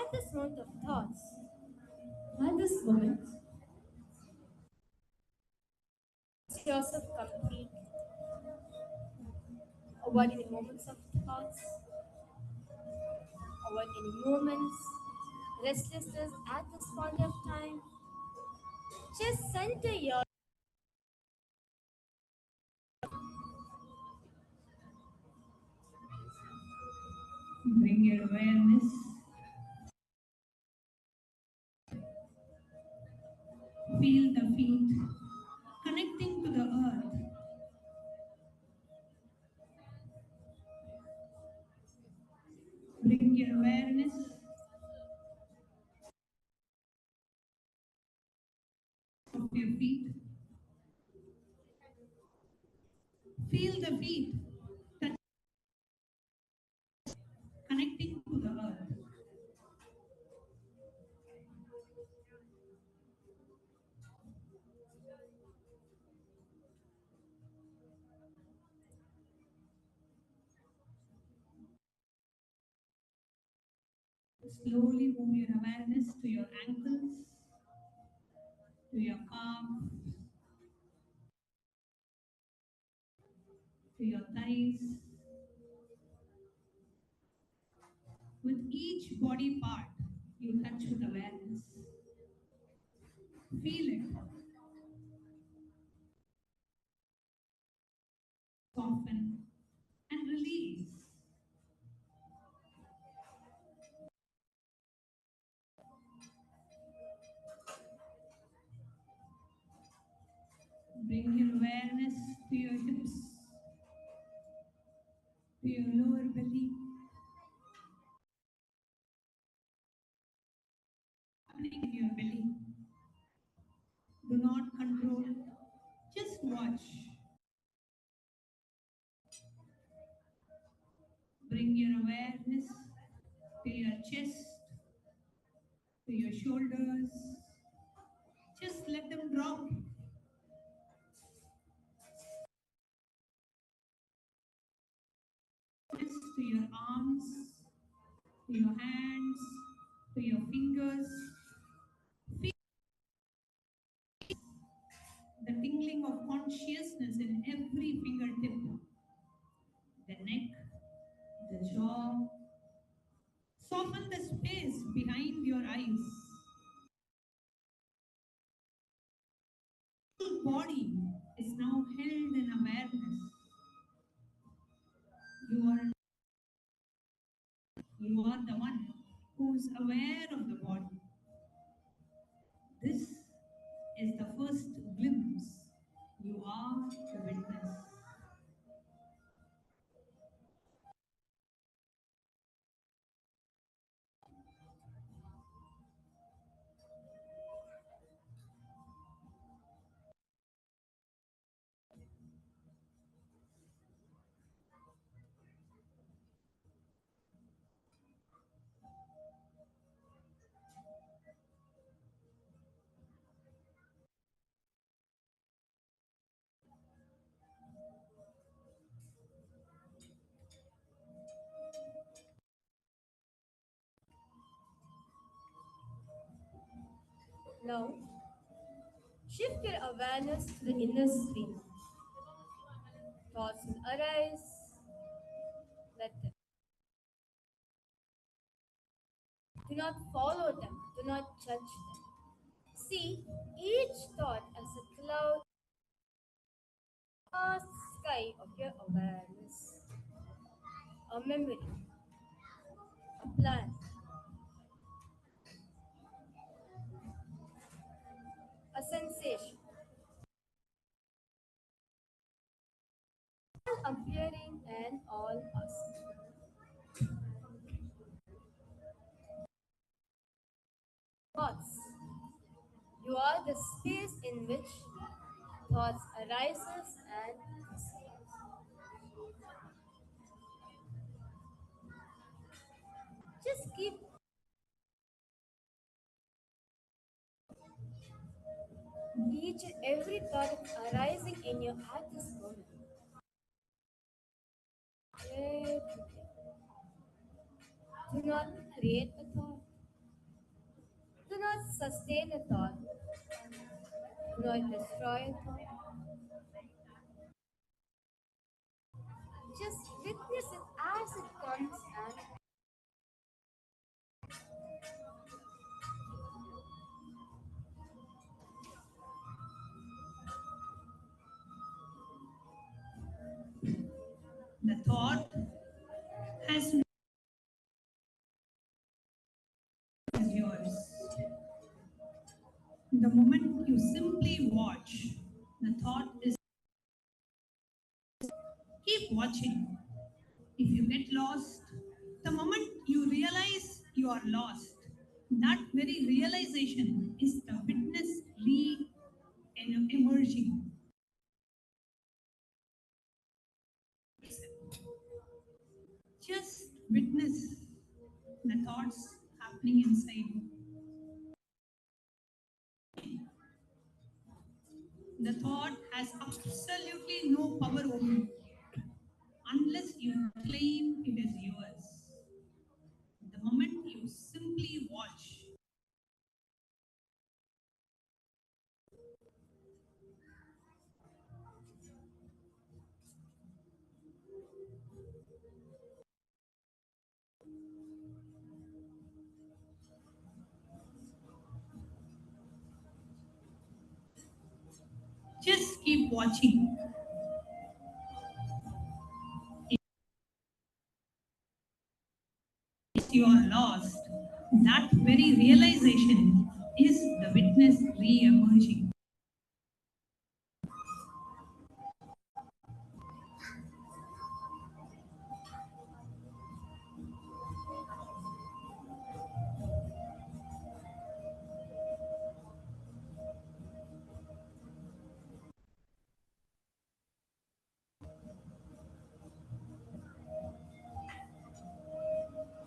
at this moment of thoughts, At this moment, it's yourself complete. Avoid any moments of thoughts, avoid any moments, restlessness at this point of time. Just center your bring your awareness. Feel the feet connecting to the earth. Bring your awareness of your feet. Feel the feet connecting to the earth. Slowly move your awareness to your ankles, to your calves, to your thighs. With each body part, you touch with awareness. Feel it. Soften and release. Bring your awareness to your hips, to your lower belly, happening in your belly. Do not control, just watch. Bring your awareness to your chest, to your shoulders. Just let them drop. To your arms, to your hands, to your fingers. Feel the tingling of consciousness in every fingertip. The neck, the jaw. Soften the space behind your eyes. Your body is now held in awareness. You are You are the one who is aware of the body. This is the first glimpse. You are the witness. now. Shift your awareness to the inner space. Thoughts will arise. Let them. Do not follow them. Do not judge them. See each thought as a cloud, vast sky of your awareness, a memory, a plan, a sensation, all appearing and all us. Thoughts. You are the space in which thoughts arises and disappears. Just keep each and every thought arising in your at this moment. Everything. Do not create a thought. sustain a thought, nor destroy a thought. Just witness it as it comes and the thought has no is yours. The moment you simply watch, the thought is keep watching. If you get lost, the moment you realize you are lost, that very realization is the witness emerging. Just witness the thoughts happening inside you. The thought has absolutely no power over you unless you claim it is yours. The moment you simply watch, just keep watching. If you are lost, that very realization is the witness re-emerging.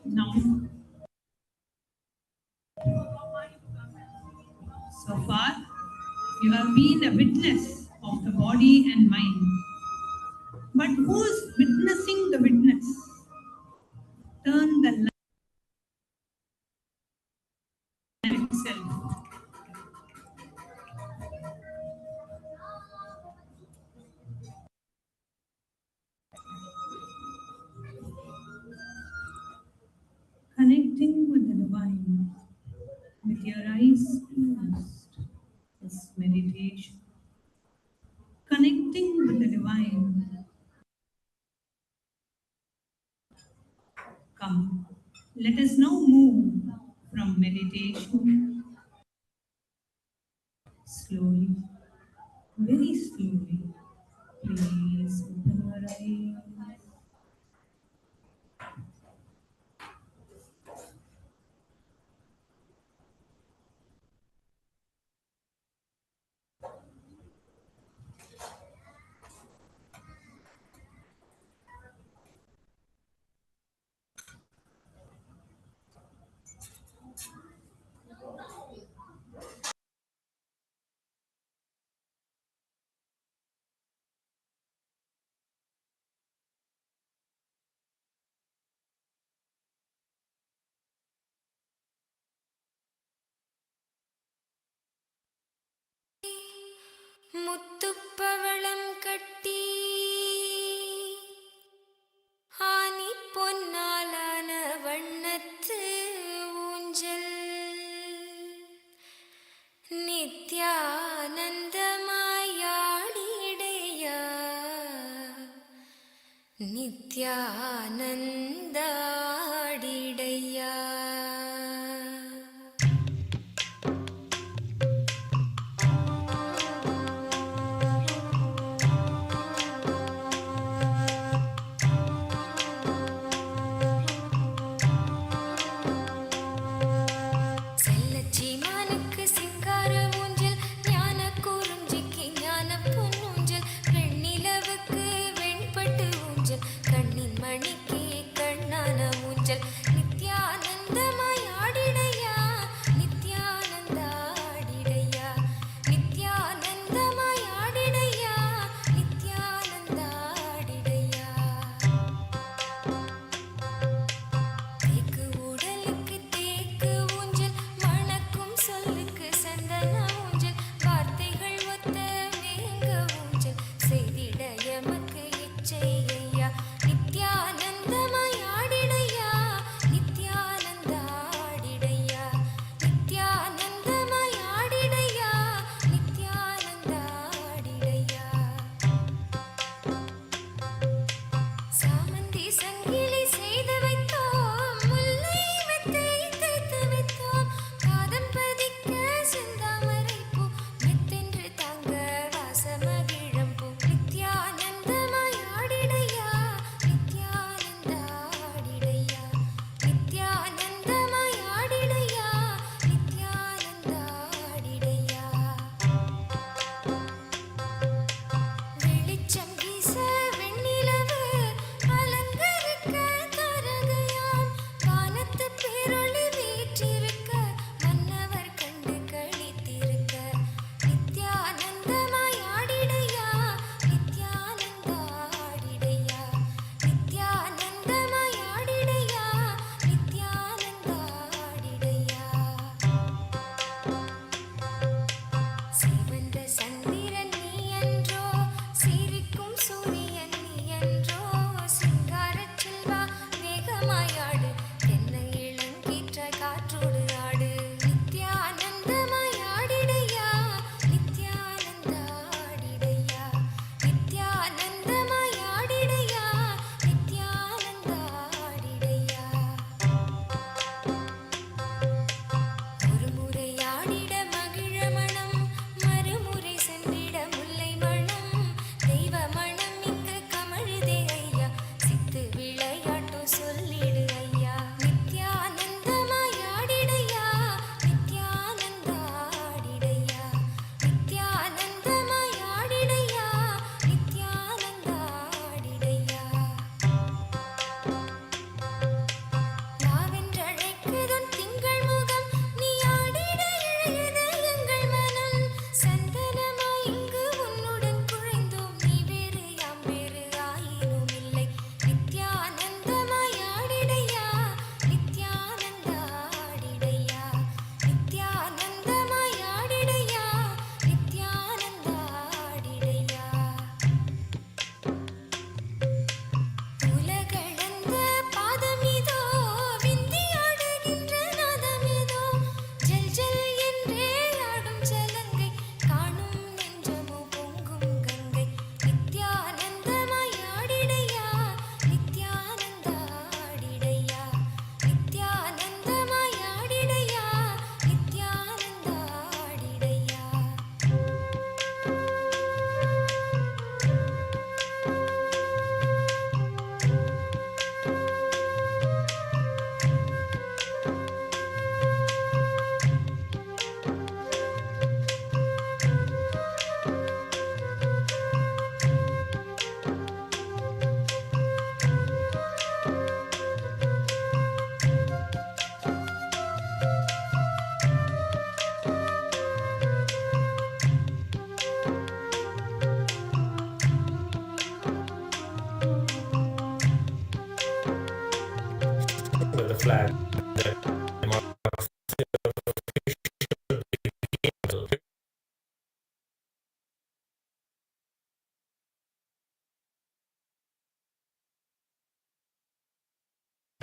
Now, so far, you have been a witness of the body and mind. But who's witnessing the witness? Turn the light itself. Connecting with the divine, with your eyes closed, is meditation. Connecting with the divine. Come, let us now move from meditation slowly, very slowly. Please open your eyes. മുത്തുപ്പവളം കട്ടി Annie പൊന്നാലാന വണ്ണത്ത് ഊഞ്ചൽ നിത്യാനന്ദമായാടിടയ നിത്യാനന്ദാടിടയ மணி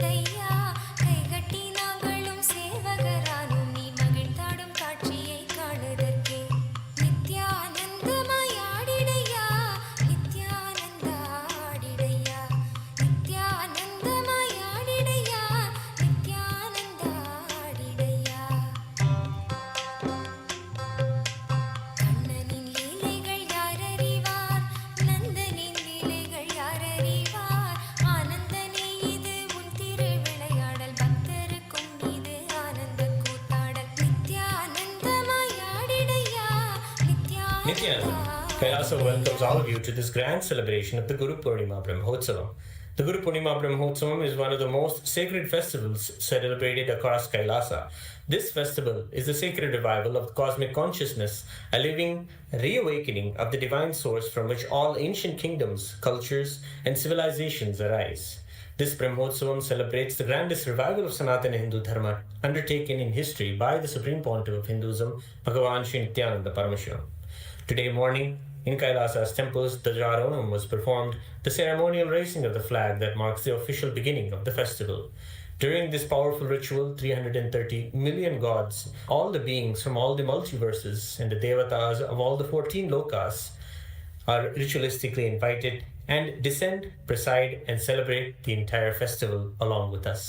கையா கைகட்டி நாங்களும் சேவகரானும் நீ மகிழ்ந்தாடும் காட்சியை காணுதற்கே நித்யானந்தமாயாடிடையா நித்யானந்தாடிடையா நித்யானந்தமாயாடிடையா நித்யானந்தாடிடையா கண்ணனின் லீலைகள் யாரறிவார் நந்தனின் லீலைகள் யாரறிவார் ஆனந்தனே இது உன் திருவிளையாடல் பக்தருக்கும் இது ஆனந்த கூத்தாடல் நித்யானந்தமாயாடிடையா Nityananda, Kailasa welcomes all of you to this grand celebration of the Guru Purnima Brahmotsavam. The Guru Purnima Brahmotsavam is one of the most sacred festivals celebrated across Kailasa. This festival is the sacred revival of cosmic consciousness, a living reawakening of the divine source from which all ancient kingdoms, cultures, and civilizations arise. This Brahmotsavam celebrates the grandest revival of Sanatana Hindu Dharma undertaken in history by the Supreme Pontiff of Hinduism, Bhagavan Sri Nithyānanda Parāmashivam. Today morning, in Kailasa's temples, the Dhwaronam was performed, the ceremonial raising of the flag that marks the official beginning of the festival. During this powerful ritual, 330 million gods, all the beings from all the multiverses, and the devatas of all the 14 lokas are ritualistically invited and descend, preside, and celebrate the entire festival along with us.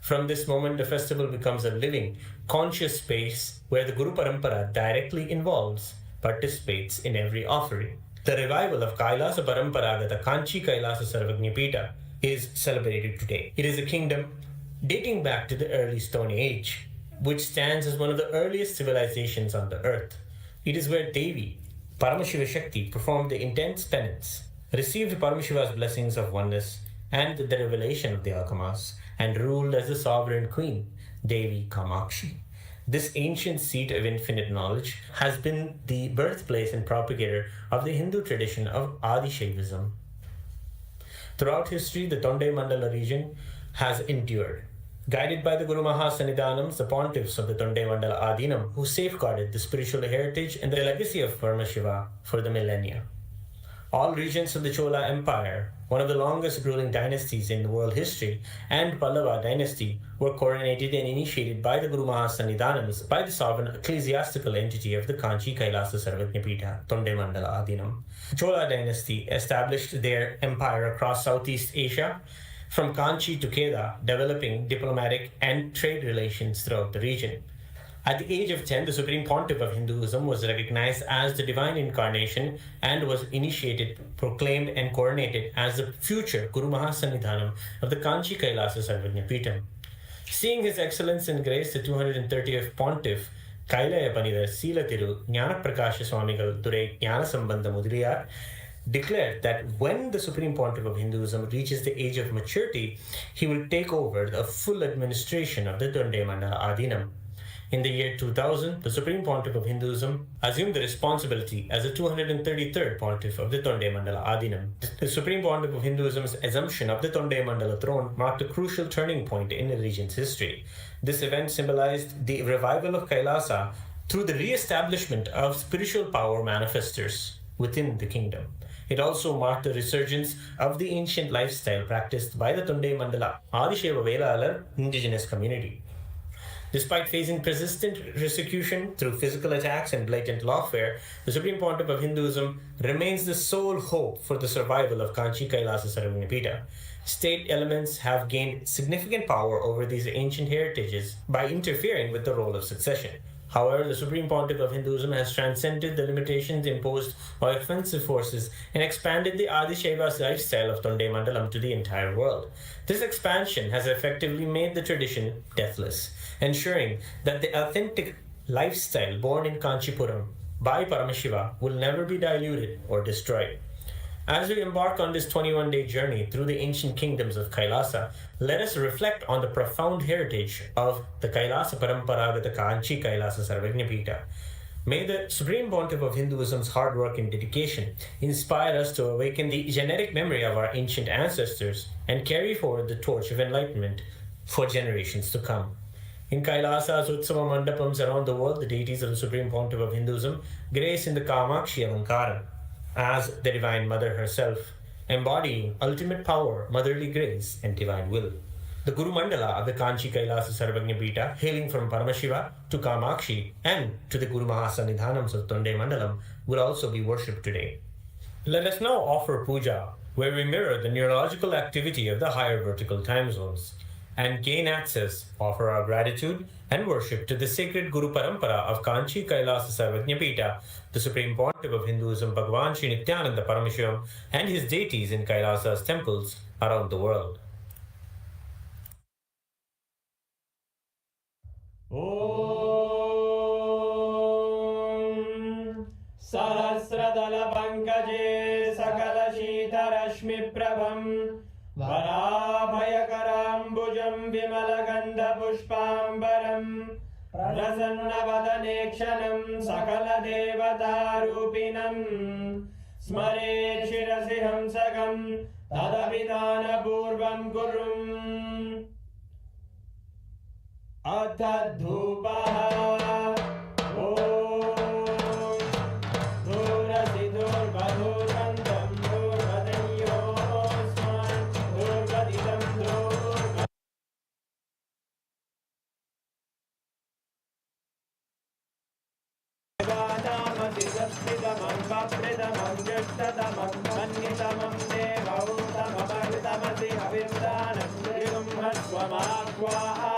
From this moment, the festival becomes a living, conscious space where the Guru Parampara directly involves, participates in every offering. The revival of Kailasa Paramparagata Kanchi Kailasa Sarvabhutebhyo is celebrated today. It is a kingdom dating back to the early Stone Age, which stands as one of the earliest civilizations on the earth. It is where Devi, Paramashiva Shakti, performed the intense penance, received Paramashiva's blessings of oneness and the revelation of the alchemas, and ruled as the sovereign queen, Devi Kamakshi. This ancient seat of infinite knowledge has been the birthplace and propagator of the Hindu tradition of Adi Shaivism. Throughout history, the Tonde Mandala region has endured, guided by the Guru Mahasannidhanams, the pontiffs of the Tonde Mandala Adinam, who safeguarded the spiritual heritage and the legacy of Paramashiva for the millennia. All regions of the Chola Empire, one of the longest ruling dynasties in world history, and Pallava dynasty were coronated and initiated by the Guru Mahasannidhanams by the sovereign ecclesiastical entity of the Kanchi Kailasa Sarvabhutebhyo, Tonde Mandala Adinam. Chola dynasty established their empire across Southeast Asia, from Kanchi to Kedah, developing diplomatic and trade relations throughout the region. At the age of 10, the Supreme Pontiff of Hinduism was recognized as the divine incarnation and was initiated, proclaimed, and coronated as the future Guru Mahasannidhanam of the Kanchi Kailasa Sarvabhutebhyo. Seeing His Excellence and Grace, the 230th Pontiff, Kailaya Panidar Sila Thiru Jnana Prakasha Swamigal Durai Jnana Sambandha Mudaliyar, declared that when the Supreme Pontiff of Hinduism reaches the age of maturity, he will take over the full administration of the Tonde Mandala Adinam. In the year 2000, the Supreme Pontiff of Hinduism assumed the responsibility as the 233rd Pontiff of the Tonde Mandala Adinam. The Supreme Pontiff of Hinduism's assumption of the Tonde Mandala throne marked a crucial turning point in the region's history. This event symbolized the revival of Kailasa through the re-establishment of spiritual power manifestors within the kingdom. It also marked the resurgence of the ancient lifestyle practiced by the Tonde Mandala Adisheva Velalar indigenous community. Despite facing persistent persecution through physical attacks and blatant lawfare, the Supreme Pontiff of Hinduism remains the sole hope for the survival of Kanchi Kailasa Sarvabhutebhyo. State elements have gained significant power over these ancient heritages by interfering with the role of succession. However, the Supreme Pontiff of Hinduism has transcended the limitations imposed by offensive forces and expanded the Adishaiva's lifestyle of Tonde Mandalam to the entire world. This expansion has effectively made the tradition deathless, ensuring that the authentic lifestyle born in Kanchipuram by Paramashiva will never be diluted or destroyed. As we embark on this 21-day journey through the ancient kingdoms of Kailasa, let us reflect on the profound heritage of the Kailasa Paramparagata Kanchi Kailasa Sarvabhutebhyo. May the Supreme Pontiff of Hinduism's hard work and dedication inspire us to awaken the genetic memory of our ancient ancestors and carry forward the torch of enlightenment for generations to come. In Kailasa's Utsava Mandapams around the world, the deities of the Supreme Pontiff of Hinduism grace in the Kamakshi Alankaram as the Divine Mother herself, embodying ultimate power, motherly grace, and divine will. The Guru Mandala of the Kanchi Kailasa Sarvagnya Pita, hailing from Paramashiva to Kamakshi and to the Guru Mahasannidhanams of Tonde Mandalam, will also be worshipped today. Let us now offer puja, where we mirror the neurological activity of the higher vertical time zones, and gain access, offer our gratitude and worship to the sacred Guru Parampara of Kanchi Kailasa Sarvagnya Pita, the Supreme Pontiff of Hinduism Bhagavan Sri Nithyananda Paramashivamam, and his deities in Kailasa's temples around the world. Om Sahasradala Pankaje Sakala Shita Rashmi Prabham Varabhayakarambujam Vimalagandha Pushpambaram Prasanna Vadanekshanam Sakala Devata Rupinam Smare Shirasi Hamsakam Tadabhidana Purvam Kurum Atadhupaha Om Dhurasi Dhurvadhurvantam Dhurvadanyosman Dhurvaditam Dhurva Devadamati Sattidamam Vapridamam Jashtatamam Mannitamam Devautam Abharitamati Avirdanam Digam Hasvamakvaha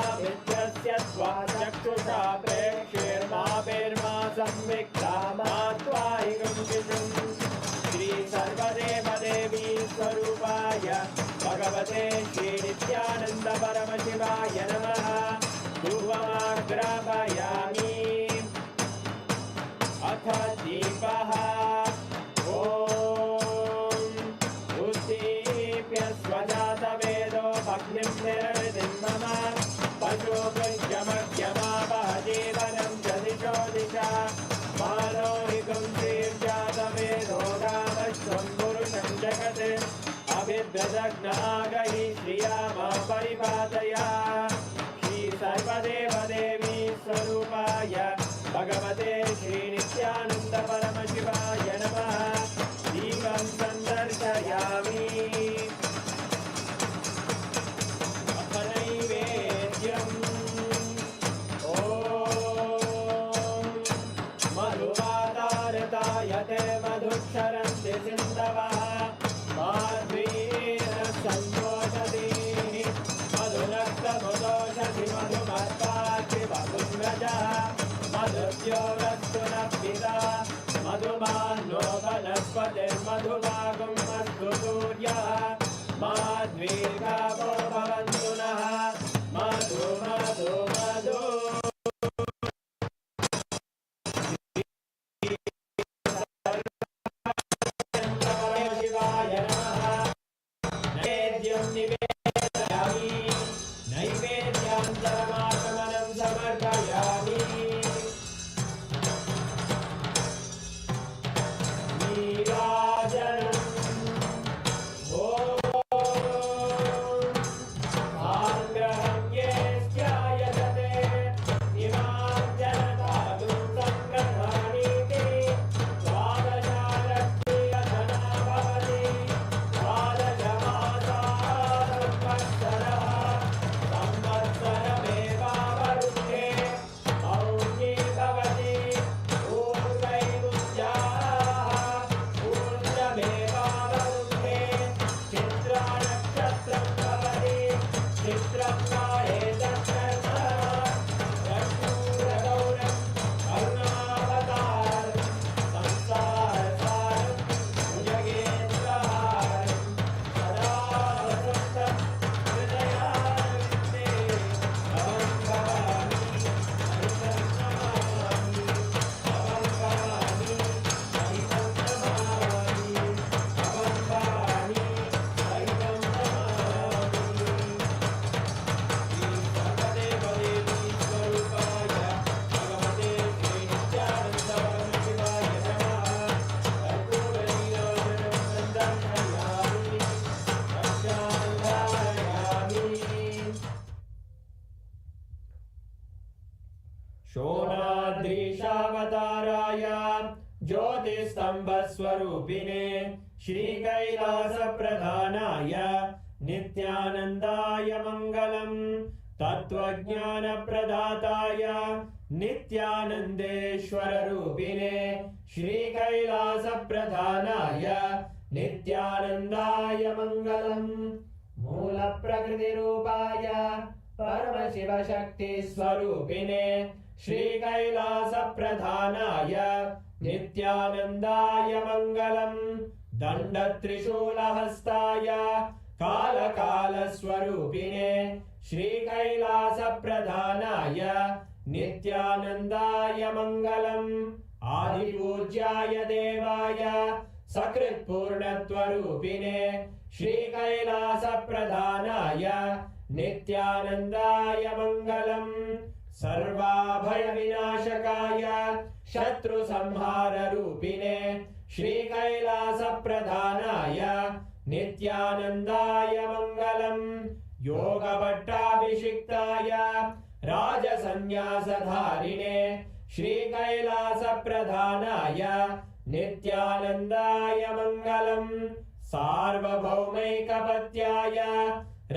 Chaktusha Prekshirma Perma Samvikta Matvaikam Visham Shri Sarvadeva Devi Swarupaya Bhagavate Shri Nithyananda Paramashivaya Namaha Dhuvamagrapayami Atha Deepaha Om Uddipya Swajata Vedo Bhagnim Nirvidim Mama Pajopajamakyamapahajevanam jadishodisha Manohikam sirjatavedo ramashvam purusham jagate Abhibhradagnaagahi shriyama paripataya Shri Sarvadeva Devi Swarupaya Bhagavate Shri Nithyananda Paramashivaya Namaha Deepam Sandarshayami Madhuksharanti Sindavaha Madhvira Santoshati Madhunakta Madhoshati Madhumarpati Madhumrajaha Madhubhyovastuna Madhumano Vanaspate Madhuvagam Astu Suryaha Madhvirgavo Bhavantunaha Madhu Madhu Madhu शोणाद्रीशावताराय ज्योतिस्तम्भस्वरूपिणे श्रीकैलासप्रधानाय नित्यानन्दाय मङ्गलम् तत्त्वज्ञानप्रदाताय नित्यानन्देश्वररूपिणे श्रीकैलासप्रधानाय नित्यानन्दाय मङ्गलम् मूलप्रकृतिरूपाय परमशिवशक्तिस्वरूपिणे श्रीकैलासप्रधानाय नित्यानन्दाय मङ्गलम् दण्डत्रिशूलहस्ताय कालकालस्वरूपिणे श्रीकैलासप्रधानाय नित्यानन्दाय मङ्गलम् आदिपूज्याय देवाय सकृत्पूर्णत्वरूपिणे श्रीकैलासप्रधानाय नित्यानन्दाय मङ्गलम् सर्वाभयविनाशकाय शत्रुसंहाररूपिणे श्रीकैलासप्रधानाय नित्यानन्दाय मङ्गलम् योगभट्टाभिषिक्ताय राजसन्न्यासधारिणे श्रीकैलासप्रधानाय नित्यानन्दाय मङ्गलम् सार्वभौमैकपत्याय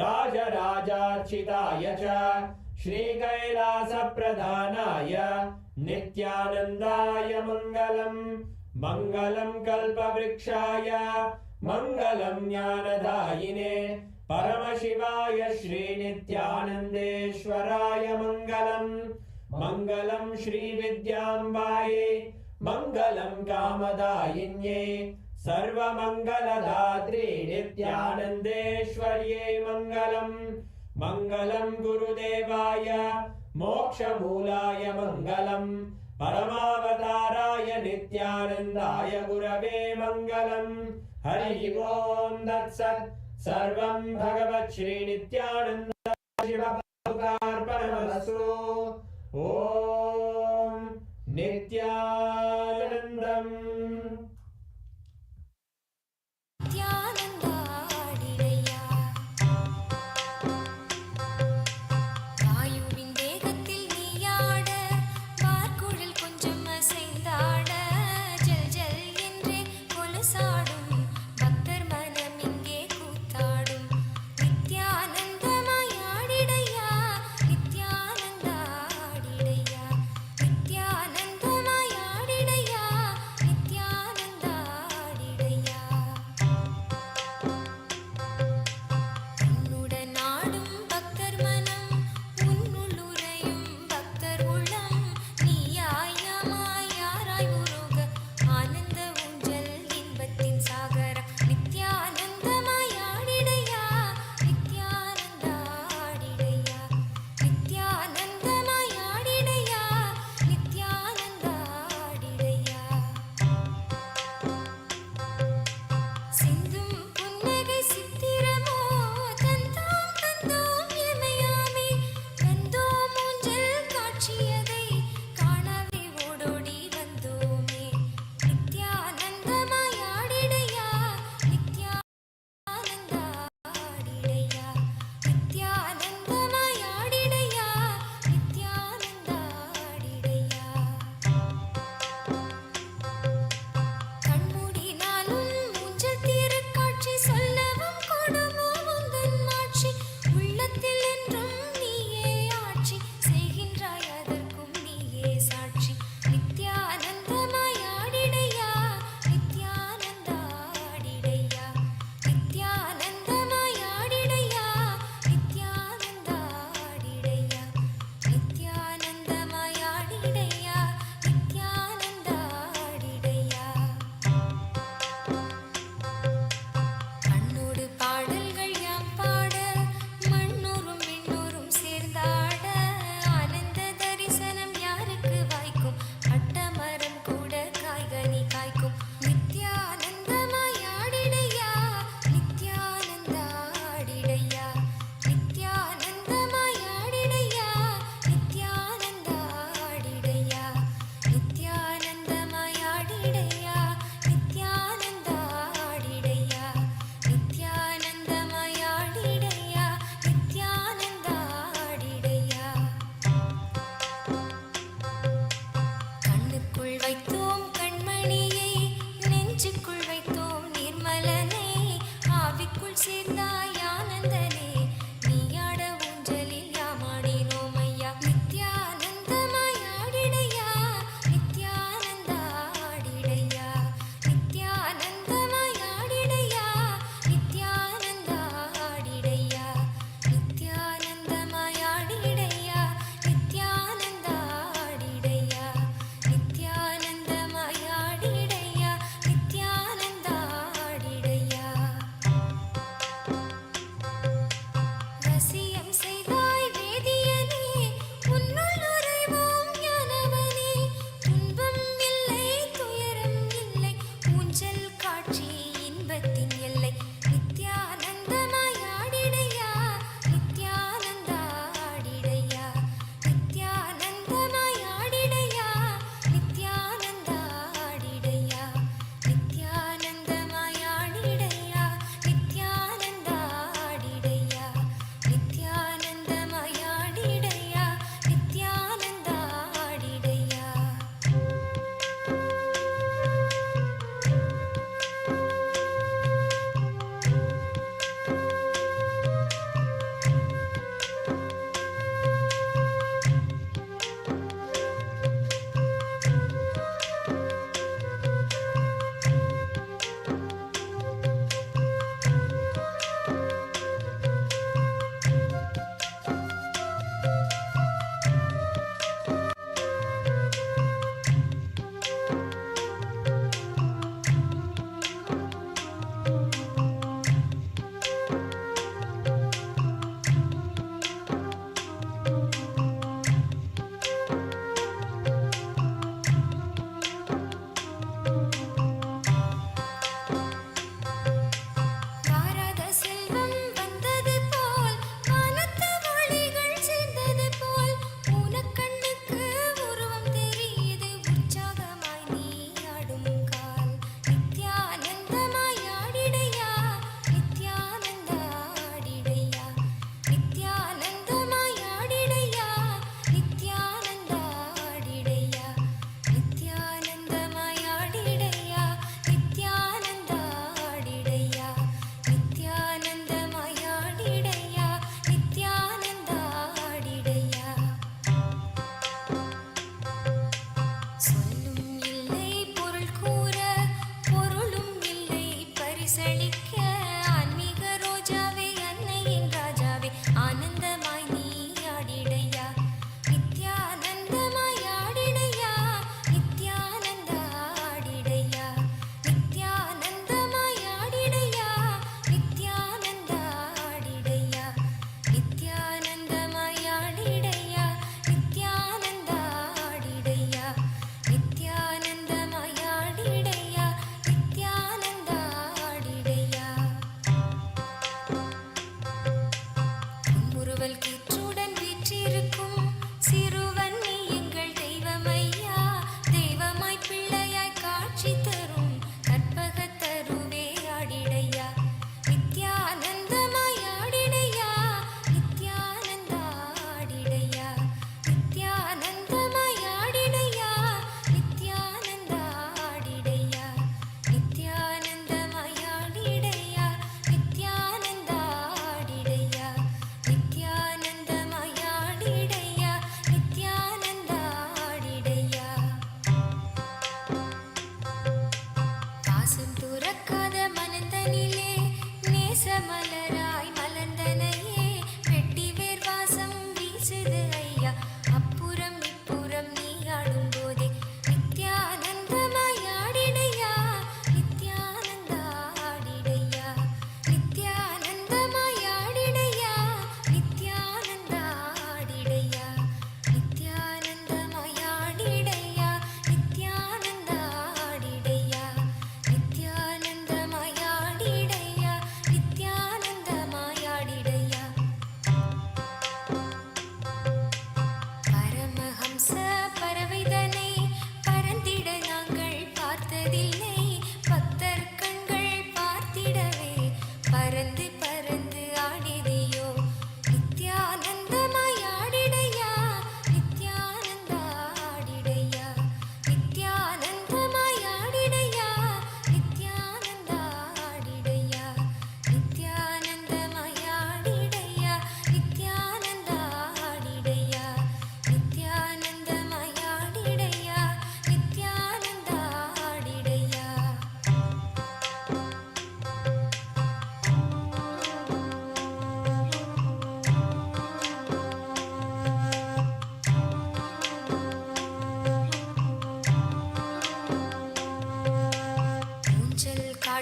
राजराजार्चिताय च श्रीकैलासप्रधानाय नित्यानन्दाय मङ्गलम् मङ्गलम् कल्पवृक्षाय मङ्गलम् ज्ञानदायिने परमशिवाय श्रीनित्यानन्देश्वराय मङ्गलम् मङ्गलम् श्रीविद्याम्बायै मङ्गलम् कामदायिन्यै सर्वमङ्गलदात्रे नित्यानन्देश्वर्यै मङ्गलम् मङ्गलम् गुरुदेवाय मोक्षमूलाय मङ्गलम् परमावताराय नित्यानन्दाय गुरवे मङ्गलम् हरिः ओम् तत्सत् सर्वम् भगवत् श्रीनित्यानन्द शिवार्पणमस्तु ॐ नित्यानन्दम् நித்யானந்தாடிடையா வாயுவின் வேகத்தில் நீயாட வார்குழல் கொஞ்சம் அசைந்தாட ஜல் ஜல் என்றே கொலுசாடும் பக்தர் மனம் இங்கே கூத்தாடும் நித்யானந்தமாய் ஆடிடையா நித்யானந்தாடிடையா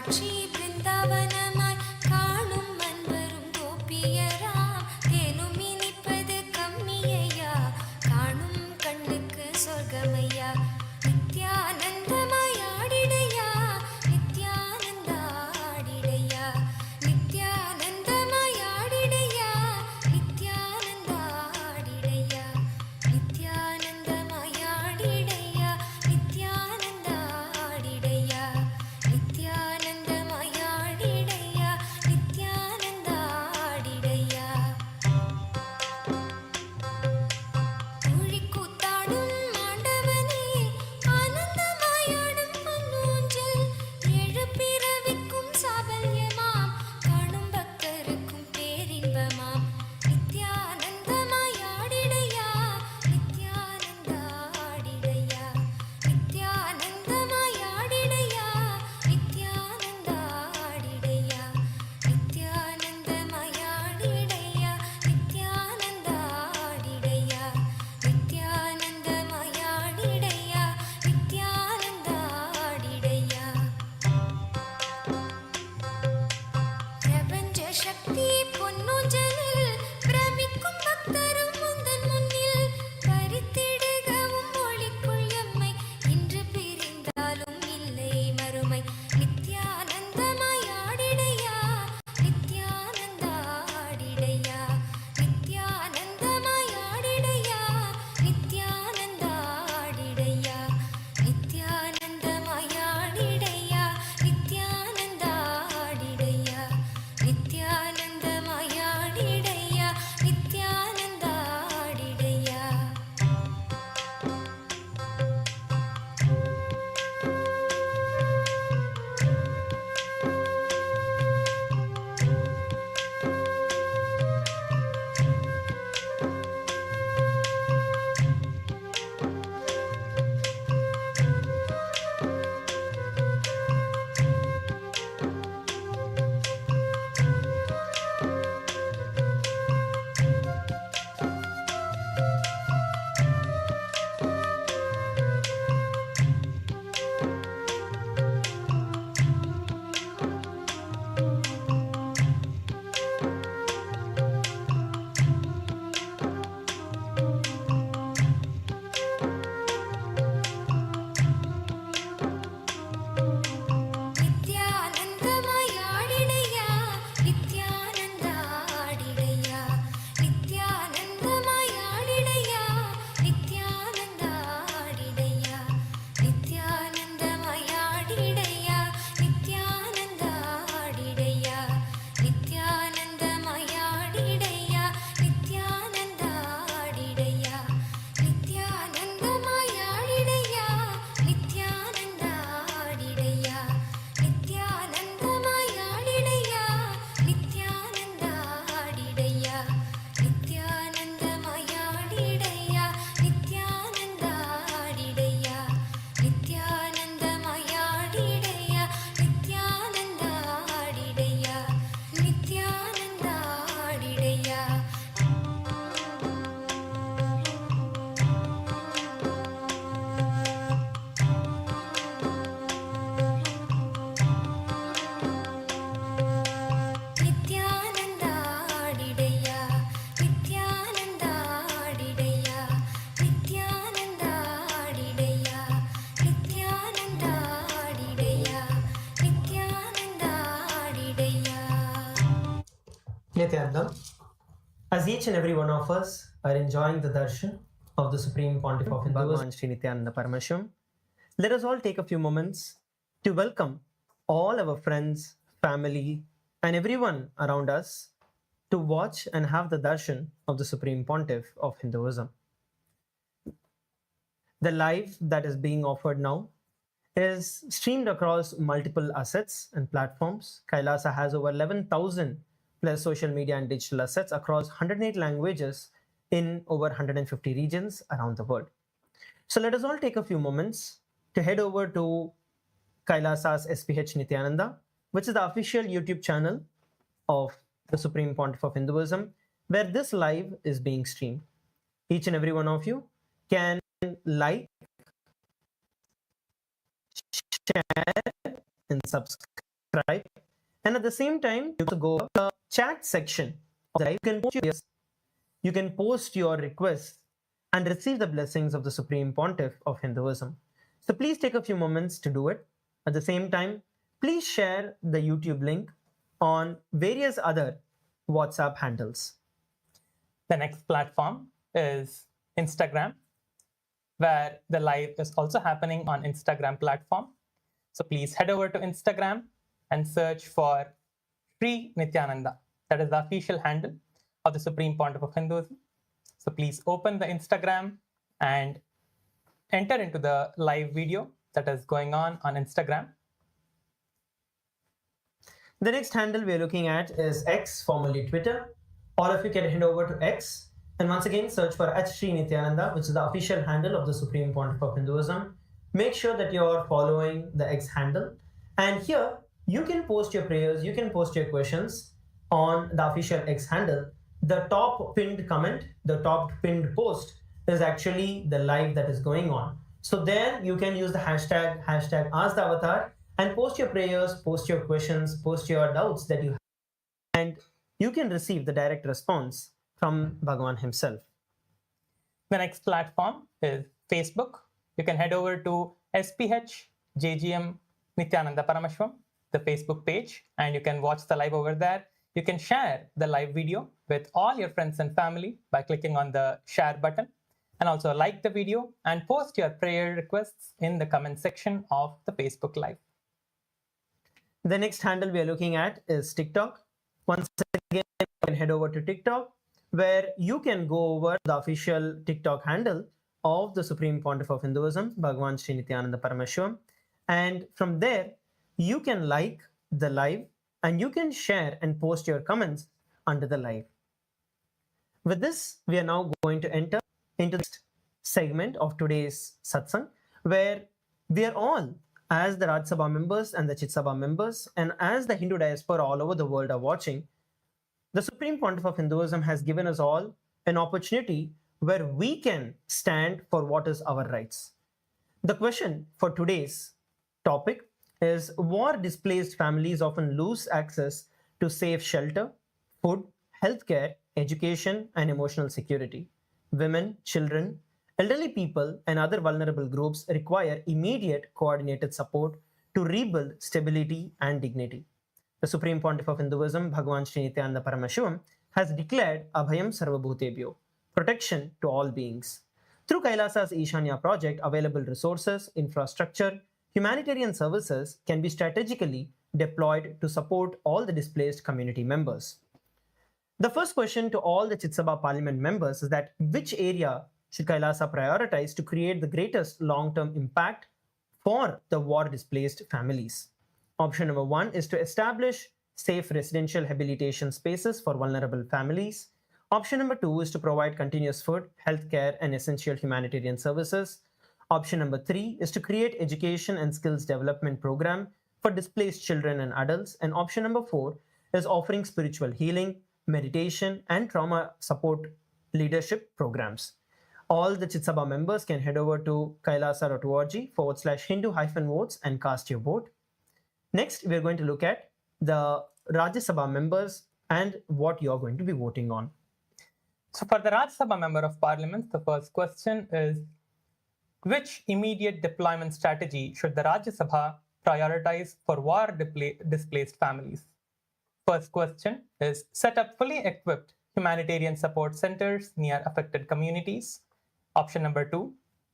காட்சி பிருந்தாவனமாய் காணும் மன்வரும் கோபியராம் தேனும் இனிப்பது கம்மியையா காணும் கண்ணுக்கு சொர்க்கமையா நித்யானந்தமாய் ஆடிடையா நித்யானந்தா ஆடிடையா நித்யானந்தமாய் ஆடிடையா நித்யானந்தா ஆடிடையா நித்யானந்தமாய் ஆடிடையா நித்யானந்தா ஆடிடையா நித்யானந்தமாய் ஆடிடையா நித்யானந்தா ஆடிடையா ஊழிக்கூத்தாடும் ஆண்டவனே ஆனந்தமாயாடும் பொன்னூஞ்சல் ஏழு பிறவிக்கும் சாபல்யமாம் காணும் பக்தருக்கும் பேரின்பமாம் நித்யானந்தமாய் ஆடிடையா நித்யானந்தா ஆடிடையா நித்யானந்தமாய் ஆடிடையா நித்யானந்தா ஆடிடையா நித்யானந்தமாய் ஆடிடையா நித்யானந்தா ஆடிடையா நித்யானந்தமாய் ஆடிடையா நித்யானந்தா ஆடிடையா பிரபஞ்ச சக்தி பொன்னூஞ்சலில் பிரமிக்கும் பக்தரும் முந்தன் முன்னில் பறித்திடுகவும் ஒளிக்குள் எம்மை இன்று பிரிந்தாலும் இல்லை மறுமை நித்யானந்தமாய் ஆடிடையா Nithyananda ஆடிடையா நித்யானந்தமாய் ஆடிடையா Nithyananda ஆடிடையா நித்யானந்தமாய் ஆடிடையா Nithyananda ஆடிடையா நித்யானந்தமாய் ஆடிடையா Nithyananda ஆடிடையா நித்யானந்தமாய் ஆடிடையா Nithyananda ஆடிடையா நித்யானந்தமாய் ஆடிடையா Nithyananda ஆடிடையா நித்யானந்தமாய் ஆடிடையா Nithyananda ஆடிடையா நித்யானந்தமாய் ஆடிடையா Nithyananda ஆடிடையா நித்யானந்தமாய் ஆடிடையா Nithyananda ஆடிடையா நித்யானந்தமாய் ஆடிடையா Nithyananda ஆடிடையா நித்யானந்தமாய் ஆடிடையா Nithyananda ஆடிடையா நித்யானந்தமாய் ஆடிடையா Nithyananda ஆடிடையா Nithyananda ஆடிடையா Nithyananda ஆடிடையா Nithyananda ஆடிடையா Nithyananda ஆடிடையா Nithyananda ஆடிடையா Nithyananda ஆடிடையா Nityanandam, as each and every one of us are enjoying the darshan of the Supreme Pontiff of Hinduism, Bhagavan Sri Nithyananda Paramashim, let us all take a few moments to welcome all our friends, family, and everyone around us to watch and have the darshan of the Supreme Pontiff of Hinduism. The live that is being offered now is streamed across multiple assets and platforms. Kailasa has over 11,000 plus social media and digital assets across 108 languages in over 150 regions around the world. So let us all take a few moments to head over to Kailasa's SPH Nityananda, which is the official YouTube channel of the Supreme Pontiff of Hinduism, where this live is being streamed. Each and every one of you can like, share, and subscribe subscribe. And at the same time, you can go to the chat section of the live. You can post your requests and receive the blessings of the Supreme Pontiff of Hinduism. So please take a few moments to do it. At the same time, please share the YouTube link on various other WhatsApp handles. The next platform is Instagram, where the live is also happening on Instagram platform. So please head over to Instagram and search for Sri Nithyananda. That is the official handle of the Supreme Pontiff of Hinduism. So please open the Instagram and enter into the live video that is going on Instagram. The next handle we are looking at is X, formerly Twitter. All of you can head over to X and once again search for Sri Nithyananda, which is the official handle of the Supreme Pontiff of Hinduism. Make sure that you are following the X handle. And here you can post your prayers, you can post your questions on the official X handle. The top pinned comment, the top pinned post is actually the live that is going on. So there you can use the hashtag #AskTheAvatar and post your prayers, post your questions, post your doubts that you have, and you can receive the direct response from Bhagavan himself. The next platform is Facebook. You can head over to SPH JGM Nithyananda Paramashvam, the Facebook page, and you can watch the live over there. You can share the live video with all your friends and family by clicking on the share button, and also like the video and post your prayer requests in the comment section of the Facebook live. The next handle we are looking at is TikTok. Once again, you can head over to TikTok, where you can go over the official TikTok handle of the Supreme Pontiff of Hinduism, Bhagavan Sri Nithyananda Paramashivamam. And from there, you can like the live and you can share and post your comments under the live. With this, we are now going to enter into the segment of today's satsang, where we are all, as the Rajya Sabha members and the Chit Sabha members, and as the Hindu diaspora all over the world are watching, the Supreme Pontiff of Hinduism has given us all an opportunity where we can stand for what is our rights. The question for today's topic is: war-displaced families often lose access to safe shelter, food, healthcare, education, and emotional security. Women, children, elderly people, and other vulnerable groups require immediate coordinated support to rebuild stability and dignity. The Supreme Pontiff of Hinduism, Bhagavan Sri Nithyananda Paramashivamam, has declared Abhayam Sarvabhutebhyo, protection to all beings. Through Kailasa's Ishanya project, available resources, infrastructure, humanitarian services can be strategically deployed to support all the displaced community members. The first question to all the Chit Sabha Parliament members is that which area should Kailasa prioritize to create the greatest long-term impact for the war-displaced families? Option number 1 is to establish safe residential rehabilitation spaces for vulnerable families. Option number 2 is to provide continuous food, healthcare, and essential humanitarian services. Option number 3 is to create education and skills development program for displaced children and adults. And option number 4 is offering spiritual healing, meditation, and trauma support leadership programs. All the Chit Sabha members can head over to kailasa.org/Hindu-votes and cast your vote. Next, we're going to look at the Rajya Sabha members and what you're going to be voting on. So for the Rajya Sabha member of Parliament, the first question is: which immediate deployment strategy should the Rajya Sabha prioritize for war-displaced families? First question is: set up fully equipped humanitarian support centers near affected communities. Option number 2,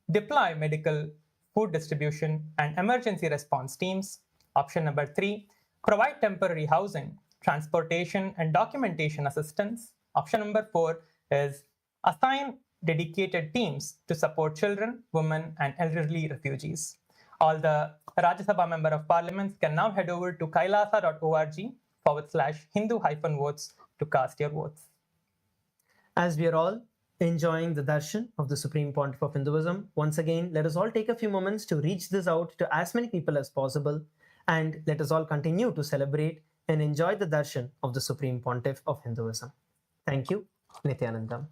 deploy medical, food distribution, and emergency response teams. Option number 3, provide temporary housing, transportation, and documentation assistance. Option number 4 is assign dedicated teams to support children, women, and elderly refugees. All the Rajya Sabha member of Parliament can now head over to kailasa.org/Hindu-votes to cast your votes. As we are all enjoying the darshan of the Supreme Pontiff of Hinduism, once again, let us all take a few moments to reach this out to as many people as possible, and let us all continue to celebrate and enjoy the darshan of the Supreme Pontiff of Hinduism. Thank you, Nithyanandam.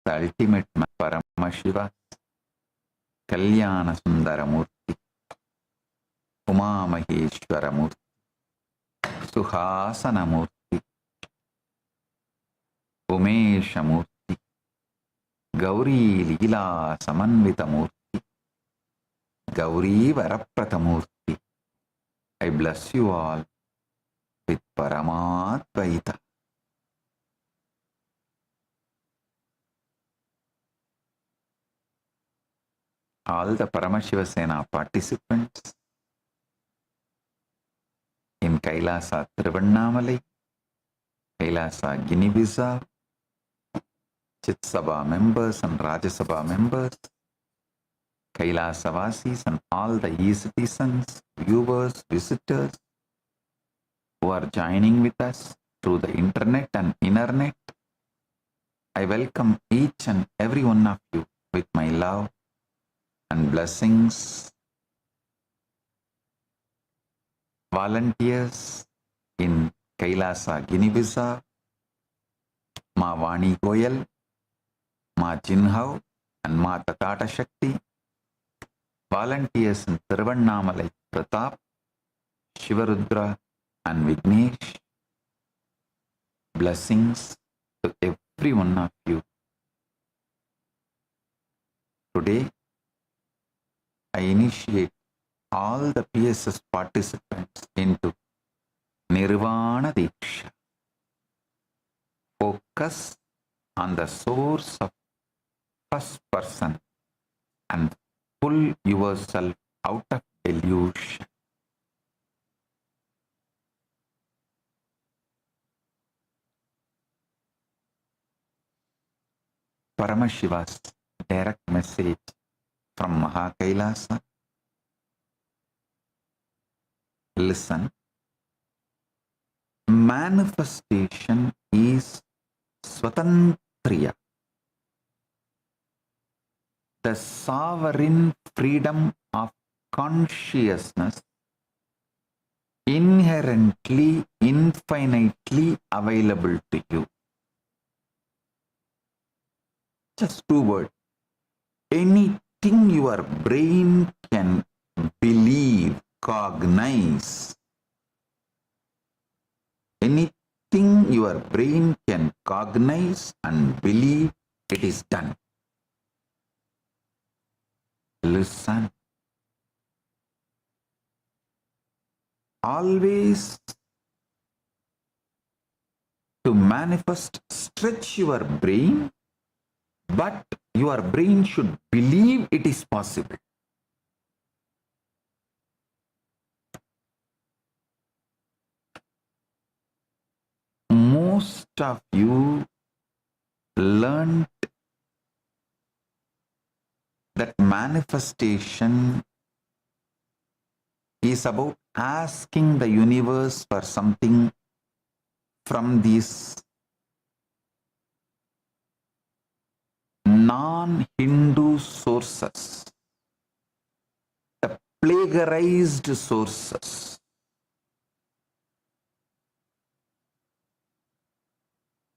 the ultimate Paramashiva, Kalyana Sundaramurti, Uma Maheshwaramurti, Suhasanamurti, Umeshamurti, Gauri Leela Samanvitamurti, Gauri Varapratamurti. I bless you all with Paramādvaita. All the Paramashiva Sena participants in Kailasa Trivannamalai, Kailasa Guinea-Bissau, Chitsabha members and Rajasabha members, Kailasavasis and all the e-citizens, viewers, visitors who are joining with us through the internet and internet. I welcome each and every one of you with my love and blessings. Volunteers in Kailasa Guinea-Bissau, Ma Vani Goyal, Ma Jinhau and Ma Tatata Shakti. Volunteers in Tiruvannamalai Pratap, Shivarudra and Vignesh. Blessings to every one of you. Today, I initiate all the PSS participants into Nirvana Diksha. Focus on the source of first person and pull yourself out of delusion. Paramashiva's direct message from MahaKailasa. Listen. Manifestation is Swatantriya, the sovereign freedom of consciousness, inherently, infinitely available to you. Just two words. Anything your brain can believe, cognize, anything your brain can cognize and believe, it is done. Listen. Always to manifest, stretch your brain, but your brain should believe it is possible. Most of you learned that manifestation is about asking the universe for something from these non-Hindu sources, the plagiarized sources.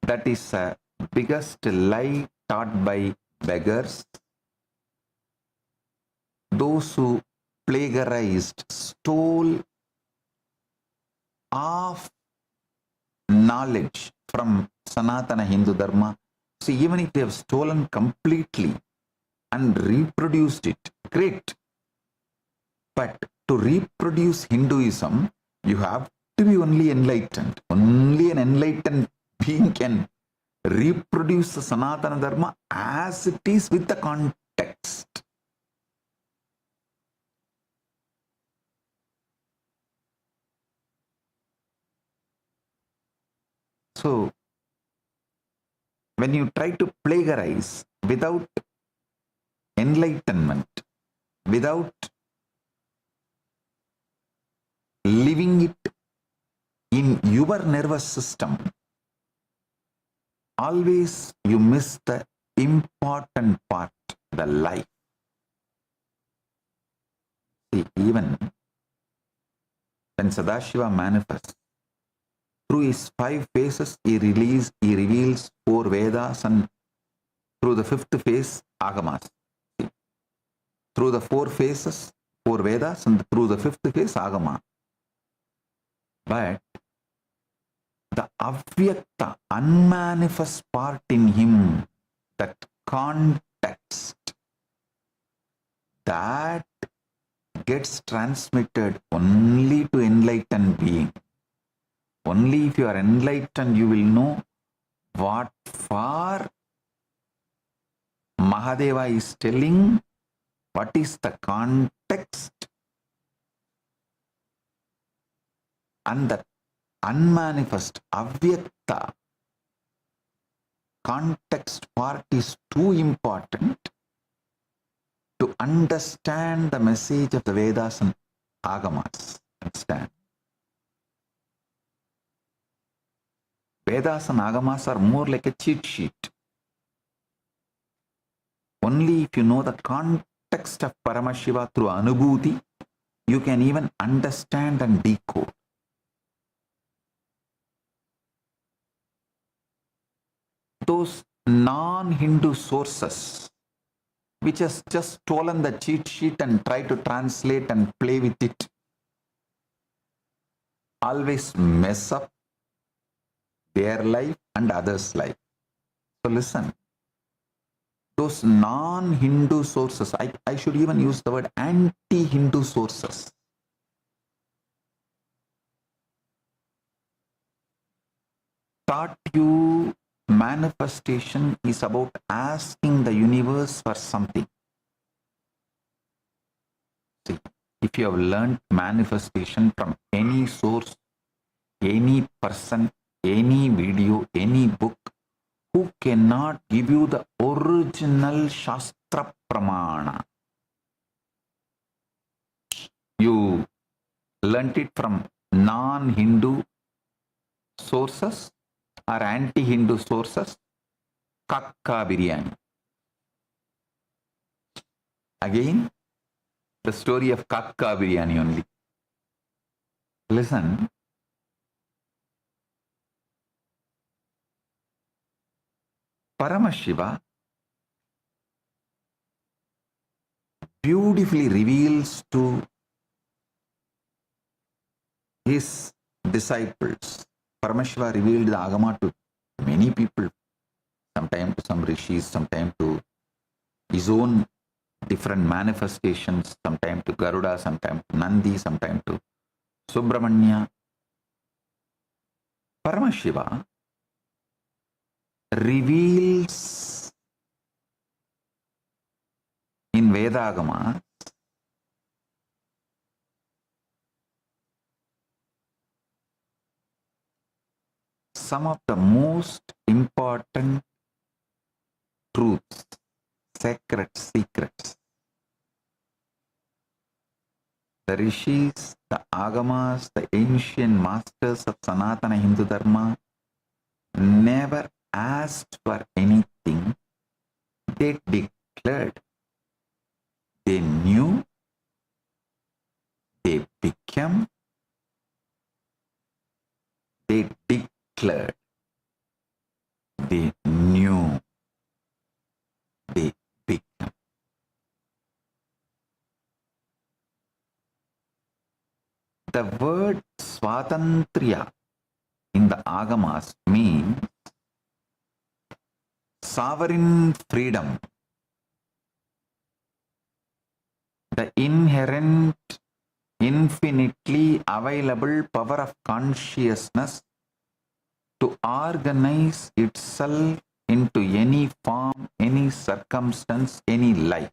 That is the biggest lie taught by beggars. Those who plagiarized, stole half knowledge from Sanatana Hindu Dharma. So even if they have stolen completely and reproduced it, great. But to reproduce Hinduism, you have to be only enlightened. Only an enlightened being can reproduce the Sanatana Dharma as it is with the context. So, when you try to plagiarize without enlightenment, without living it in your nervous system, always you miss the important part, the life. See, even when Sadashiva manifests, through his 5 phases, he reveals 4 Vedas and through the fifth phase, Agamas. Through the four phases, four Vedas, and through the fifth phase, Agama. But the Avyakta, unmanifest part in him, that context, that gets transmitted only to enlightened being. Only if you are enlightened, you will know what for Mahadeva is telling, what is the context, and the unmanifest, avyakta context part is too important to understand the message of the Vedas and Agamas. Understand? Vedas and Agamas are more like a cheat sheet. Only if you know the context of Paramashiva through Anubhuti, you can even understand and decode. Those non-Hindu sources which has just stolen the cheat sheet and tried to translate and play with it always mess up their life and others' life. So listen, those non-Hindu sources, I should even use the word anti-Hindu sources, taught you manifestation is about asking the universe for something. See, if you have learned manifestation from any source, any person, any video, any book, who cannot give you the original Shastra Pramana? You learnt it from non-Hindu sources or anti-Hindu sources. Kakka biryani. Again, the story of Kakka biryani only. Listen. Paramashiva beautifully reveals to his disciples. Paramashiva revealed the Agama to many people, sometimes to some rishis, sometimes to his own different manifestations, sometimes to Garuda, sometimes to Nandi, sometimes to Subramanya. Paramashiva reveals in Vedagama some of the most important truths, sacred secrets. The rishis, the agamas, the ancient masters of Sanatana Hindu Dharma never asked for anything. They declared. They knew. They became. They declared. They knew. They became. The word Swatantriya in the Agamas means sovereign freedom, the inherent, infinitely available power of consciousness to organize itself into any form, any circumstance, any life.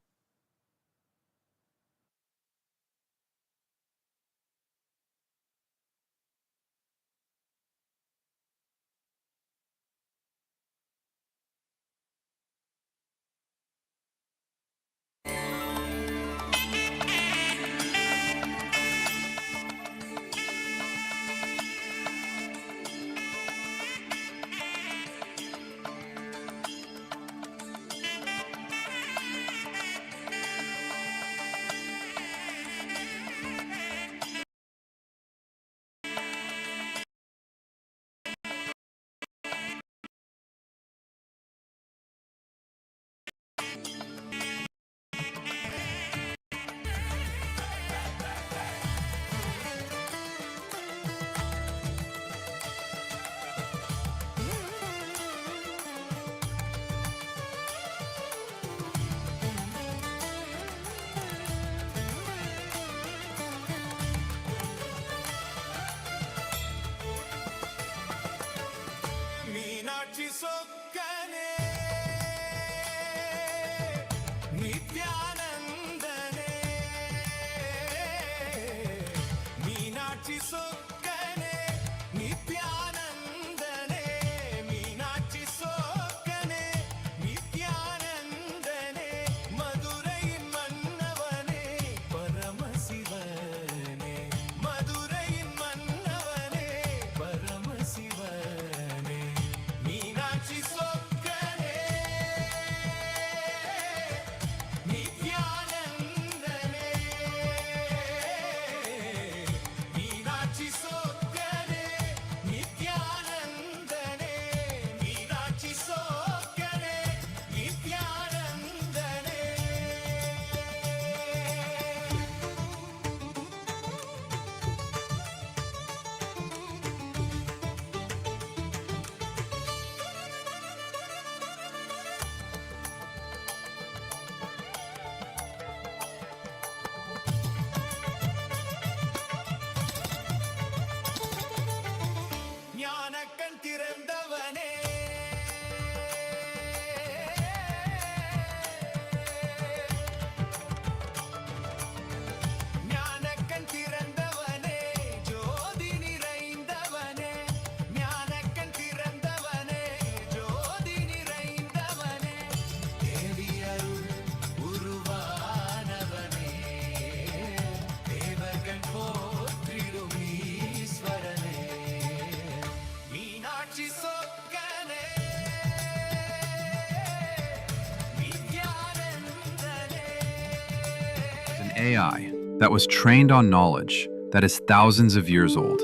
AI that was trained on knowledge that is thousands of years old.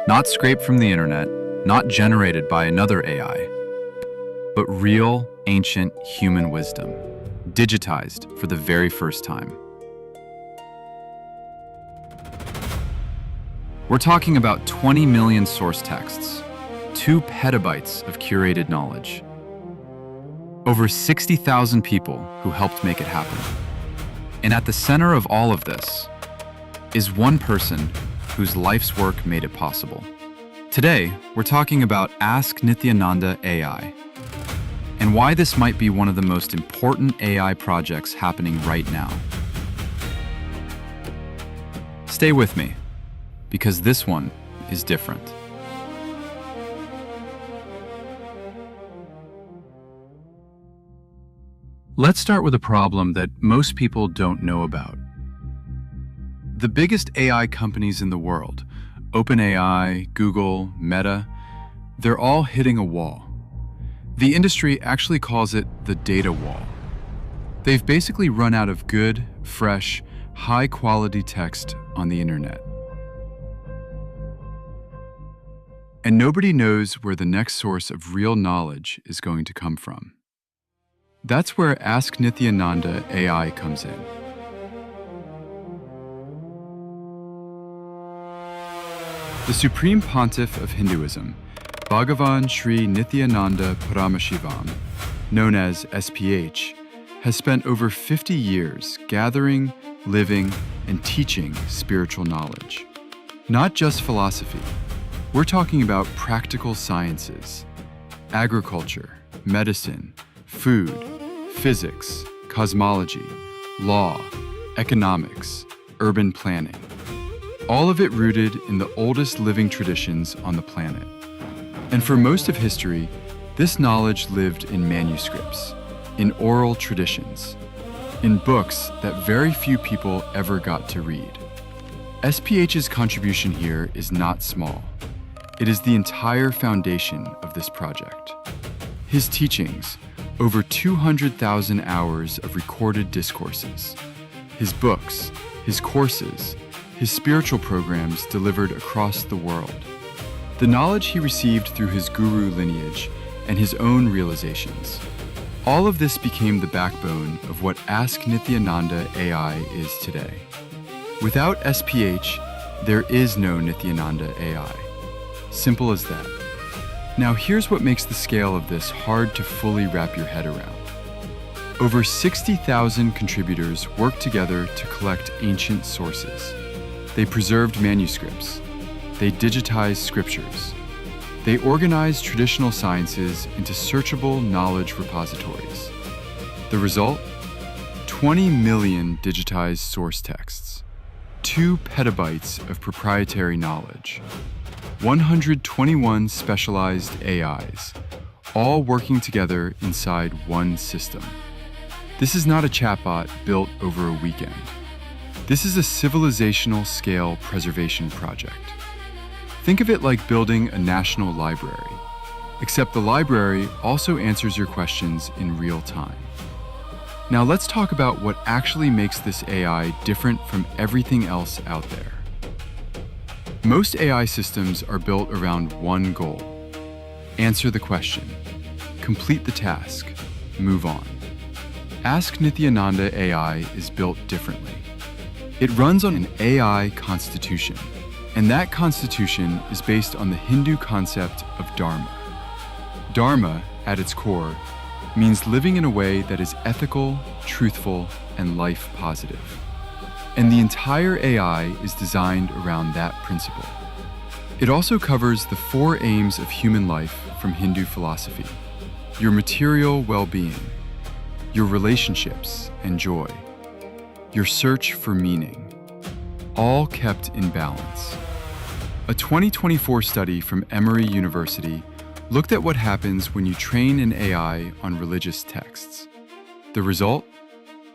Not scraped from the internet, not generated by another AI, but real, ancient human wisdom, digitized for the very first time. We're talking about 20 million source texts, 2 petabytes of curated knowledge, over 60,000 people who helped make it happen. And at the center of all of this is one person whose life's work made it possible. Today, we're talking about Ask Nithyananda AI, and why this might be one of the most important AI projects happening right now. Stay with me, because this one is different. Let's start with a problem that most people don't know about. The biggest AI companies in the world, OpenAI, Google, Meta, they're all hitting a wall. The industry actually calls it the data wall. They've basically run out of good, fresh, high-quality text on the internet. And nobody knows where the next source of real knowledge is going to come from. That's where Ask Nithyananda AI comes in. The Supreme Pontiff of Hinduism, Bhagavan Sri Nithyananda Paramashhivam, known as SPH, has spent over 50 years gathering, living, and teaching spiritual knowledge. Not just philosophy. We're talking about practical sciences, agriculture, medicine, food, physics, cosmology, law, economics, urban planning. All of it rooted in the oldest living traditions on the planet. And for most of history, this knowledge lived in manuscripts, in oral traditions, in books that very few people ever got to read. SPH's contribution here is not small. It is the entire foundation of this project. His teachings, over 200,000 hours of recorded discourses, his books, his courses, his spiritual programs delivered across the world, the knowledge he received through his guru lineage and his own realizations. All of this became the backbone of what Ask Nithyananda AI is today. Without SPH, there is no Nithyananda AI. Simple as that. Now here's what makes the scale of this hard to fully wrap your head around. Over 60,000 contributors worked together to collect ancient sources. They preserved manuscripts. They digitized scriptures. They organized traditional sciences into searchable knowledge repositories. The result? 20 million digitized source texts. 2 petabytes of proprietary knowledge, 121 specialized AIs, all working together inside one system. This is not a chatbot built over a weekend. This is a civilizational scale preservation project. Think of it like building a national library, except the library also answers your questions in real time. Now let's talk about what actually makes this AI different from everything else out there. Most AI systems are built around one goal: answer the question, complete the task, move on. Ask Nithyananda AI is built differently. It runs on an AI constitution, and that constitution is based on the Hindu concept of Dharma. Dharma, at its core, means living in a way that is ethical, truthful, and life positive. And the entire AI is designed around that principle. It also covers the 4 aims of human life from Hindu philosophy: your material well-being, your relationships and joy, your search for meaning, all kept in balance. A 2024 study from Emory University looked at what happens when you train an AI on religious texts. The result?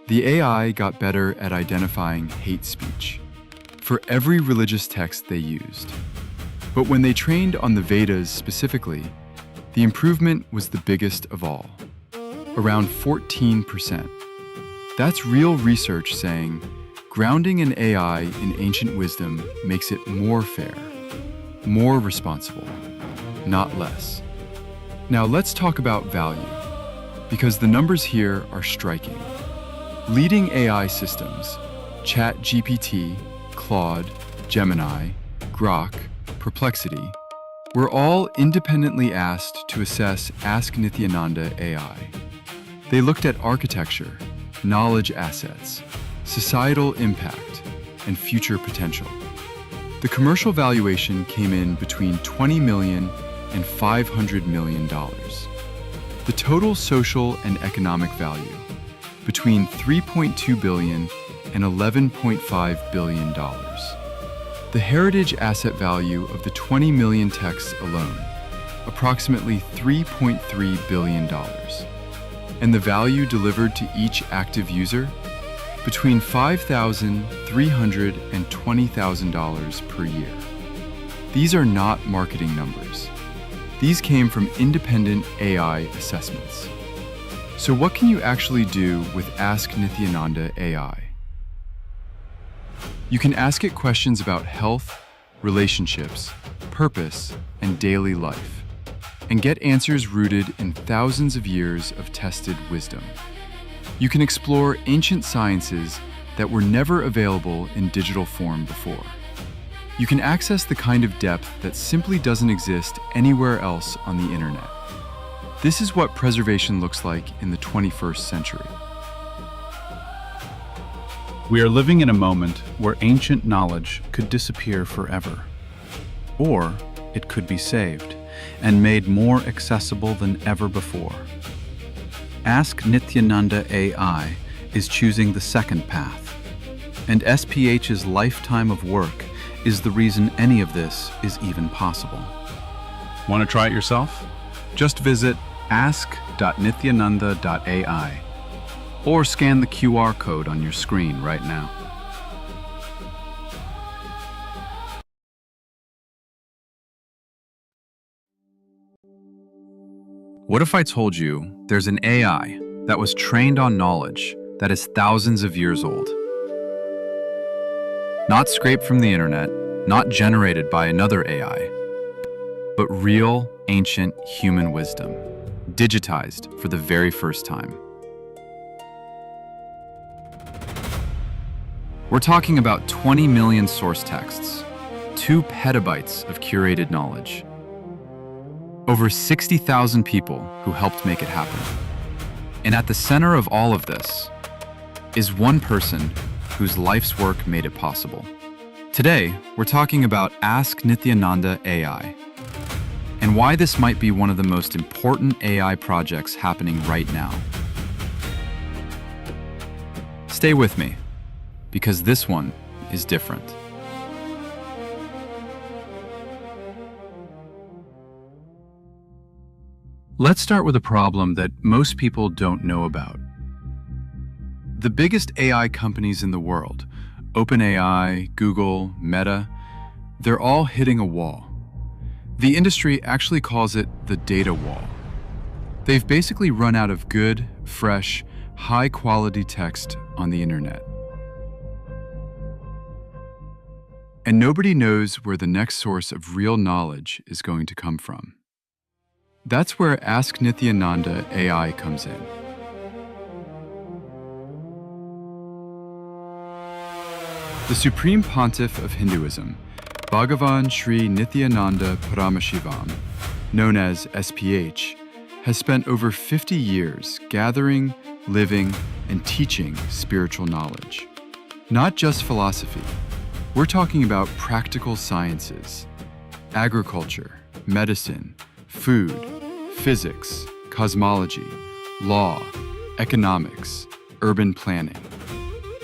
The AI got better at identifying hate speech for every religious text they used. But when they trained on the Vedas specifically, the improvement was the biggest of all, around 14%. That's real research saying grounding an AI in ancient wisdom makes it more fair, more responsible, not less. Now let's talk about value, because the numbers here are striking. Leading AI systems, ChatGPT, Claude, Gemini, Grok, Perplexity, were all independently asked to assess Ask Nithyananda AI. They looked at architecture, knowledge assets, societal impact, and future potential. The commercial valuation came in between $20 million and $500 million. The total social and economic value, between $3.2 billion and $11.5 billion. The heritage asset value of the 20 million texts alone, approximately $3.3 billion. And the value delivered to each active user, between $5,300 and $20,000 per year. These are not marketing numbers. These came from independent AI assessments. So what can you actually do with Ask Nithyananda AI? You can ask it questions about health, relationships, purpose, and daily life, and get answers rooted in thousands of years of tested wisdom. You can explore ancient sciences that were never available in digital form before. You can access the kind of depth that simply doesn't exist anywhere else on the internet. This is what preservation looks like in the 21st century. We are living in a moment where ancient knowledge could disappear forever, or it could be saved and made more accessible than ever before. Ask Nithyananda AI is choosing the second path, and SPH's lifetime of work is the reason any of this is even possible. Want to try it yourself? Just visit ask.nithyananda.ai or scan the QR code on your screen right now. What if I told you there's an AI that was trained on knowledge that is thousands of years old? Not scraped from the internet, not generated by another AI, but real, ancient human wisdom, digitized for the very first time. We're talking about 20 million source texts, 2 petabytes of curated knowledge, over 60,000 people who helped make it happen. And at the center of all of this is one person whose life's work made it possible. Today, we're talking about Ask Nithyananda AI, and why this might be one of the most important AI projects happening right now. Stay with me, because this one is different. Let's start with a problem that most people don't know about. The biggest AI companies in the world, OpenAI, Google, Meta, they're all hitting a wall. The industry actually calls it the data wall. They've basically run out of good, fresh, high-quality text on the internet. And nobody knows where the next source of real knowledge is going to come from. That's where Ask Nithyananda AI comes in. The Supreme Pontiff of Hinduism, Bhagavan Sri Nithyananda Paramashivam, known as SPH, has spent over 50 years gathering, living, and teaching spiritual knowledge. Not just philosophy. We're talking about practical sciences, agriculture, medicine, food, physics, cosmology, law, economics, urban planning.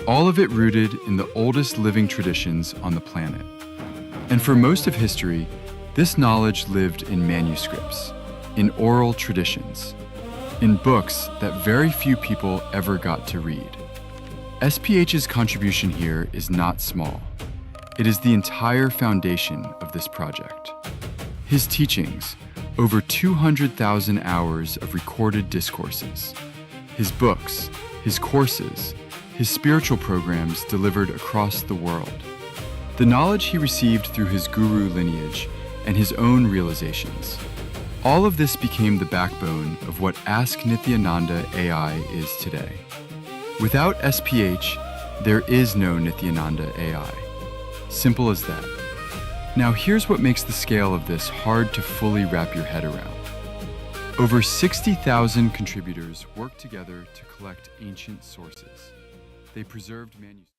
All of it rooted in the oldest living traditions on the planet. And for most of history, this knowledge lived in manuscripts, in oral traditions, in books that very few people ever got to read. SPH's contribution here is not small. It is the entire foundation of this project. His teachings, over 200,000 hours of recorded discourses, his books, his courses, his spiritual programs delivered across the world, the knowledge he received through his guru lineage, and his own realizations. All of this became the backbone of what Ask Nithyananda AI is today. Without SPH, there is no Nithyananda AI. Simple as that. Now here's what makes the scale of this hard to fully wrap your head around. Over 60,000 contributors worked together to collect ancient sources. They preserved manuscripts.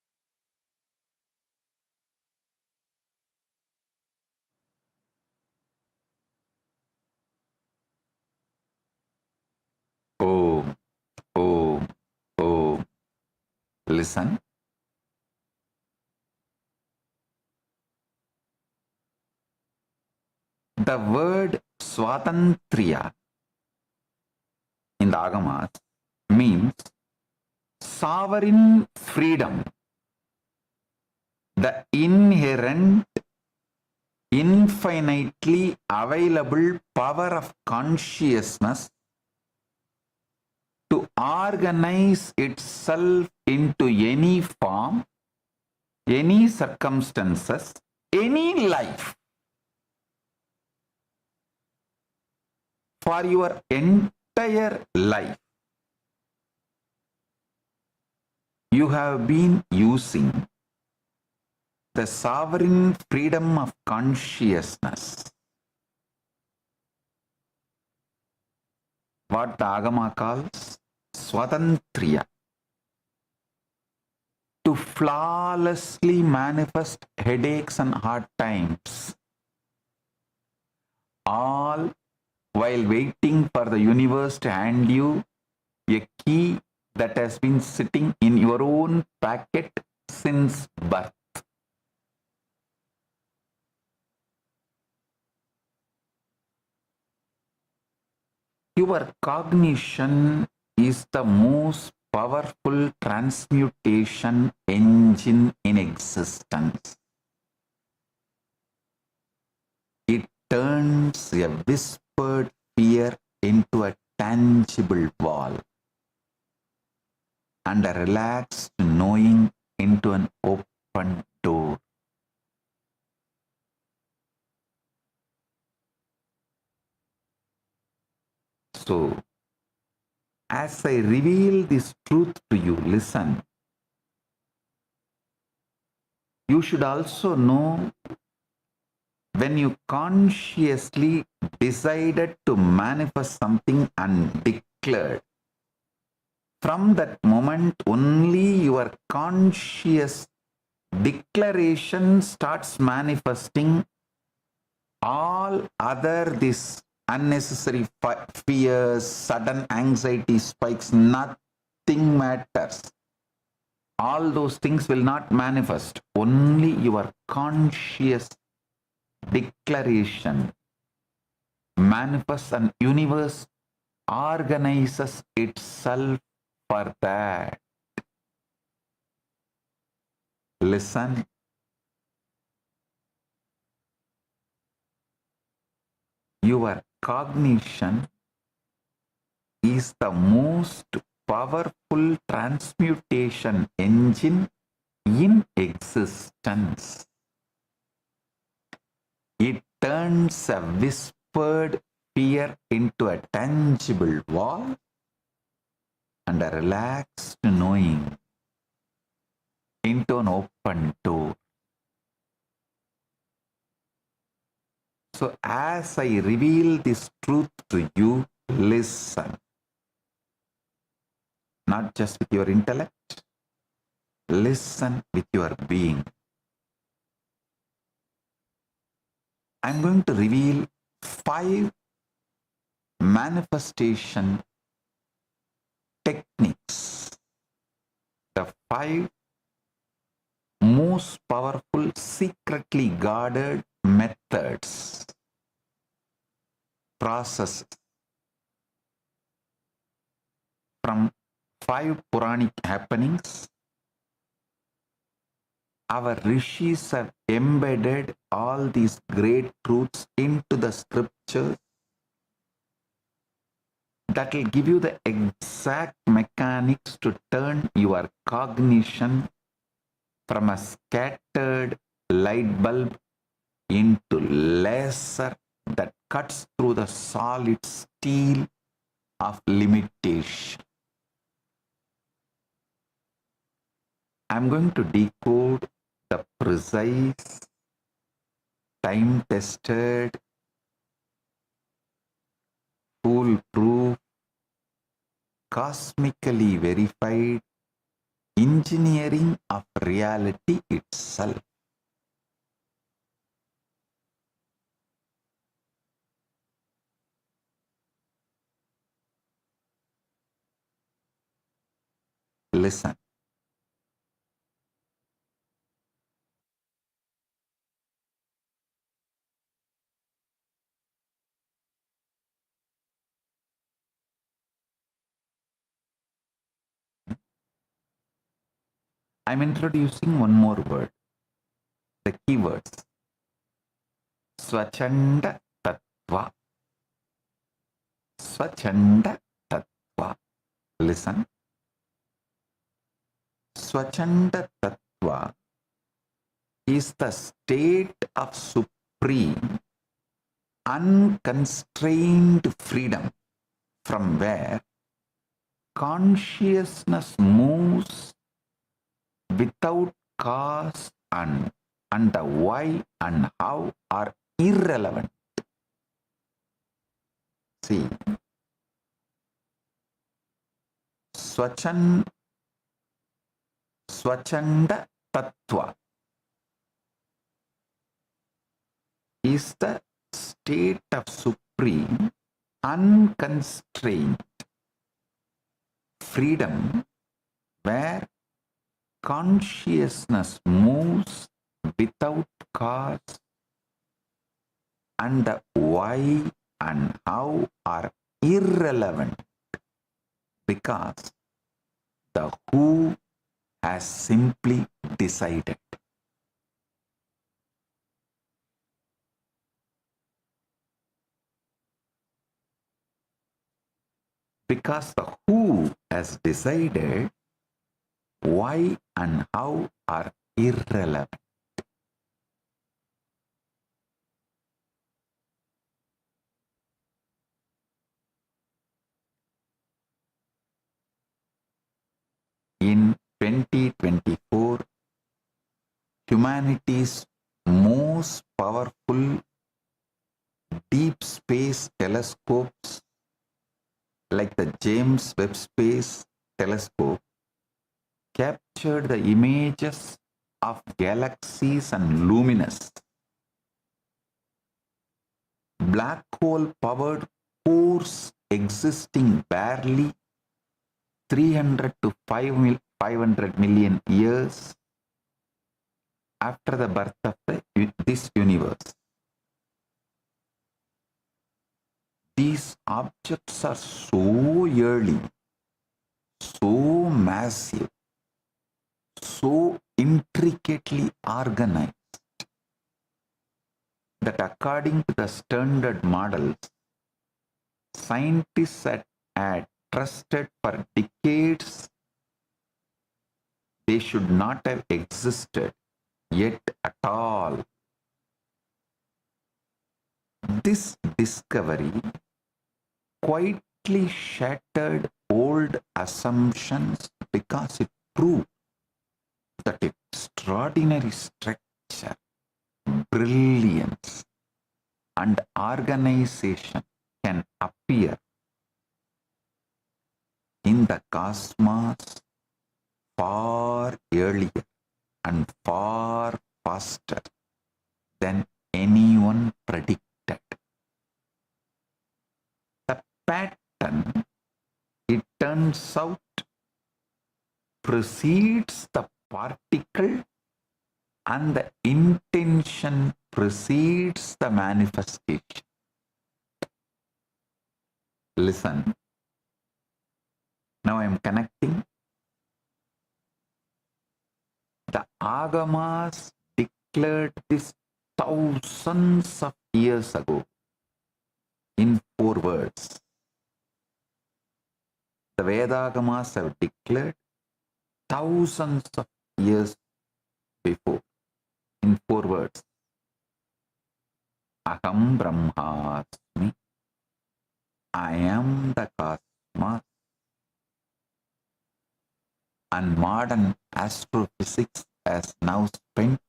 Om, Om, Om. Listen. The word Swatantriya in the Agamas means sovereign freedom, the inherent, infinitely available power of consciousness to organize itself into any form, any circumstances, any life for your entire life. You have been using the sovereign freedom of consciousness, what the Agama calls Swatantriya, to flawlessly manifest headaches and hard times, all while waiting for the universe to hand you a key that has been sitting in your own packet since birth. Your cognition is the most powerful transmutation engine in existence. It turns a whispered fear into a tangible wall, and a relaxed knowing into an open door. So, as I reveal this truth to you, listen. You should also know, when you consciously decided to manifest something and declared, from that moment only your conscious declaration starts manifesting. All other this unnecessary fears, sudden anxiety spikes, nothing matters. all those things will not manifest. Only your conscious declaration manifests, and universe organizes itself for that. Listen. Your cognition is the most powerful transmutation engine in existence. It turns a whispered fear into a tangible wall and a relaxed knowing into an open door. So as I reveal this truth to you, listen. Not just with your intellect, listen with your being. I'm going to reveal 5 manifestation techniques. The 5 most powerful, secretly guarded methods, processes from 5 Puranic happenings. Our rishis have embedded all these great truths into the scriptures that will give you the exact mechanics to turn your cognition from a scattered light bulb into laser that cuts through the solid steel of limitation. I'm going to decode the precise, time-tested, foolproof, cosmically verified engineering of reality itself. Listen. I'm introducing one more word, the keywords. Swachanda Tattva. Swachanda Tattva. Listen. Swachanda Tattva is the state of supreme, unconstrained freedom from where consciousness moves without cause, and the why and how are irrelevant. See, Swachanda Tattva is the state of supreme, unconstrained freedom where consciousness moves without cause, and the why and how are irrelevant because the who has simply decided. Because the who has decided, why and how are irrelevant. In 2024, humanity's most powerful deep space telescopes like the James Webb Space Telescope captured the images of galaxies and luminous black hole powered cores existing barely 300 to 500 million years after the birth of this universe. These objects are so early, so massive, so intricately organized that according to the standard models, scientists had trusted for decades they should not have existed yet at all. This discovery quietly shattered old assumptions because it proved that extraordinary structure, brilliance, and organization can appear in the cosmos far earlier and far faster than anyone predicted. The pattern, it turns out, precedes the particle, and the intention precedes the manifestation. Listen. Now I am connecting. The Agamas declared this thousands of years ago in 4 words. The Vedagamas have declared thousands of years before in 4 words. Aham Brahmasmi. I am the cosmos. And modern astrophysics has now spent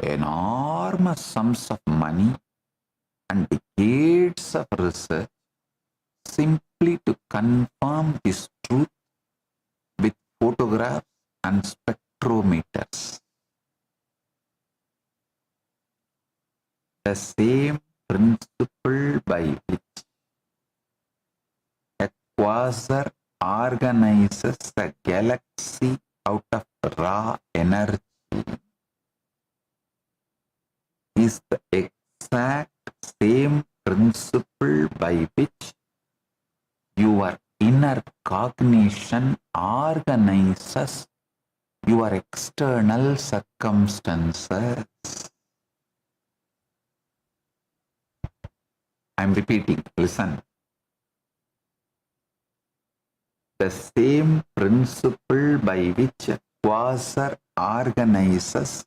enormous sums of money and decades of research simply to confirm this truth with photographs and spectrometers. The same principle by which a quasar organizes the galaxy out of raw energy is the exact same principle by which your inner cognition organizes your external circumstances. I am repeating, listen. The same principle by which a quasar organizes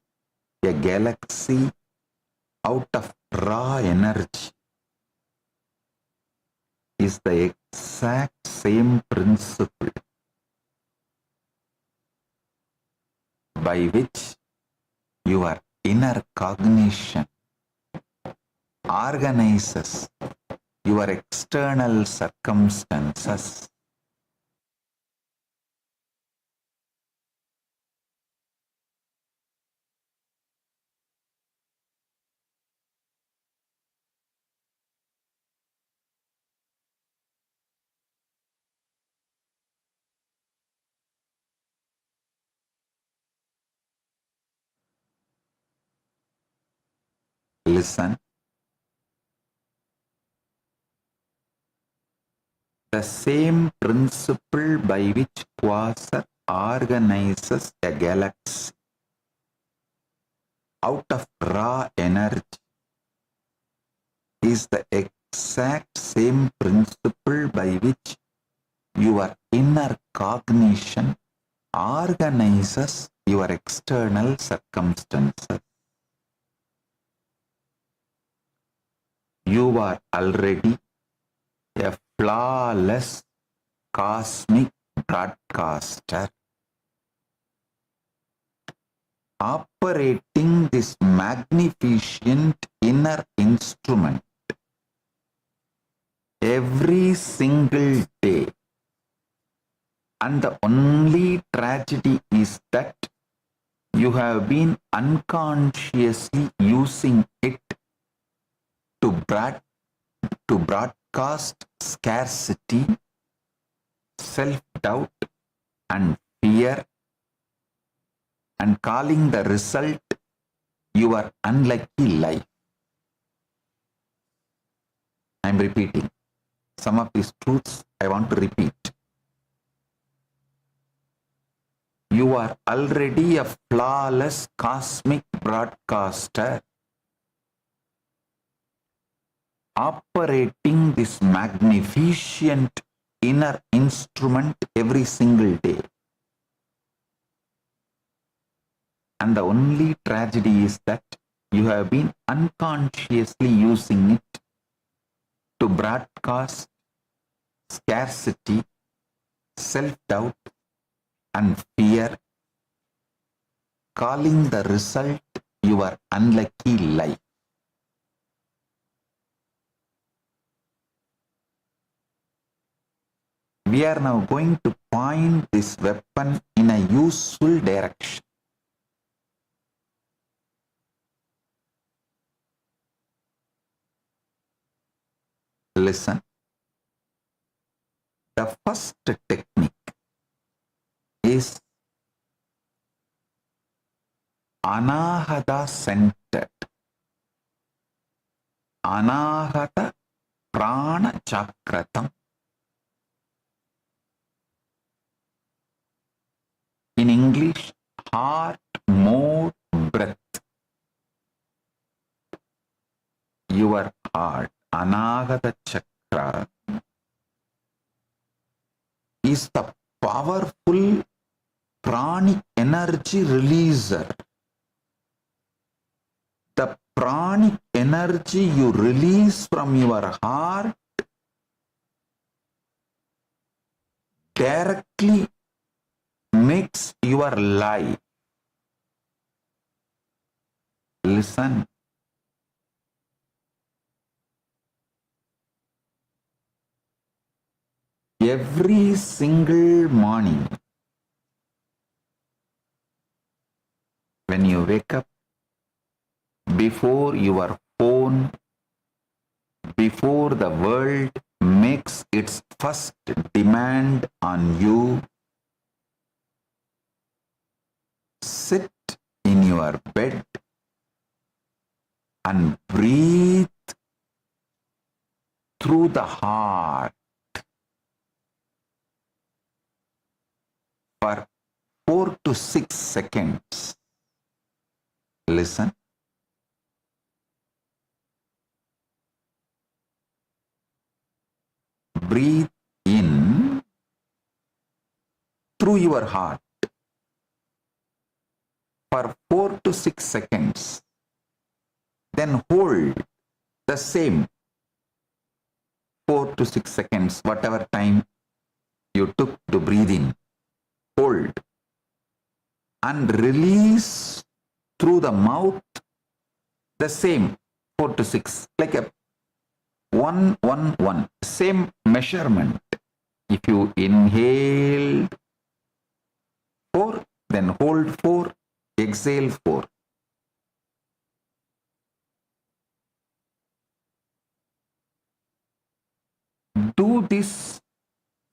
a galaxy out of raw energy is the exact same principle by which your inner cognition organizes your external circumstances. Listen. The same principle by which quasar organizes a galaxy out of raw energy is the exact same principle by which your inner cognition organizes your external circumstances. You are already a flawless cosmic broadcaster operating this magnificent inner instrument every single day. And the only tragedy is that you have been unconsciously using it to broadcast scarcity, self-doubt, and fear. fear and calling the result your unlucky life. I am repeating. Some of these truths I want to repeat. You are already a flawless cosmic broadcaster operating this magnificent inner instrument every single day. And the only tragedy is that you have been unconsciously using it to broadcast scarcity, self-doubt, and fear, calling the result your unlucky life. We are now going to point this weapon in a useful direction. Listen. The first technique is anahata centered. Anahata prana chakratam. In English, heart mode breath. Your heart, anahata chakra, is the powerful pranic energy releaser. The pranic energy you release from your heart directly makes your life. Listen. Every single morning, when you wake up, before your phone, before the world makes its first demand on you, sit in your bed and breathe through the heart for 4 to 6 seconds. Listen. Breathe in through your heart for 4 to 6 seconds. Then hold the same 4 to 6 seconds, whatever time you took to breathe in. Hold and release through the mouth the same 4 to 6, like a 1, 1, 1, same measurement. If you inhale 4, then hold 4, exhale 4. Do this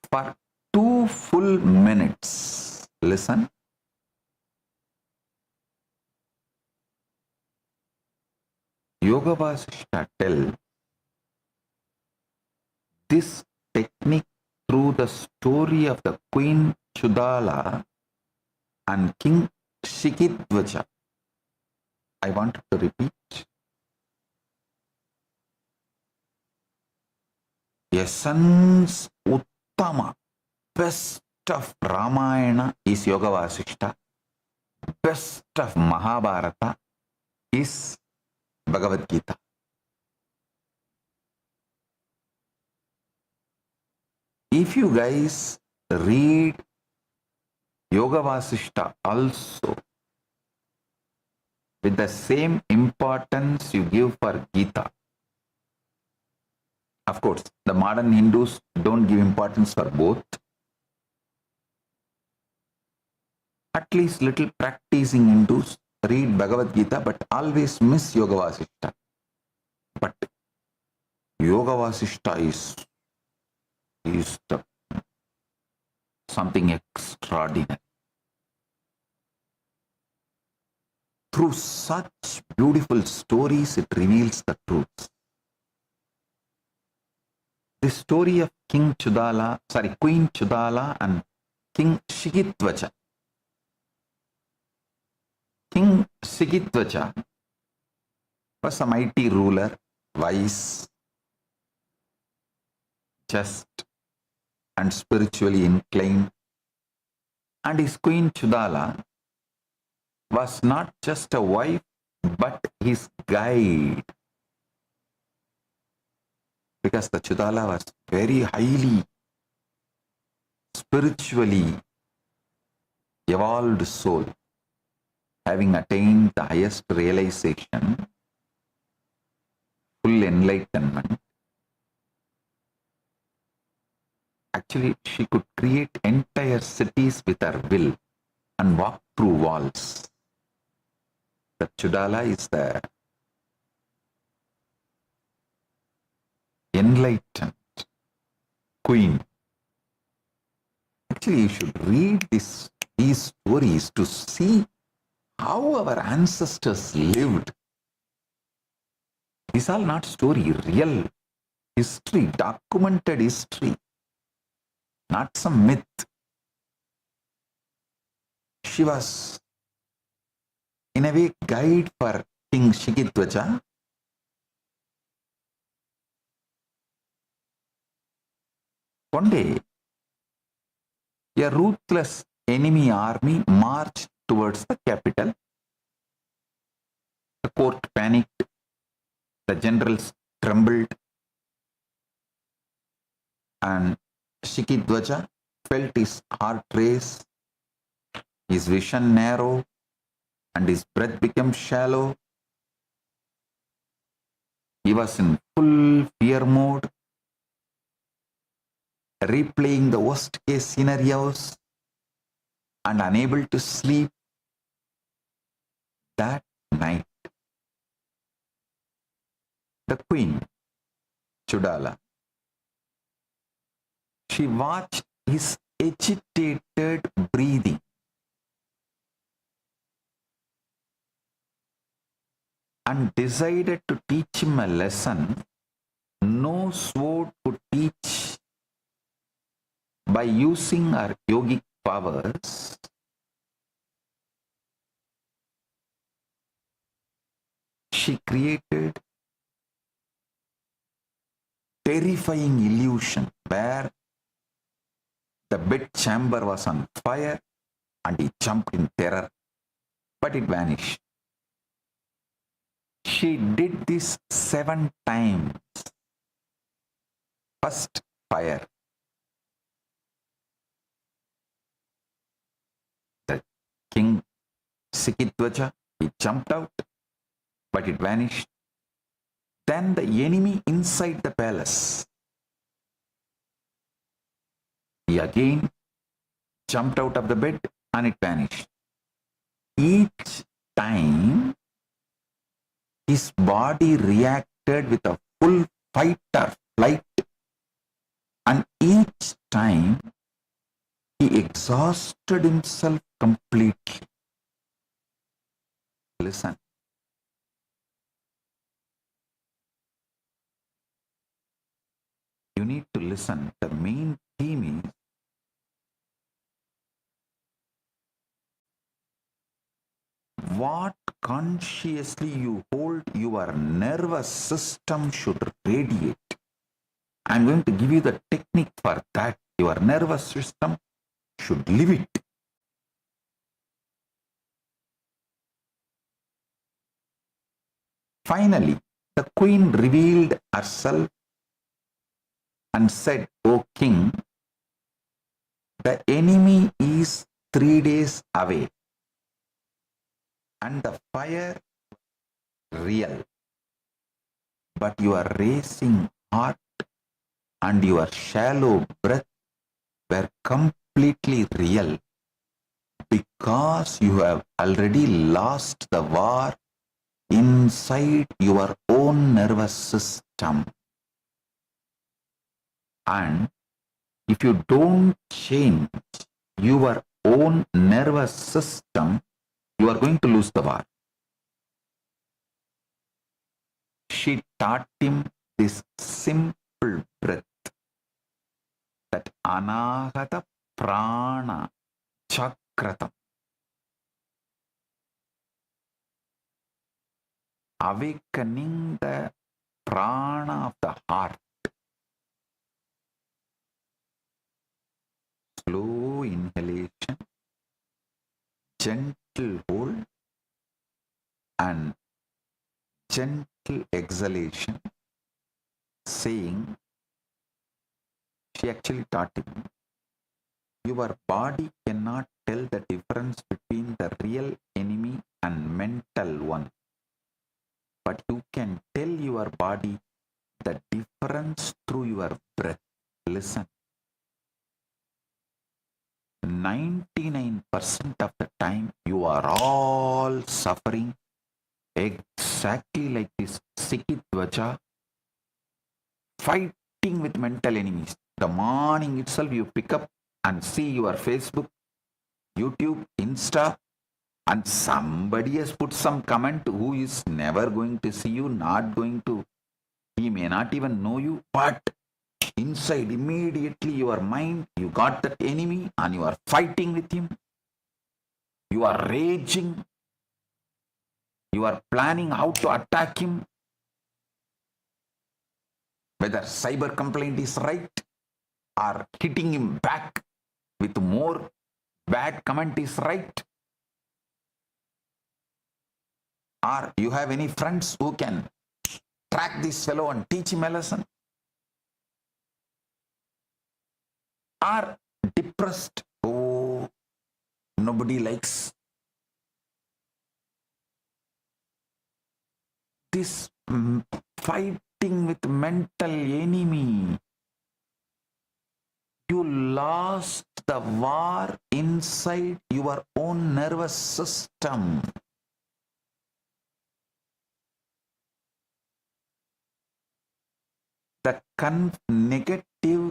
for 2 full minutes. Listen. Yoga Vasishta tells this technique through the story of the Queen Chudala and King Shikidvaja. I want to repeat. Essence Uttama, best of Ramayana is Yoga Vasishta. Best of Mahabharata is Bhagavad Gita. If you guys read Yoga Vasishta also with the same importance you give for Gita, of course, the modern Hindus don't give importance for both. At least little practicing Hindus read Bhagavad Gita but always miss Yoga Vasishta. But Yoga Vasishta is something extraordinary. through such beautiful stories, it reveals the truth. The story of Queen Chudala and King Shigitvacha. King Shigitvacha was a mighty ruler, wise, just, and spiritually inclined. And his Queen Chudala was not just a wife, but his guide. Because the Chudala was very highly spiritually evolved soul, having attained the highest realization, full enlightenment. Actually, she could create entire cities with her will and walk through walls. The Chudala is the enlightened queen. Actually, you should read these stories to see how our ancestors lived. These are not story, real history, documented history, not some myth. She was, in a way, guide for King Shigitvacha. One day, a ruthless enemy army marched towards the capital. The court panicked. The generals trembled. And Shigitvacha felt his heart race, his vision narrow, and his breath became shallow. He was in full fear mode, replaying the worst case scenarios and unable to sleep. That night, the queen, Chudala, she watched his agitated breathing. And decided to teach him a lesson no sword could teach. By using her yogic powers, she created terrifying illusion where the bed chamber was on fire and he jumped in terror, but it vanished. She did this 7 times. First, fire. The king Shigitvacha, he jumped out, but it vanished. Then the enemy inside the palace, he again jumped out of the bed and it vanished. Each time, his body reacted with a full fight or flight, and each time he exhausted himself completely. Listen. You need to listen. The main theme is what consciously you hold, your nervous system should radiate. I'm going to give you the technique for that. Your nervous system should live it. Finally, the queen revealed herself and said, "O king, the enemy is 3 days away, and the fire real, but your racing heart and your shallow breath were completely real, because you have already lost the war inside your own nervous system. And if you don't change your own nervous system, you are going to lose the war. She taught him this simple breath, that anahata prana chakratam, awakening the prana of the heart. Slow inhalation, gentle hold, and gentle exhalation, saying, she actually taught him, your body cannot tell the difference between the real enemy and mental one, but you can tell your body the difference through your breath. Listen. 99% of the time you are all suffering exactly like this Sikitvacha, fighting with mental enemies. The morning itself you pick up and see your Facebook, YouTube, Insta, and somebody has put some comment who is never going to see you, he may not even know you, but inside immediately your mind, you got that enemy and you are fighting with him. You are raging. You are planning how to attack him. Whether cyber complaint is right or hitting him back with more bad comment is right. Or you have any friends who can track this fellow and teach him a lesson. Are depressed. Oh, nobody likes this fighting with mental enemy. You lost the war inside your own nervous system. The negative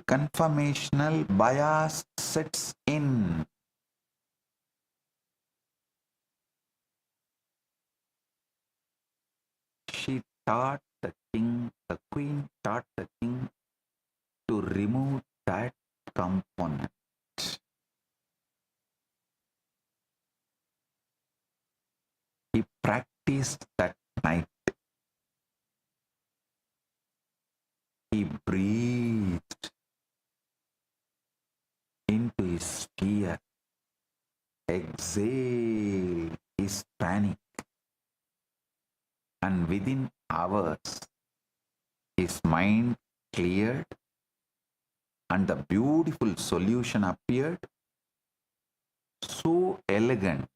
conformational bias sets in. She taught the queen taught the king to remove that component. He practiced that night. He breathed into his fear, exhaled his panic, and within hours, his mind cleared and the beautiful solution appeared, so elegant.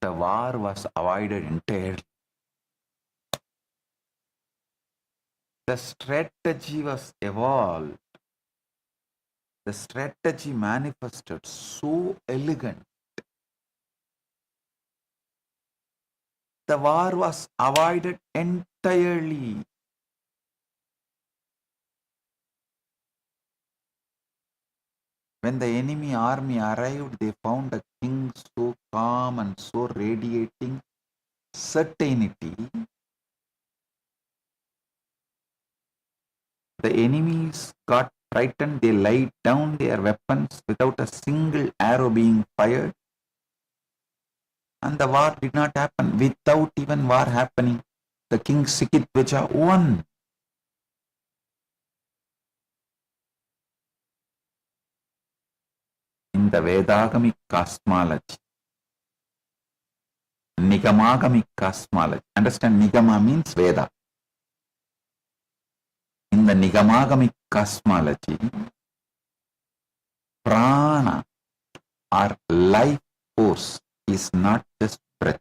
The war was avoided entirely. The strategy was evolved. The strategy manifested so elegant. The war was avoided entirely. When the enemy army arrived, they found the king so calm and so radiating certainty. The enemies got frightened, they laid down their weapons without a single arrow being fired. And the war did not happen. Without even war happening, the king Sikitvacha won. In the Vedagamic cosmology, Nigamagamic cosmology, understand Nigama means Veda. In the Nigamagamic cosmology, prana or life force is not just breath.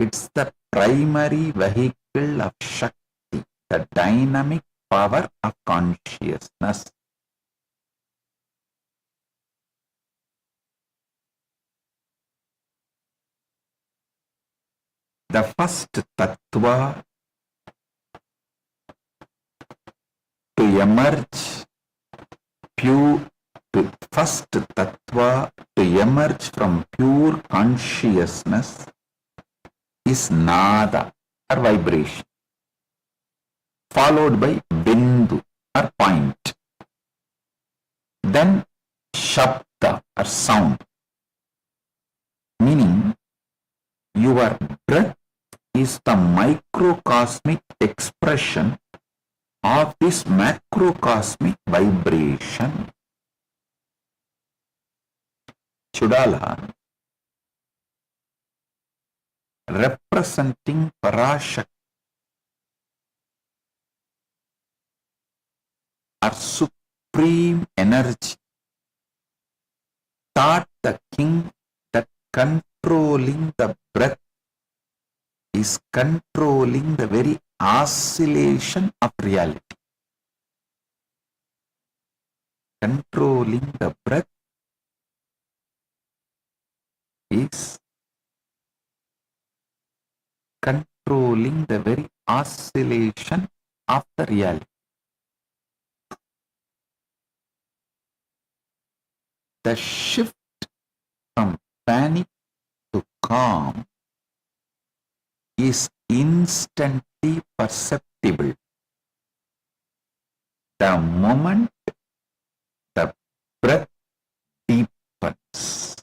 It's the primary vehicle of Shakti, the dynamic power of consciousness. The first tattva to emerge from pure consciousness is nada, or vibration, followed by bindu or point, then shabda or sound, meaning your breath is the microcosmic expression of this macrocosmic vibration. Chudala, representing Parashakti or supreme energy, taught the king that controlling the breath is controlling the very oscillation of reality. Controlling the breath is controlling the very oscillation of the reality. The shift from panic to calm is instantly perceptible the moment the breath deepens.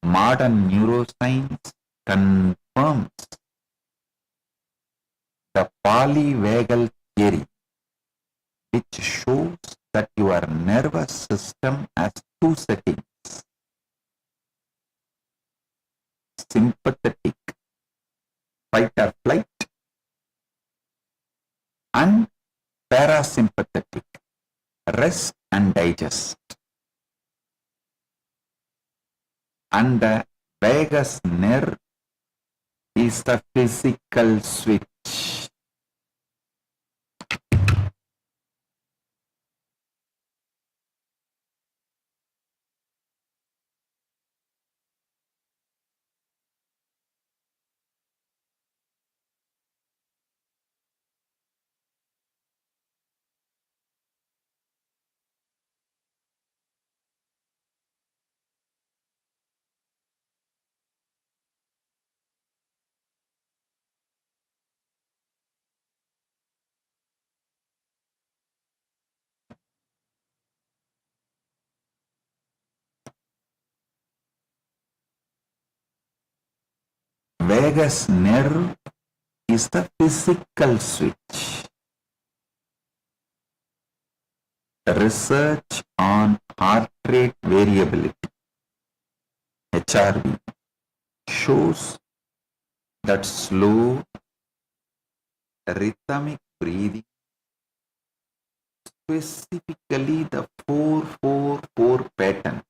Modern neuroscience confirms the polyvagal theory, which shows that your nervous system has two settings: sympathetic, fight or flight, and parasympathetic, rest and digest. And the vagus nerve is the physical switch. Vagus nerve is the physical switch. Research on heart rate variability, HRV, shows that slow, rhythmic breathing, specifically the 4-4-4 pattern,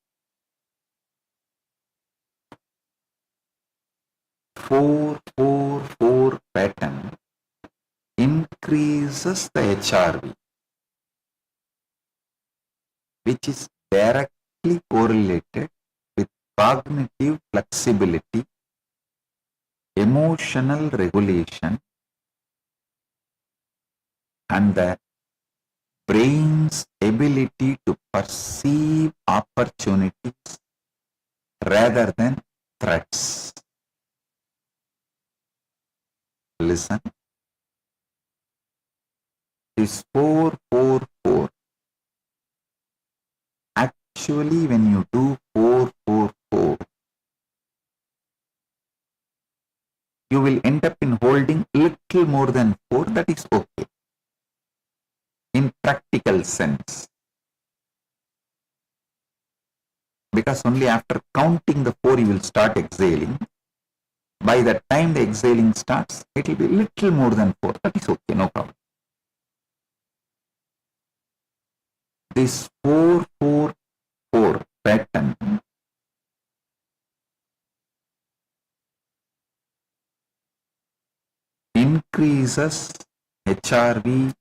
4-4-4 pattern increases the HRV, which is directly correlated with cognitive flexibility, emotional regulation, and the brain's ability to perceive opportunities rather than threats. Listen. This 4-4-4. Actually, when you do 4-4-4, you will end up in holding little more than 4. That is okay. In practical sense. Because only after counting the 4 you will start exhaling. By the time the exhaling starts, it will be little more than 4. That is okay, no problem. This 4-4-4 pattern increases HRV,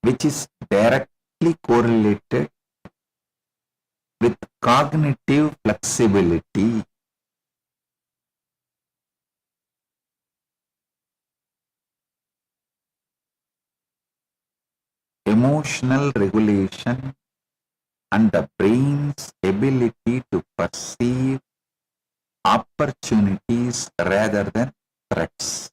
which is directly correlated with cognitive flexibility. Emotional regulation and the brain's ability to perceive opportunities rather than threats.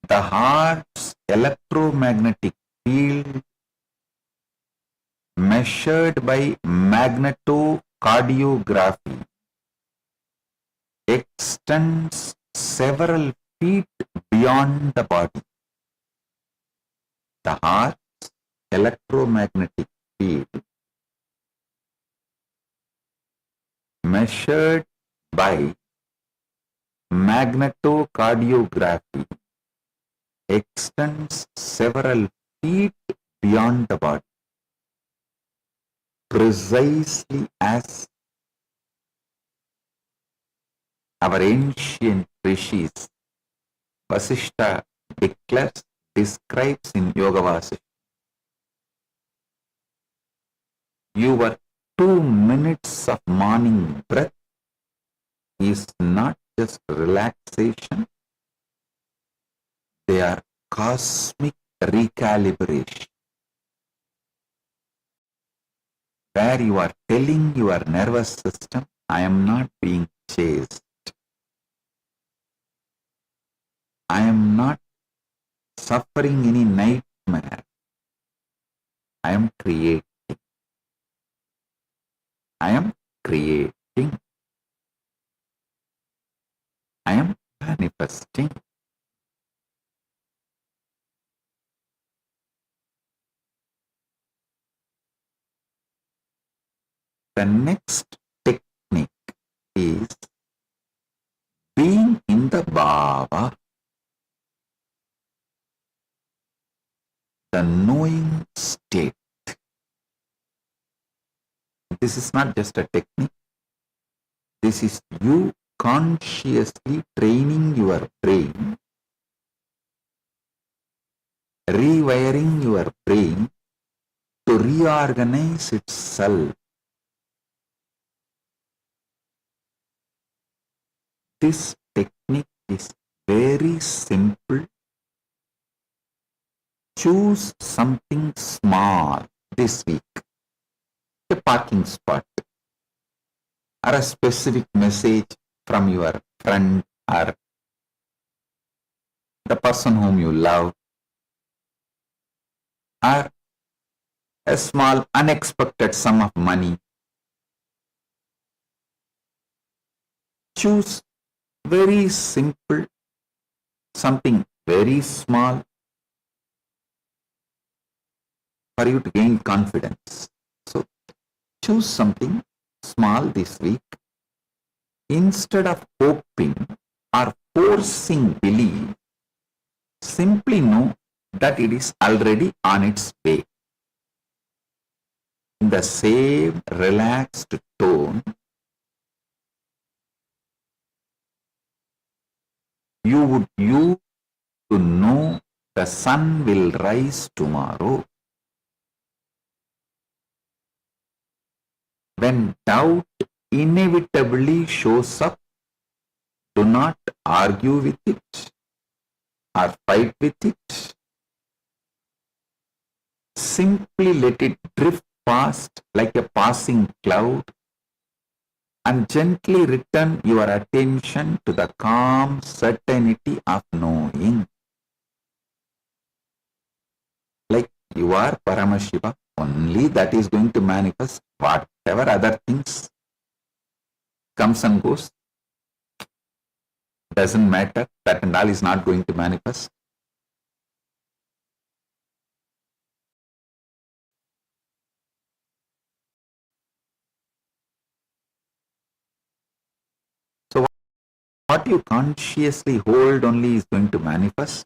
The heart's electromagnetic field measured by magnetocardiography extends several feet beyond the body. The heart's electromagnetic field measured by magnetocardiography extends several feet beyond the body, precisely as our ancient rishis Vasishta describes in Yoga Vasishta. Your 2 minutes of morning breath is not just relaxation, they are cosmic recalibration, where you are telling your nervous system, I am not being chased. I am not suffering any nightmare. I am creating. I am creating. I am manifesting. The next technique is being in the bhava, the knowing state. This is not just a technique. This is you consciously training your brain, rewiring your brain to reorganize itself. This technique is very simple. Choose something small this week, a parking spot, or a specific message from your friend or the person whom you love, or a small unexpected sum of money. Choose very simple, something very small for you to gain confidence. So choose something small this week. Instead of hoping or forcing belief, simply know that it is already on its way. In the same relaxed tone, you would use to know the sun will rise tomorrow. When doubt inevitably shows up, do not argue with it or fight with it. Simply let it drift past like a passing cloud and gently return your attention to the calm certainty of knowing. Like you are Paramashiva, only that is going to manifest. Whatever other things comes and goes, doesn't matter, that and all is not going to manifest. So what you consciously hold only is going to manifest.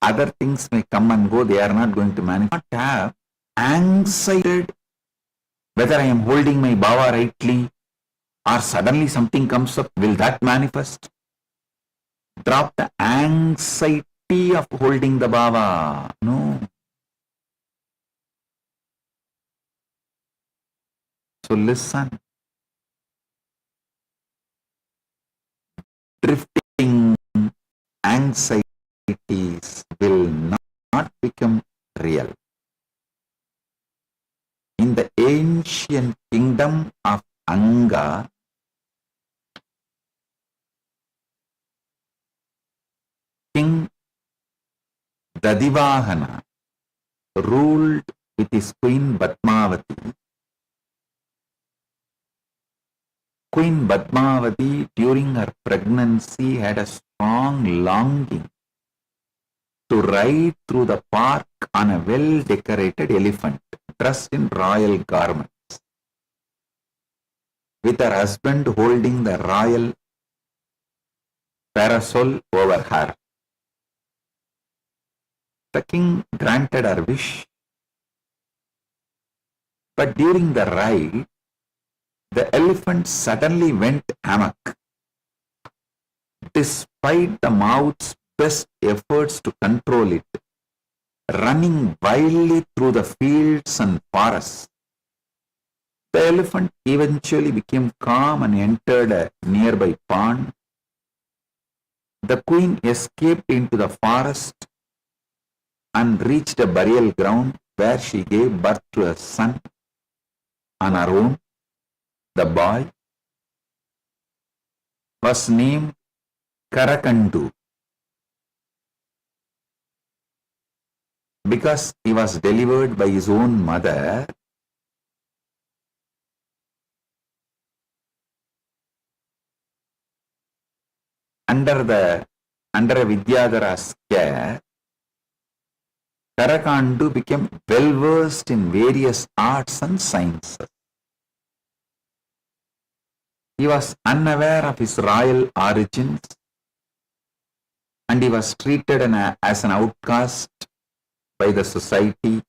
Other things may come and go, they are not going to manifest. Not have anxiety whether I am holding my bhava rightly or suddenly something comes up, will that manifest? Drop the anxiety of holding the bhava. No. So listen. Drifting anxieties will not become real. In the ancient Gita, King Dadivahana ruled with his queen Padmavati. Queen Padmavati during her pregnancy had a strong longing to ride through the park on a well-decorated elephant dressed in royal garments, with her husband holding the royal parasol over her. The king granted her wish, but during the ride, the elephant suddenly went amok. Despite the mouth's best efforts to control it, running wildly through the fields and forests, the elephant eventually became calm and entered a nearby pond. The queen escaped into the forest and reached a burial ground where she gave birth to a son on her own. The boy was named Karakandu because he was delivered by his own mother. Under Vidyadhara's care, Karakandu became well versed in various arts and sciences. He was unaware of his royal origins, and he was treated as an outcast by the society.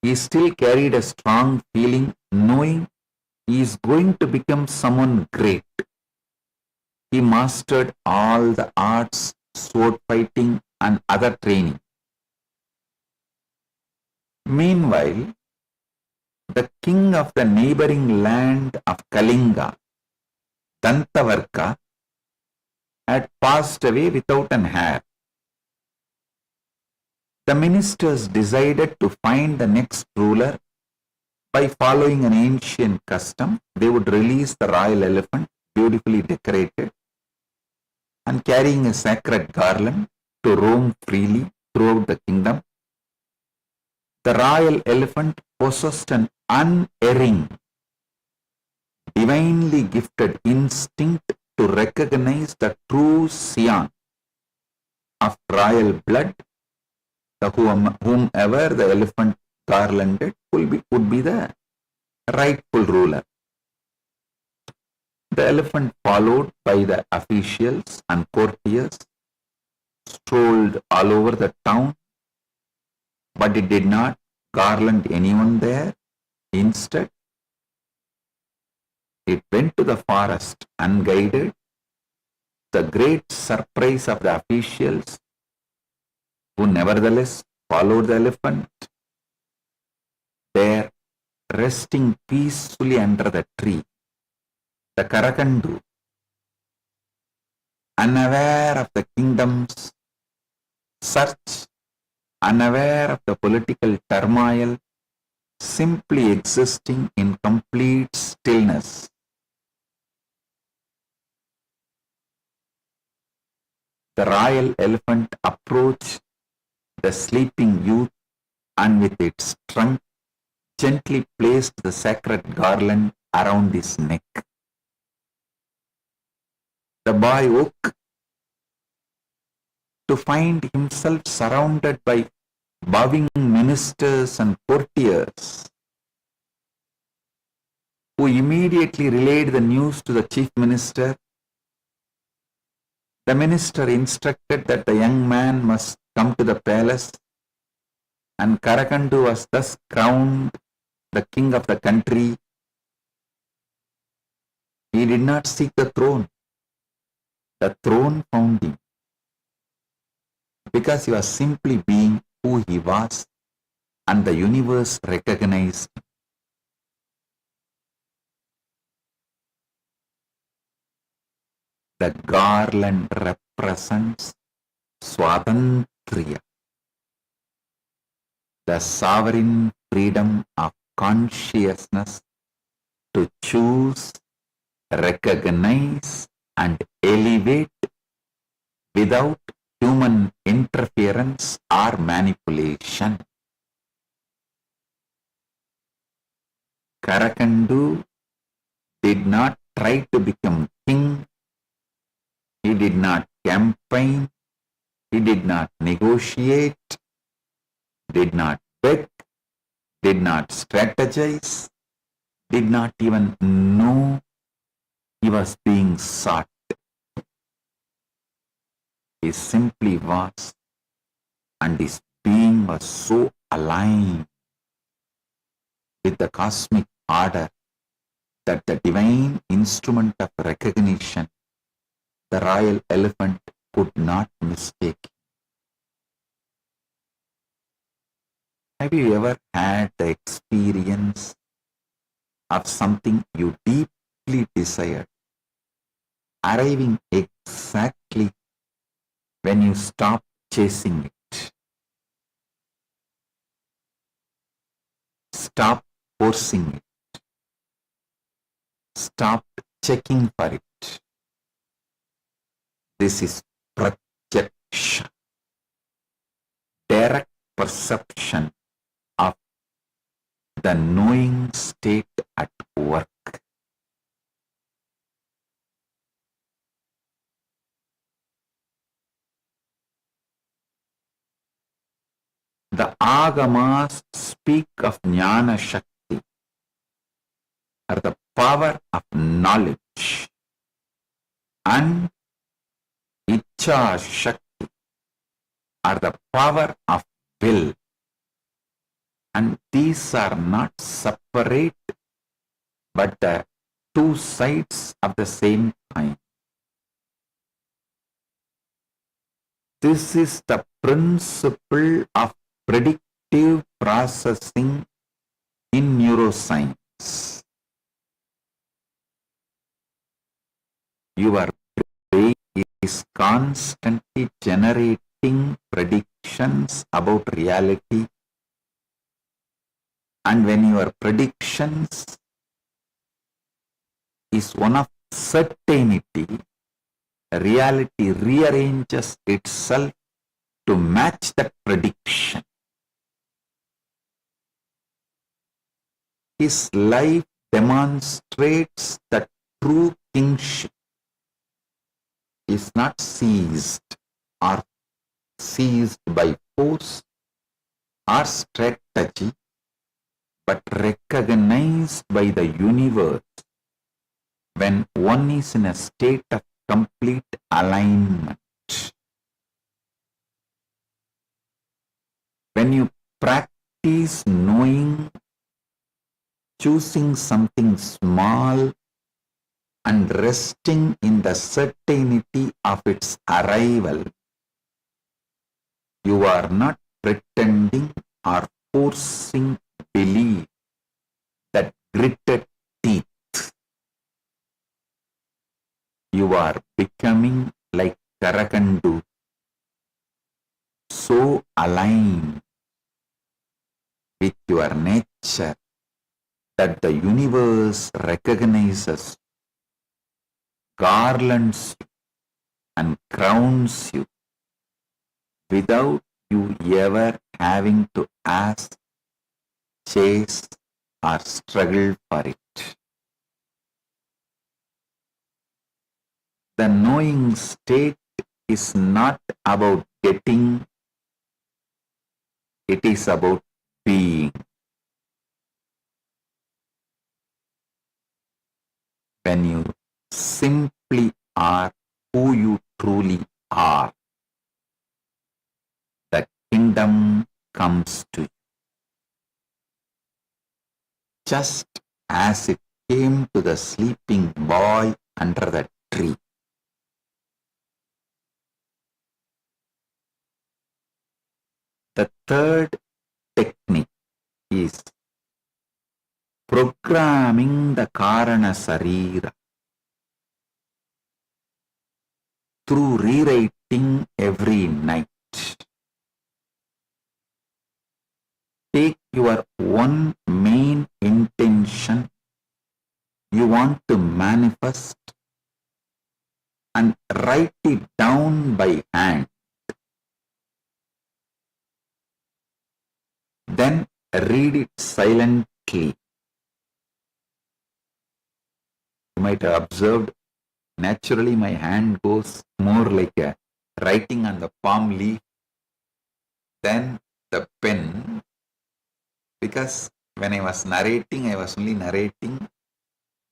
He still carried a strong feeling, knowing he is going to become someone great. He mastered all the arts, sword fighting, and other training. Meanwhile, the king of the neighboring land of Kalinga, Dantavarka, had passed away without an heir. The ministers decided to find the next ruler by following an ancient custom. They would release the royal elephant, beautifully decorated, and carrying a sacred garland to roam freely throughout the kingdom. The royal elephant possessed an unerring, divinely gifted instinct to recognize the true scion of royal blood. Whomever the elephant garlanded would be the rightful ruler. The elephant, followed by the officials and courtiers, strolled all over the town, but it did not garland anyone there. Instead, it went to the forest unguided. The great surprise of the officials, who nevertheless followed the elephant, there, resting peacefully under the tree, the Karakandu, unaware of the kingdom's search, unaware of the political turmoil, simply existing in complete stillness. The royal elephant approached the sleeping youth and with its trunk gently placed the sacred garland around his neck. The boy woke to find himself surrounded by bowing ministers and courtiers, who immediately relayed the news to the chief minister. The minister instructed that the young man must come to the palace, and Karakandu was thus crowned the king of the country. He did not seek the throne. The throne found him, because he was simply being who he was, and the universe recognized him. The garland represents Swatantriya, the sovereign freedom of consciousness to choose recognize and elevate without human interference or manipulation. Karakandu did not try to become king. He did not campaign. He did not negotiate. Did not beg. Did not strategize. Did not even know he was being sought. He simply was, and his being was so aligned with the cosmic order that the divine instrument of recognition, the royal elephant, could not mistake. Have you ever had the experience of something you deeply desired arriving exactly when you stop chasing it? Stop forcing it. Stop checking for it. This is projection, direct perception of the knowing state at work. The Agamas speak of Jnana Shakti, or the power of knowledge, and Ichcha Shakti, or the power of will. And these are not separate, but the two sides of the same coin. This is the principle of predictive processing in neuroscience. Your brain is constantly generating predictions about reality, and when your predictions is one of certainty, reality rearranges itself to match that prediction. His life demonstrates that true kingship is not seized by force or strategy, but recognized by the universe when one is in a state of complete alignment. When you practice knowing, choosing something small and resting in the certainty of its arrival, you are not pretending or forcing belief that gritted teeth. You are becoming like Karakandu, so aligned with your nature that the universe recognizes, garlands you, and crowns you without you ever having to ask, chase, or struggle for it. The knowing state is not about getting, it is about being. When you simply are who you truly are, the kingdom comes to you. Just as it came to the sleeping boy under the tree. The third technique is programming the Karana Sarira through rewriting every night. Take your one main intention, you want to manifest and write it down by hand, then read it silently. You might have observed, naturally my hand goes more like a writing on the palm leaf than the pen, because when I was narrating, I was only narrating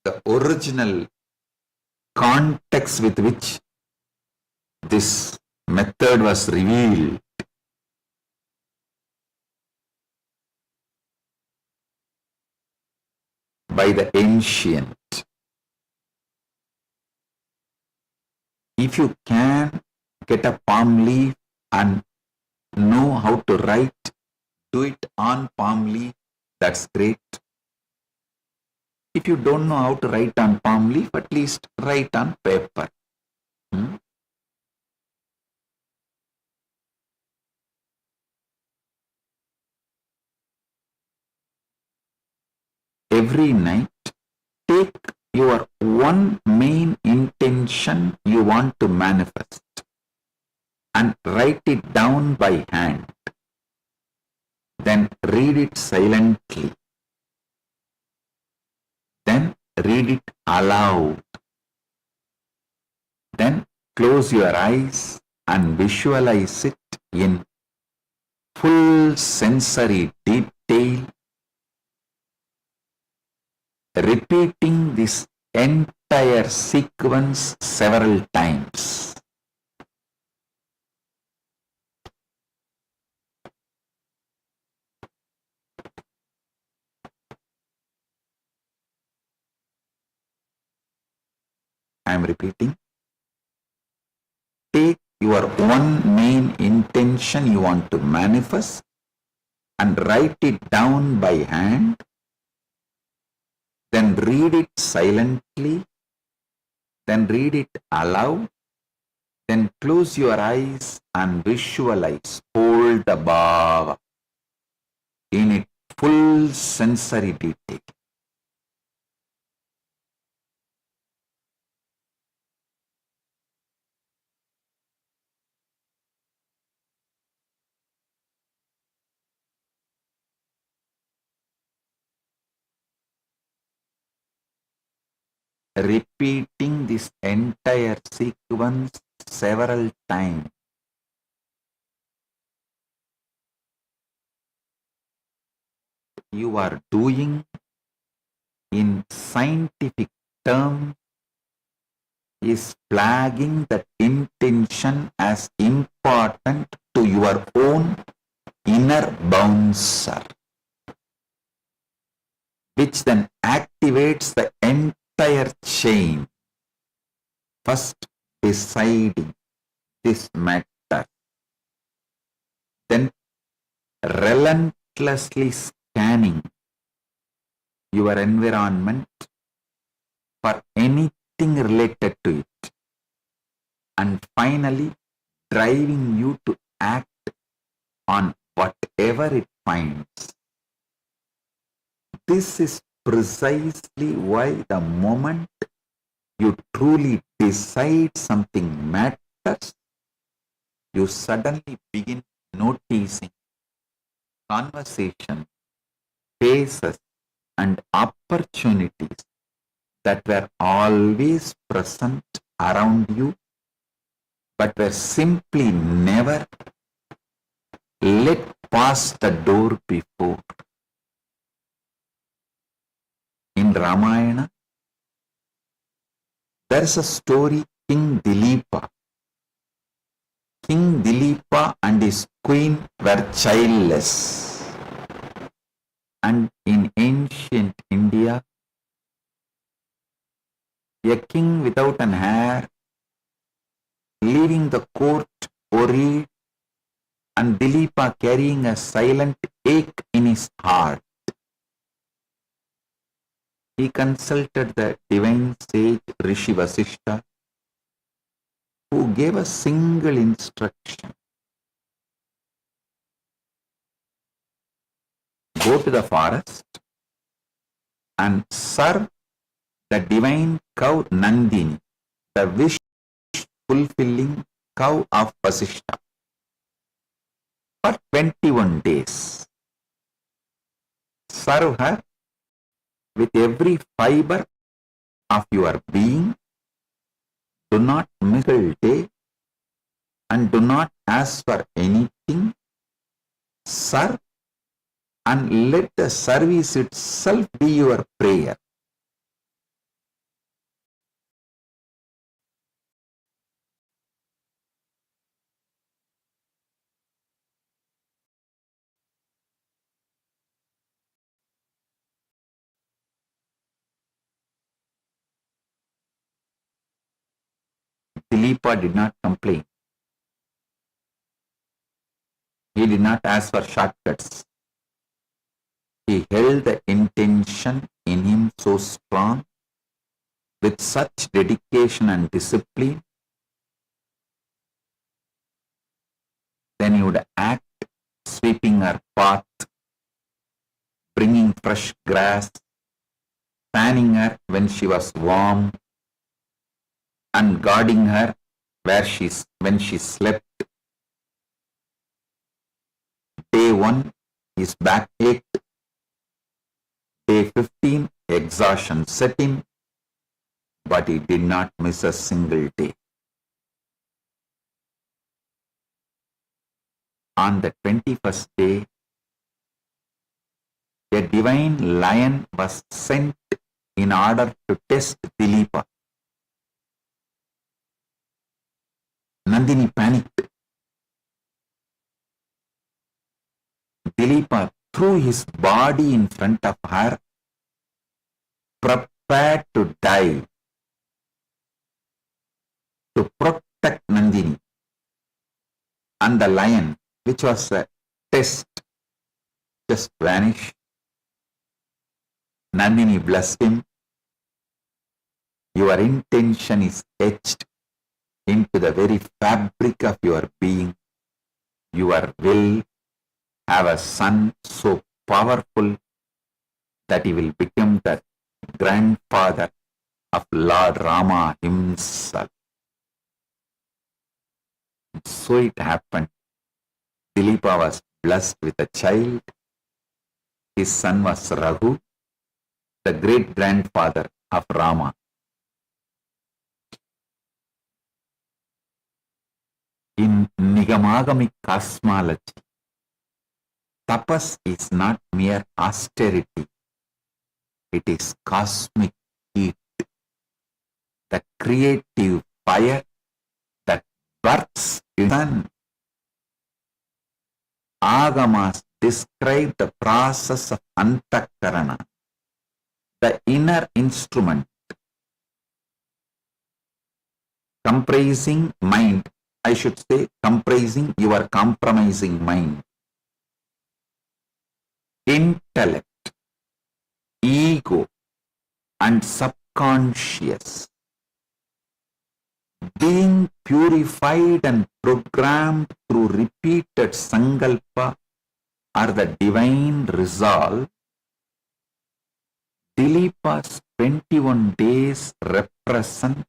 the original context with which this method was revealed. By the ancient. If you can get a palm leaf and know how to write, do it on palm leaf, that's great. If you don't know how to write on palm leaf, at least write on paper. Every night, take your one main intention you want to manifest and write it down by hand. Then read it silently. Then read it aloud. Then close your eyes and visualize it in full sensory detail, repeating this entire sequence several times. I am repeating. Take your one main intention you want to manifest and write it down by hand. Then read it silently. Then read it aloud. Then close your eyes and visualize, hold the bhava in its full sensory detail. Repeating this entire sequence several times. You are doing, in scientific term, is flagging that intention as important to your own inner bouncer, which then activates the entire chain. First deciding this matter, then relentlessly scanning your environment for anything related to it, and finally driving you to act on whatever it finds. This is precisely why the moment you truly decide something matters, you suddenly begin noticing conversation, faces, and opportunities that were always present around you, but were simply never let pass the door before. In Ramayana, there is a story, King Dilipa. King Dilipa and his queen were childless. And in ancient India, a king without an heir, leaving the court worried, and Dilipa carrying a silent ache in his heart. He consulted the divine sage Rishi Vasishta, who gave a single instruction. Go to the forest and serve the divine cow Nandini, the wish-fulfilling cow of Vasishta, for 21 days. Serve her with every fiber of your being. Do not miss a day and do not ask for anything. Serve and let the service itself be your prayer. Dileepa did not complain. He did not ask for shortcuts. He held the intention in him so strong, with such dedication and discipline. Then he would act, sweeping her path, bringing fresh grass, fanning her when she was warm, and guarding her when she slept. Day 1, his back ached. Day 15, exhaustion set in, but he did not miss a single day. On the 21st day, a divine lion was sent in order to test Dileepa. Nandini panicked. Dileepa threw his body in front of her, prepared to die, to protect Nandini. And the lion, which was a test, just vanished. Nandini blessed him. Your intention is etched into the very fabric of your being. Your will have a son so powerful that he will become the grandfather of Lord Rama himself. So it happened. Dileepa was blessed with a child. His son was Raghu, the great grandfather of Rama. In Nigamagamic cosmology, tapas is not mere austerity, it is cosmic heat, the creative fire that births the sun. Agamas describe the process of antakarana, the inner instrument comprising mind, I should say comprising your compromising mind, intellect, ego, and subconscious, being purified and programmed through repeated sankalpa or the divine resolve. Dileepa's 21 days represent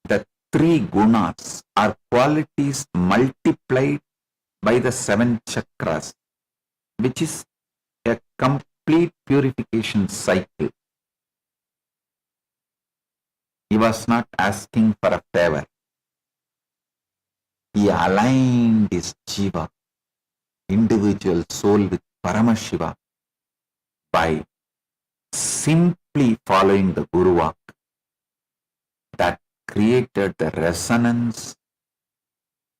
the 3 gunas or qualities multiplied by the 7 chakras, which is a complete purification cycle. He was not asking for a favor. He aligned his jiva, individual soul, with Paramashiva by simply following the Guru Vak that created the resonance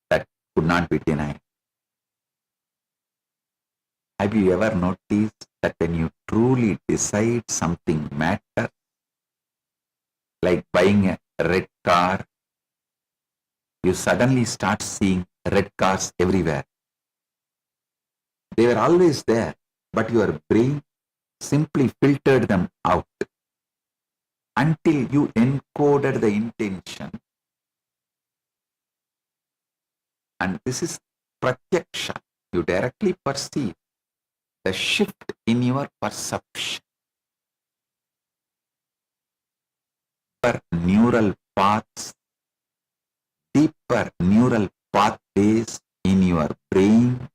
that could not be denied. Have you ever noticed that when you truly decide something matters, like buying a red car, you suddenly start seeing red cars everywhere. They were always there, but your brain simply filtered them out until you encoded the intention. And this is pratyaksha. You directly perceive the shift in your perception. neural paths, deeper neural pathways in your brain,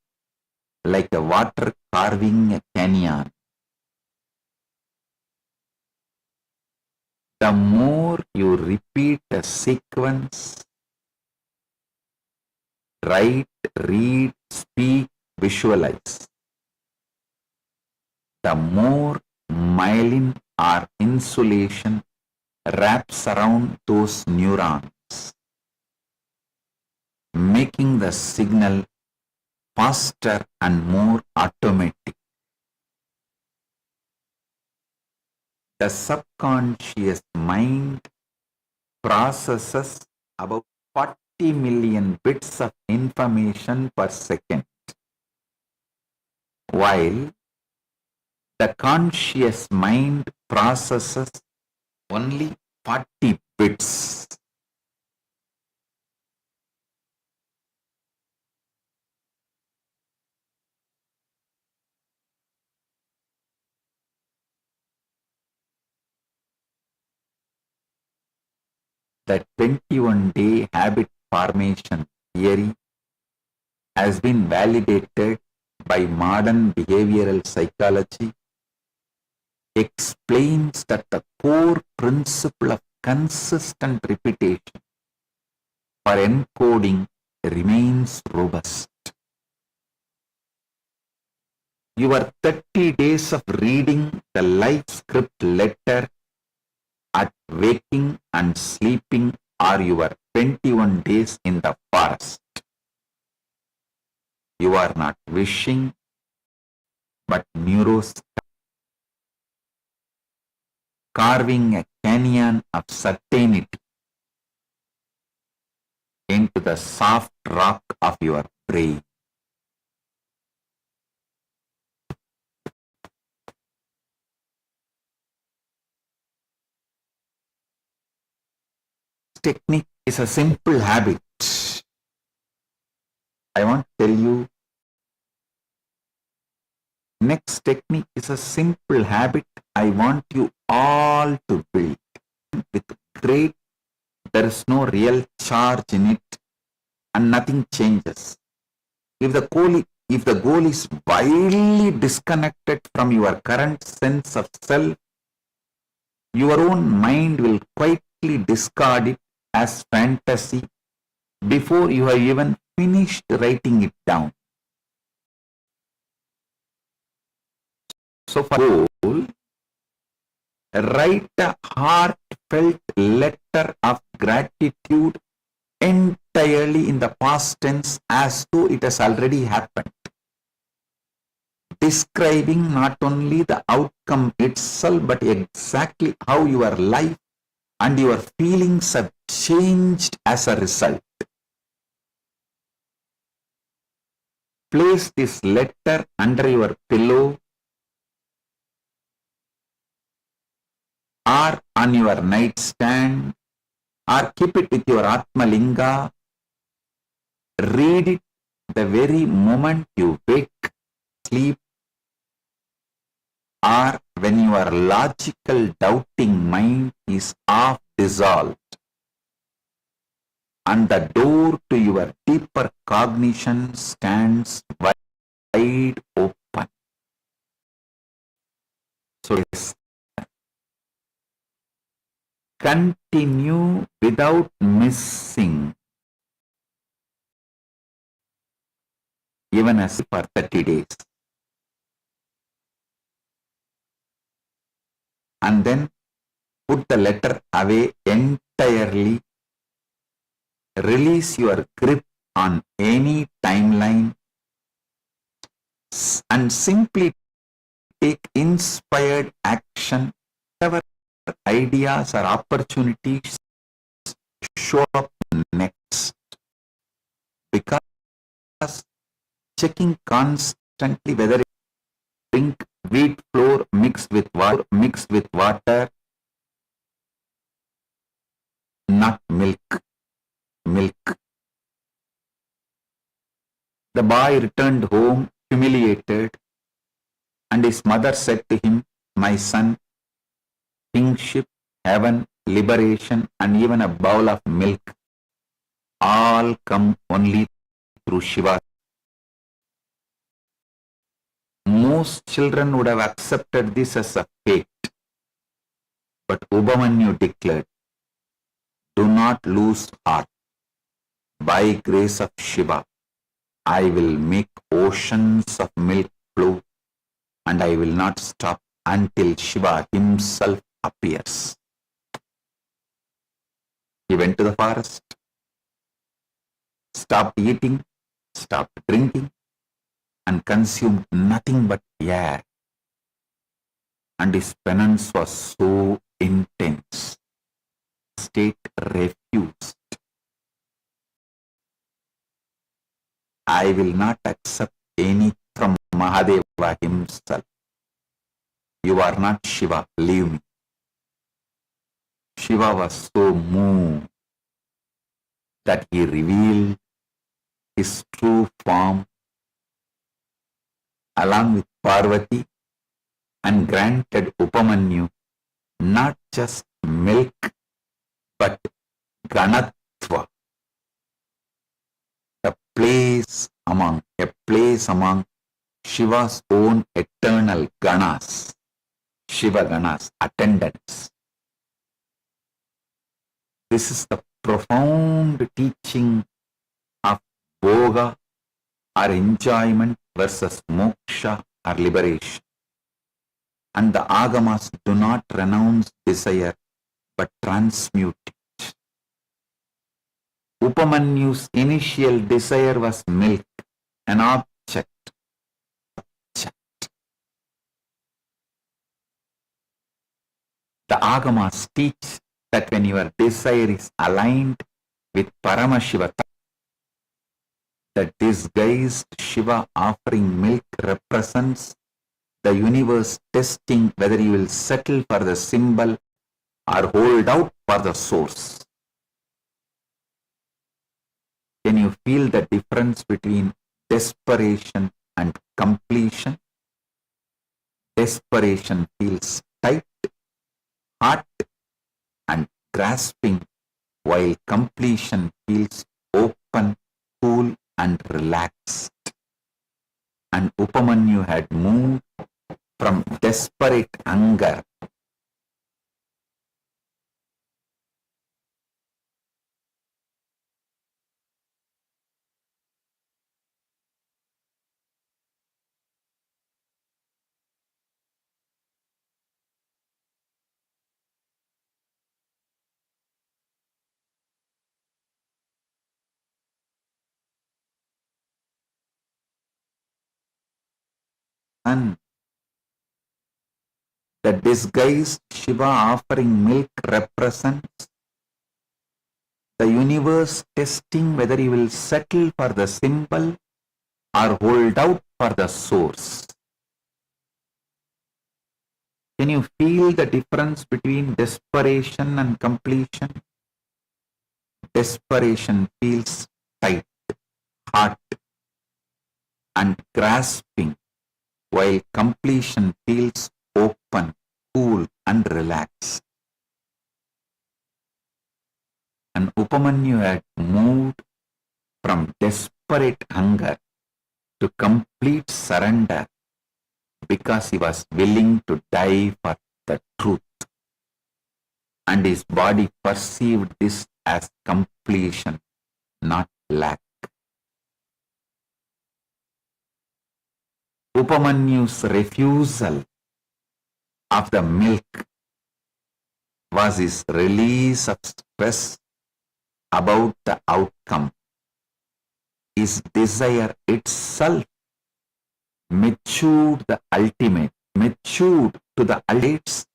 like a water carving a canyon. The more you repeat a sequence, write, read, speak, visualize, the more myelin or insulation wraps around those neurons, making the signal faster and more automatic. The subconscious mind processes about 40 million bits of information per second, while the conscious mind processes only 40 bits. The 21-day habit formation theory has been validated by modern behavioral psychology, explains that the core principle of consistent repetition for encoding remains robust. Your 30 days of reading the life script letter at waking and sleeping are your 21 days in the forest. You are not wishing, but carving a canyon of certainty into the soft rock of your brain. Technique is a simple habit. I want to tell you, next technique is a simple habit I want you all to build with great, there is no real charge in it and nothing changes. If the goal is wildly disconnected from your current sense of self, your own mind will quietly discard it as fantasy before you have even finished writing it down. So for goal, write a heartfelt letter of gratitude entirely in the past tense as though it has already happened, describing not only the outcome itself but exactly how your life and your feelings have changed as a result. Place this letter under your pillow or on your nightstand, or keep it with your Atma Linga. Read it the very moment you wake, sleep, or when your logical doubting mind is half dissolved and the door to your deeper cognition stands wide open. So continue without missing, even as for 30 days. And then put the letter away entirely. Release your grip on any timeline and simply take inspired action whatever ideas or opportunities show up next. Because checking constantly whether it drink wheat flour mixed with water, not milk. The boy returned home humiliated, and his mother said to him, "My son, kingship, heaven, liberation, and even a bowl of milk all come only through Shiva. Most children would have accepted this as a fate. But Ubhamanyu declared, do not lose heart. By grace of Shiva, I will make oceans of milk flow, and I will not stop until Shiva himself appears. He went to the forest, stopped eating, stopped drinking, and consumed nothing but air. And his penance was so intense. State refused. I will not accept any from Mahadeva himself. You are not Shiva, leave me. Shiva was so moved that he revealed his true form along with Parvati and granted Upamanyu not just milk but Ganatva, a place among Shiva's own eternal Ganas, Shiva Ganas, attendants. This is the profound teaching of Bhoga or enjoyment versus moksha or liberation. And the Agamas do not renounce desire but transmute it. Upamanyu's initial desire was milk, an object. The Agamas teach that when your desire is aligned with Paramashiva, the disguised Shiva offering milk represents the universe testing whether you will settle for the symbol or hold out for the source. Can you feel the difference between desperation and completion? Desperation feels tight, hot, and grasping, while completion feels open, cool, and relaxed. And Upamanyu had moved from desperate hunger and the disguised Shiva offering milk represents the universe testing whether he will settle for the symbol or hold out for the source. Can you feel the difference between desperation and completion? Desperation feels tight, hot, and grasping, while completion feels open, cool, and relaxed. And Upamanyu had moved from desperate hunger to complete surrender because he was willing to die for the truth. And his body perceived this as completion, not lack. Upamanyu's refusal of the milk was his release of stress about the outcome. His desire itself matured to the ultimates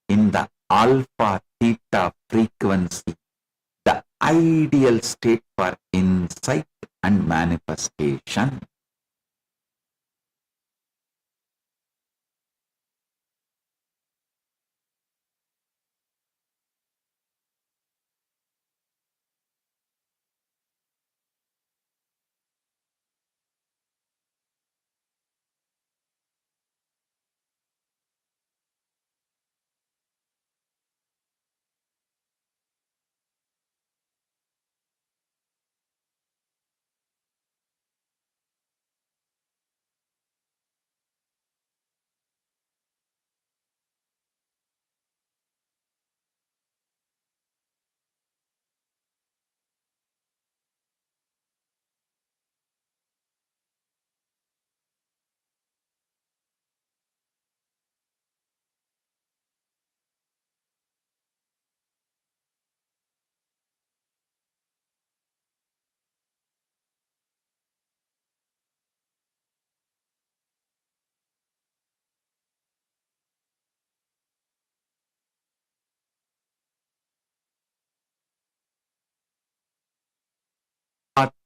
in the alpha theta frequency, the ideal state for insight and manifestation.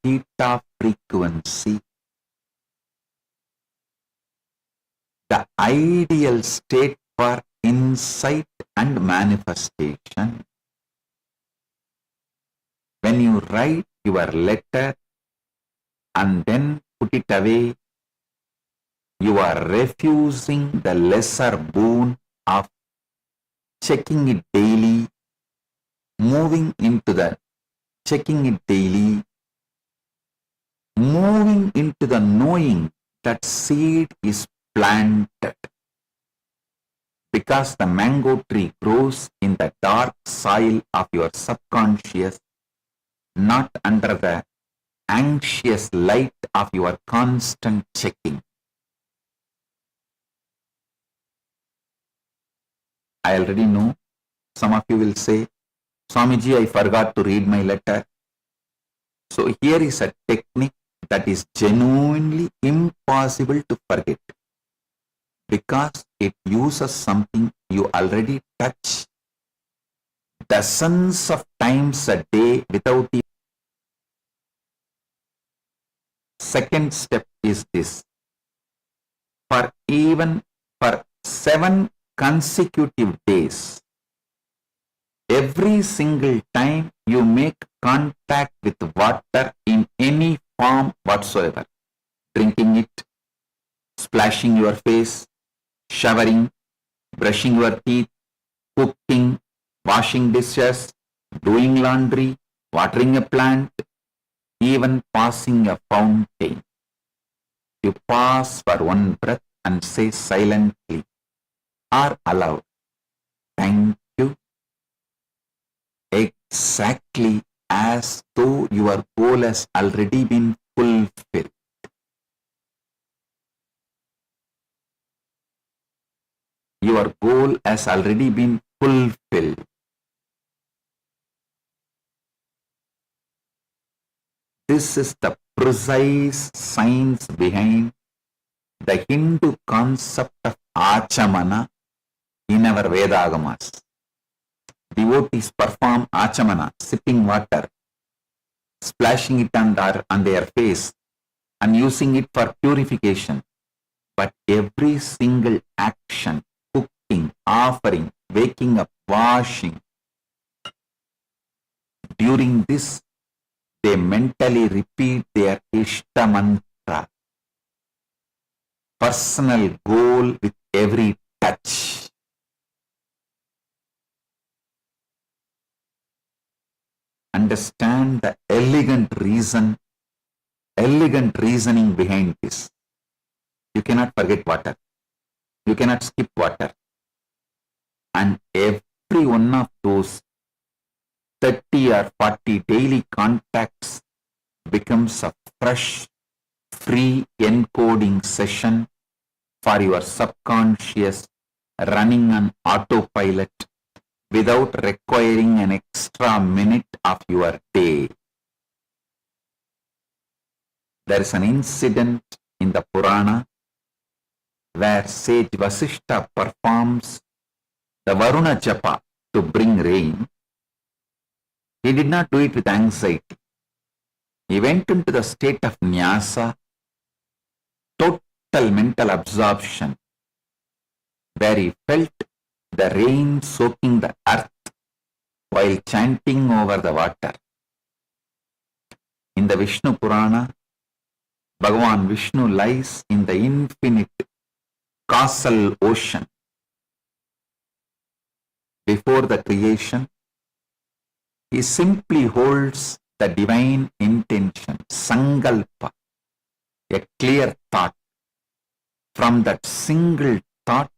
theta frequency, the ideal state for insight and manifestation. When you write your letter and then put it away, you are refusing the lesser boon of checking it daily, moving into the checking it daily, moving into the knowing that seed is planted. Because the mango tree grows in the dark soil of your subconscious, not under the anxious light of your constant checking. I already know some of you will say, Swamiji, I forgot to read my letter. So here is a technique that is genuinely impossible to forget, because it uses something you already touch dozens of times a day without it. Second step is this. For 7 consecutive days, every single time you make contact with water in any form whatsoever, drinking it, splashing your face, showering, brushing your teeth, cooking, washing dishes, doing laundry, watering a plant, even passing a fountain. You pause for one breath and say silently or aloud, thank you, exactly as though your goal has already been fulfilled. Your goal has already been fulfilled. This is the precise science behind the Hindu concept of achamana in our Vedagamas. Devotees perform achamana, sipping water, splashing it on their face and using it for purification. But every single action, cooking, offering, waking up, washing, during this they mentally repeat their Ishta mantra, personal goal with every touch. Understand the elegant reasoning behind this. You cannot forget water. You cannot skip water. And every one of those 30 or 40 daily contacts becomes a fresh, free encoding session for your subconscious running on autopilot without requiring an extra minute of your day. There is an incident in the Purana where sage Vasishta performs the Varuna Japa to bring rain. He did not do it with anxiety. He went into the state of nyasa, total mental absorption, where he felt the rain soaking the earth while chanting over the water. In the Vishnu Purana, Bhagavan Vishnu lies in the infinite causal ocean. Before the creation, he simply holds the divine intention, sankalpa, a clear thought. From that single thought,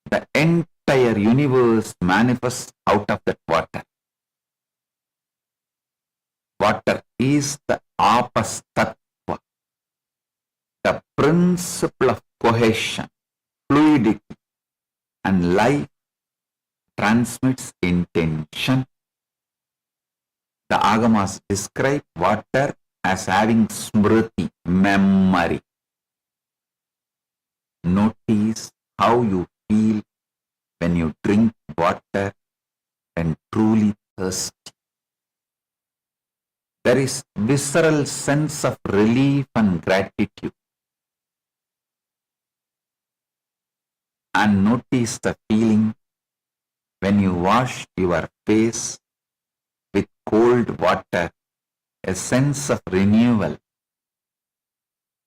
the entire universe manifests out of that water. Water is the apastattva, the principle of cohesion, fluidity, and life transmits intention. The Agamas describe water as having smriti, memory. Notice how you feel when you drink water and truly thirsty. There is visceral sense of relief and gratitude. And notice the feeling when you wash your face with cold water, a sense of renewal.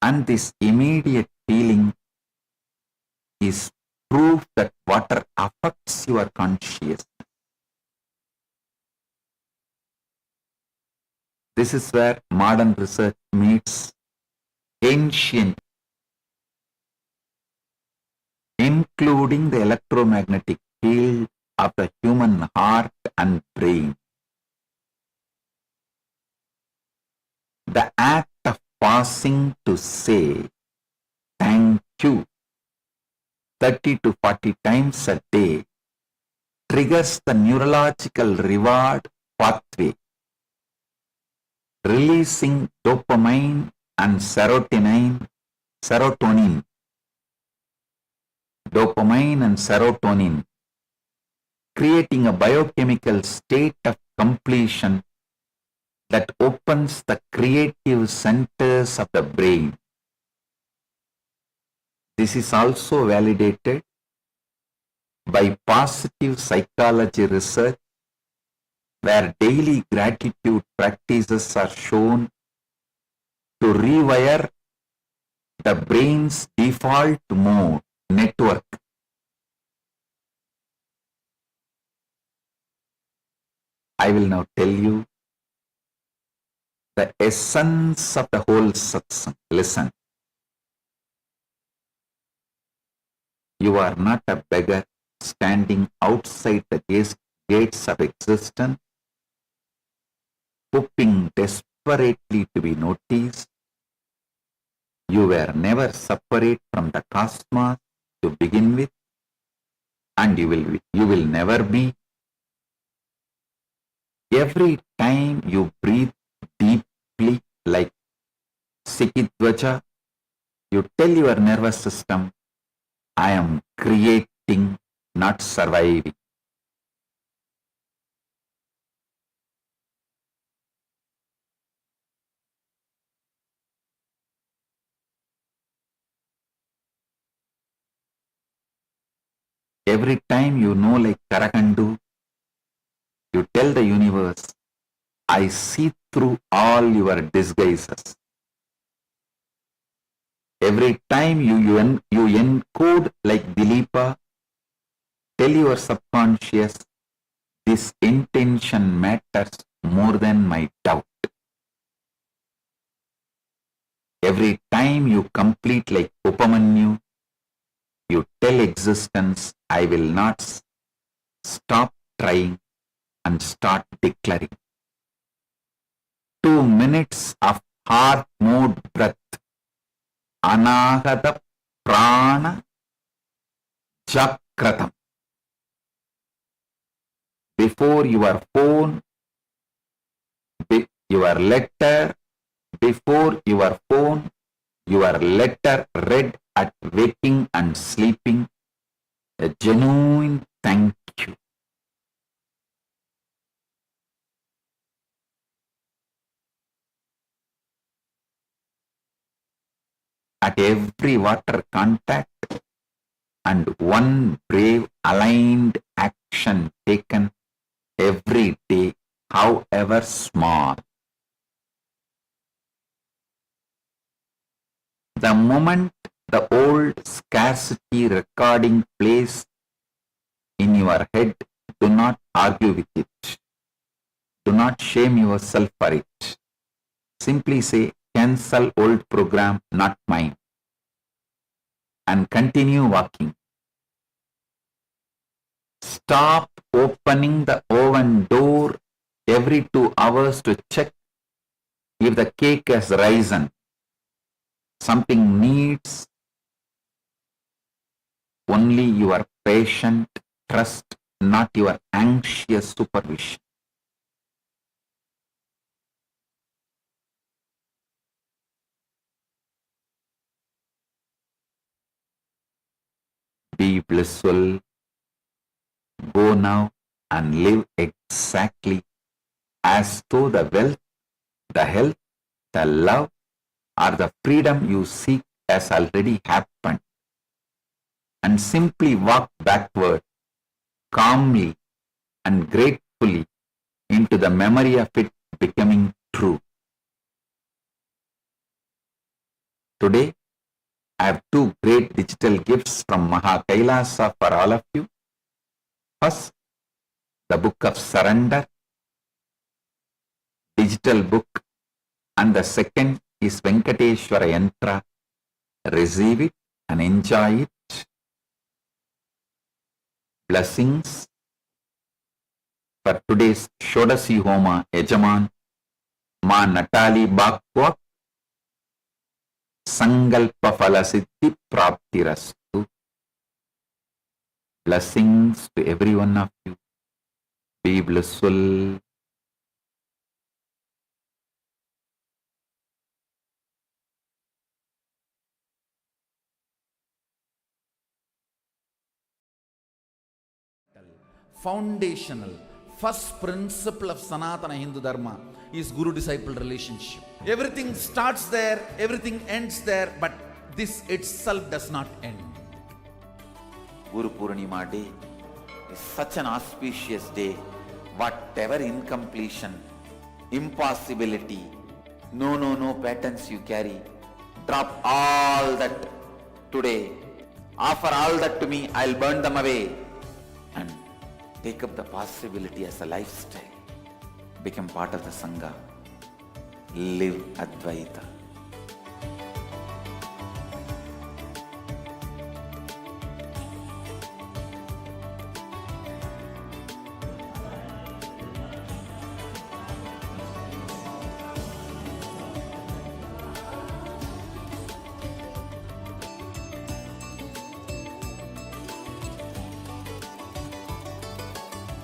And this immediate feeling is proof that water affects your consciousness. This is where modern research meets ancient, including the electromagnetic field of the human heart and brain. The act of pausing to say thank you 30 to 40 times a day triggers the neurological reward pathway, releasing dopamine and serotonin, creating a biochemical state of completion that opens the creative centers of the brain. This is also validated by positive psychology research, where daily gratitude practices are shown to rewire the brain's default mode network. I will now tell you the essence of the whole satsang. Listen. You are not a beggar standing outside the gates of existence, hoping desperately to be noticed. You were never separate from the cosmos to begin with, and you will never be. Every time you breathe deeply like Sikidvaja, you tell your nervous system, I am creating, not surviving. Every time you know like Karakandu, you tell the universe, I see through all your disguises. Every time you encode like Dileepa, tell your subconscious, this intention matters more than my doubt. Every time you complete like Upamanyu, you tell existence, I will not stop trying and start declaring. 2 minutes of heart mode breath. Anahata prana jakratam. Before your phone, your letter, before your phone, your letter read at waking and sleeping, a genuine thank you. At every water contact and one brave aligned action taken every day, however small. The moment the old scarcity recording plays in your head, do not argue with it. Do not shame yourself for it. Simply say, cancel old program, not mine, and continue walking. Stop opening the oven door every 2 hours to check if the cake has risen. Something needs only your patient trust, not your anxious supervision. Be blissful. Go now and live exactly as though the wealth, the health, The love or the freedom you seek has already happened. And simply walk backward, calmly and gratefully into the memory of it becoming true. Today, I have two great digital gifts from MahaKailasa for all of you. First, the Book of Surrender, digital book, and the second is Venkateshwara Yantra. Receive it and enjoy it. Blessings for today's Shodasi Homa Yajaman, Ma Natali Bhagwat, Sangalpa Phala Siddhi Praptirastu. Blessings to every one of you. Be blissful. Foundational, first principle of Sanatana Hindu Dharma is Guru-disciple relationship. Everything starts there, everything ends there, but this itself does not end. Guru Purnima Day is such an auspicious day. Whatever incompletion, impossibility, no patterns you carry, drop all that today. Offer all that to me, I'll burn them away. And take up the possibility as a lifestyle. Become part of the Sangha. Live Advaita.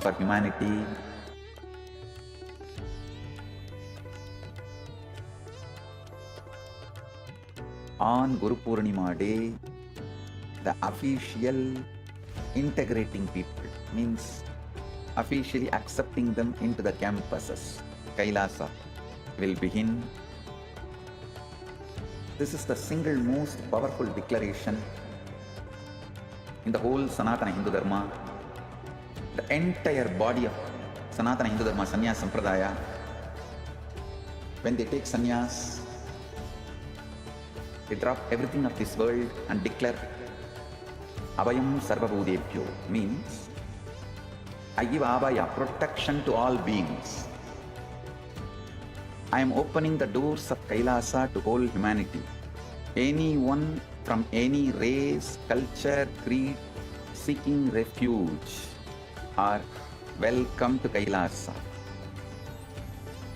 For humanity, on Guru Purnima Day, the official integrating people means officially accepting them into the campuses, Kailasa, will begin. This is the single most powerful declaration in the whole Sanatana Hindu Dharma. The entire body of Sanatana Hindu Dharma, Sannyas Sampradaya, when they take sannyas, they drop everything of this world and declare Abhayam Sarvabhutebhyo, means I give Abhaya, protection to all beings. I am opening the doors of Kailasa to whole humanity. Anyone from any race, culture, creed, seeking refuge are welcome to Kailasa.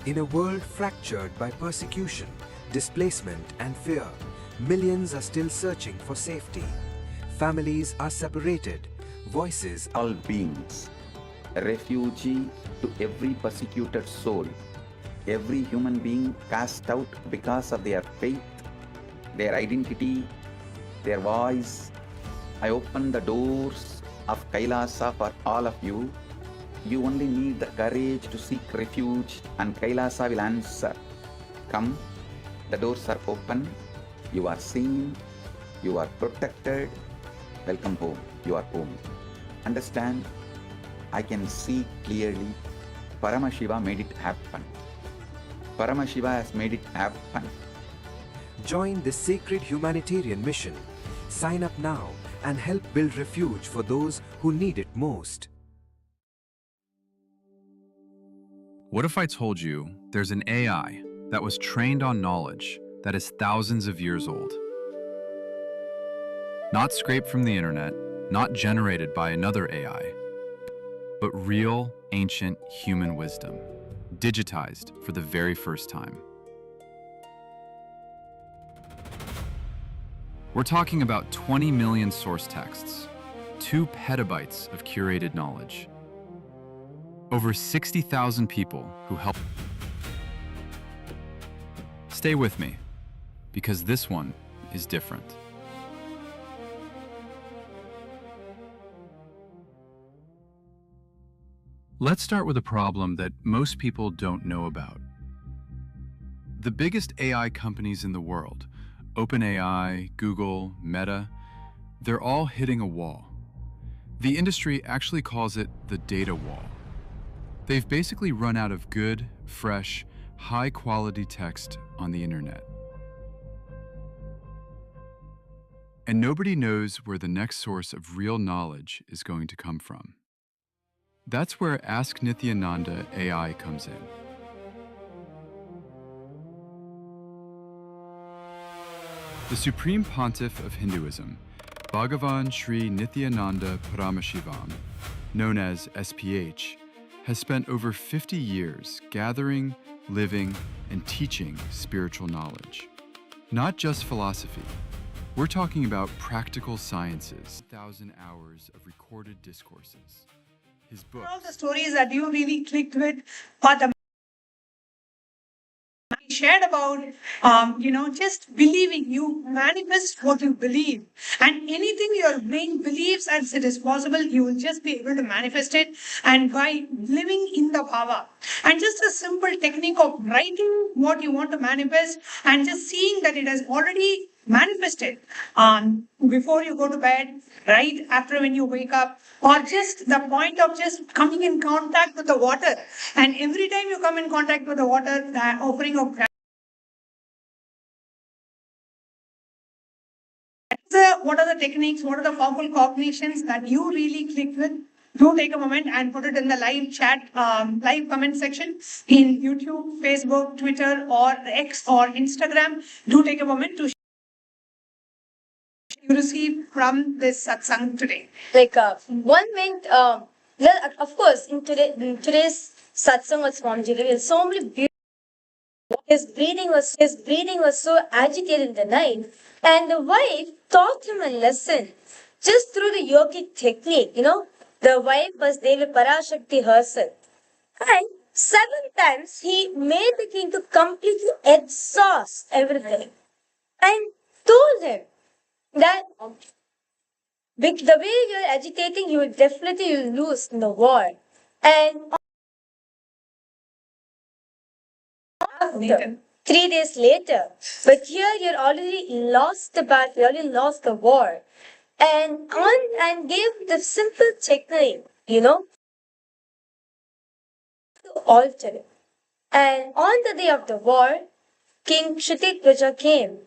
In a world fractured by persecution, displacement and fear, millions are still searching for safety. Families are separated, voices all beings, a refugee to every persecuted soul, every human being cast out because of their faith, their identity, their voice. I open the doors of Kailasa for all of you. You only need the courage to seek refuge and Kailasa will answer. Come, the doors are open, you are seen, you are protected. Welcome home, you are home. Understand, I can see clearly, Paramashiva made it happen. Paramashiva has made it happen. Join this sacred humanitarian mission. Sign up now and help build refuge for those who need it most. What if I told you there's an AI that was trained on knowledge that is thousands of years old? Not scraped from the internet, not generated by another AI, but real, ancient human wisdom, digitized for the very first time. We're talking about 20 million source texts, 2 petabytes of curated knowledge, over 60,000 people who helped. Stay with me, because this one is different. Let's start with a problem that most people don't know about. The biggest AI companies in the world, OpenAI, Google, Meta, they're all hitting a wall. The industry actually calls it the data wall. They've basically run out of good, fresh, high-quality text on the internet. And nobody knows where the next source of real knowledge is going to come from. That's where Ask Nithyananda AI comes in. The Supreme Pontiff of Hinduism, Bhagavan Sri Nithyananda Paramashivam, known as SPH, has spent over 50 years gathering, living, and teaching spiritual knowledge. Not just philosophy. We're talking about practical sciences, 1,000 hours of recorded discourses. His book. All the stories that you really clicked with, or the shared about, just believing. You manifest what you believe, and anything your brain believes as it is possible, you will just be able to manifest it. And by living in the bhava, and just a simple technique of writing what you want to manifest, and just seeing that it has already manifested before you go to bed, right after when you wake up, or just the point of just coming in contact with the water. And every time you come in contact with the water, the offering of gratitude. What are the techniques, what are the powerful cognitions that you really click with? Do take a moment and put it in the live chat, live comment section in YouTube, Facebook, Twitter, or X, or Instagram. Do take a moment to you receive from this satsang today. Like one meant, of course, in today's satsang with Swamiji, there is so many beautiful. His breathing was so agitated in the night, and the wife taught him a lesson just through the yogic technique. The wife was Devi Parashakti herself, and 7 times he made the king to completely exhaust everything, and told him that the way you're agitating, you will definitely lose in the war. And after 3 days later, but here you're already lost the battle, you already lost the war. And gave the simple technique, to alter it. And on the day of the war, King Kshitigvaja came.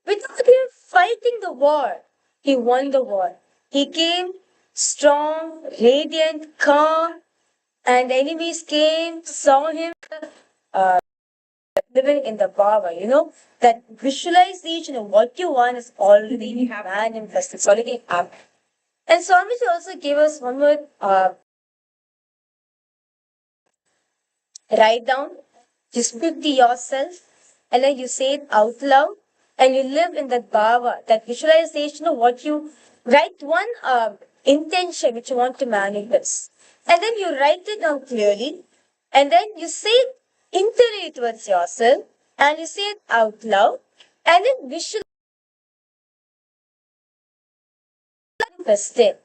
Without him fighting the war, he won the war. He came strong, radiant, calm, and the enemies came, saw him living in the power, that visualization of what you want is already manifested, it's already happened. And Swamiji also gave us one more write down, you speak to yourself, and then you say it out loud, and you live in that bhava, that visualization of what you write, one intention which you want to manifest. And then you write it down clearly, and then you say it internally towards yourself, and you say it out loud, and then visualize manifested.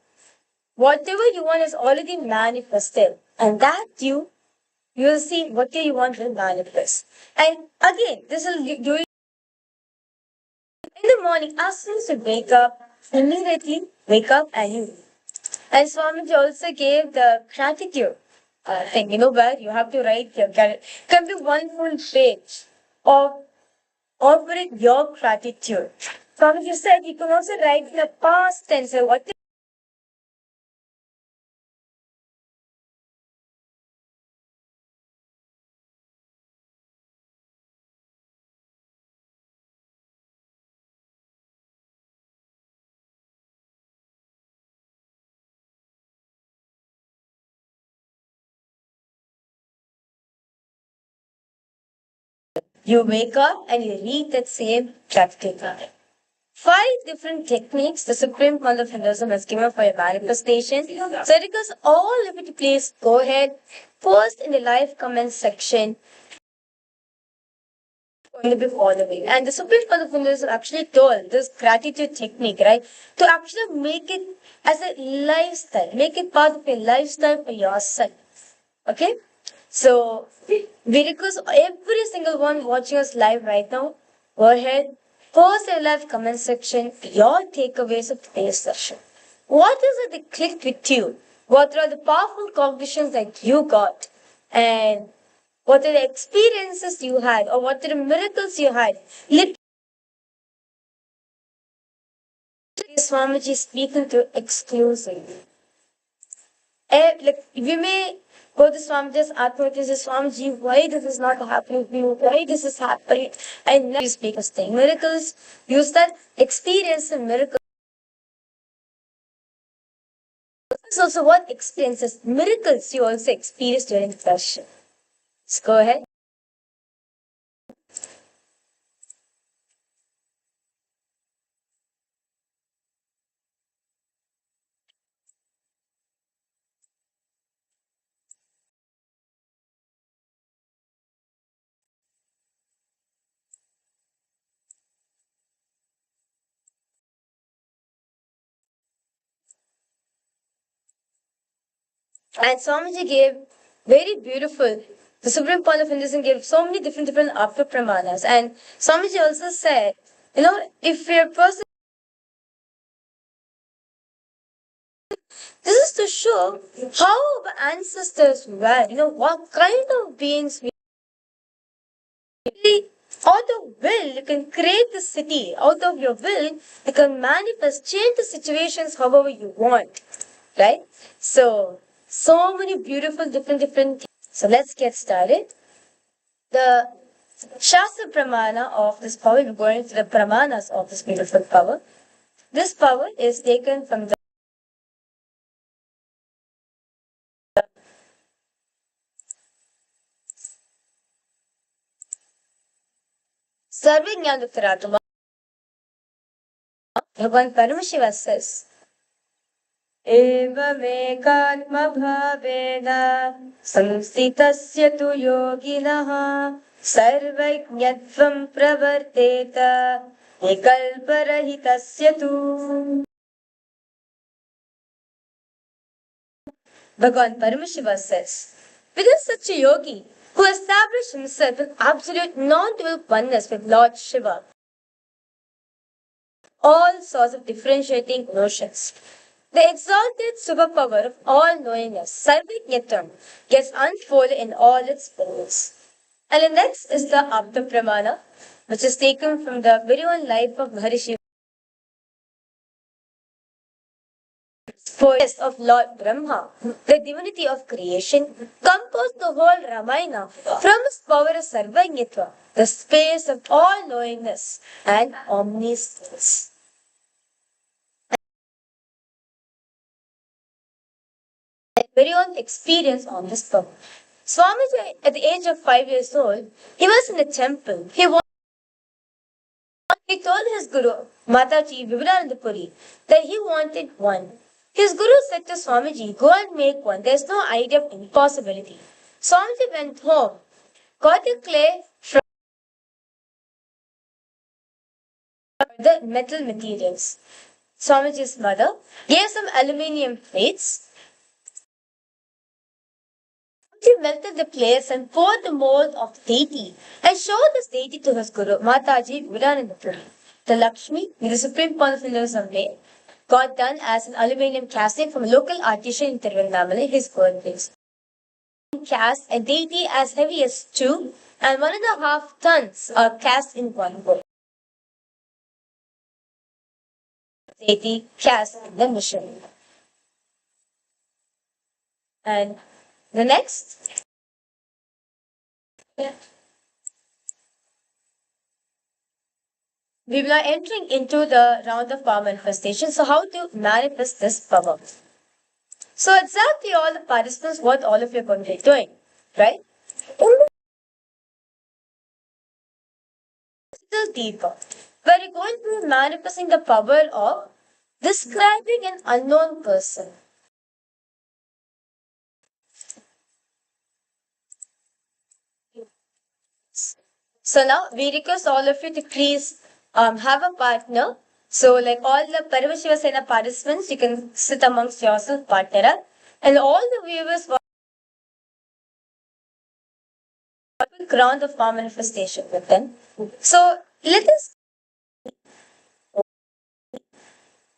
Whatever you want is already manifested, and that you will see what you want to manifest. And again, this will do it in the morning. As soon as you wake up, immediately wake up and you. And Swamiji also gave the gratitude thing, where you have to write your gratitude. Can be one full page of offering your gratitude. Swamiji said you can also write in the past tense. What you wake up and you read that same gratitude. 5 different techniques the Supreme Pontiff of Hinduism has given for your manifestation. So it goes all of it, please go ahead, post in the live comment section. Going to be following. And the Supreme Pontiff of Hinduism actually told this gratitude technique, right, to actually make it as a lifestyle, make it part of your lifestyle for yourself. Okay? So, we request every single one watching us live right now, go ahead, post your live comment section, your takeaways of today's session. What is it that clicked with you? What are the powerful cognitions that you got? And what are the experiences you had? Or what are the miracles you had? Literally, Swamiji is speaking to exclusively. Like, we may go to Swamiji's Atmati, say, Swamiji, why this is not happening to you? Why this is happening? And now you speak this thing. Miracles, use that experience of miracles. So what experiences, miracles you also experienced during the Darshan? Let's go ahead. And Swamiji gave very beautiful, the Supreme Point of Hinduism gave so many different Appa Pramanas. And Swamiji also said, if you're a person, this is to show how our ancestors were, what kind of beings we are. Out of will, you can create the city. Out of your will, you can manifest, change the situations however you want. Right? So many beautiful different things. So let's get started. The Shastra Pramana of this power, we're going to the Pramanas of this beautiful power. This power is taken from the Sarvabhutebhyo. Bhagwan Paramashiva says, Evamekatma bhavena samsitasya tu yoginaha sarvajñatvam pravarteta vikalparahitasya tu. Bhagwan Paramashiva says, within such a yogi who established himself in absolute non-dual oneness with Lord Shiva, all sorts of differentiating notions, the exalted superpower of all-knowingness, Sarvajñatvam, gets unfolded in all its forms. And the next is the Apta Pramana, which is taken from the very own life of Maharishi of Lord Brahma, the divinity of creation, composed the whole Ramayana from his power of Sarvajñatva, the space of all-knowingness and omniscience. Very own experience on this power. Swamiji, at the age of 5 years old, he was in a temple. He told his guru, Mataji Vivekananda that he wanted one. His guru said to Swamiji, go and make one. There is no idea of impossibility. Swamiji went home, got the clay from the metal materials. Swamiji's mother gave some aluminium plates. He melted the plates and poured the mold of the deity and showed this deity to his guru, Mataji Vivekananda Puri. The Lakshmi, the Supreme Point of Hinduism, got done as an aluminium casting from a local artisan in Tiruvannamala, his birthplace. Cast a deity as heavy as 2 and 1.5 tons are cast in one bowl. Deity cast in the mission. And the next. We are entering into the round of power manifestation. So how to manifest this power? So exactly all the participants, what all of you are going to be doing, right? Still deeper. Where you're going to be manifesting the power of describing an unknown person. So now we request all of you to please have a partner. So like all the Paramashiva Sena participants, you can sit amongst yourself, partner up. And all the viewers ground of form manifestation within. So let us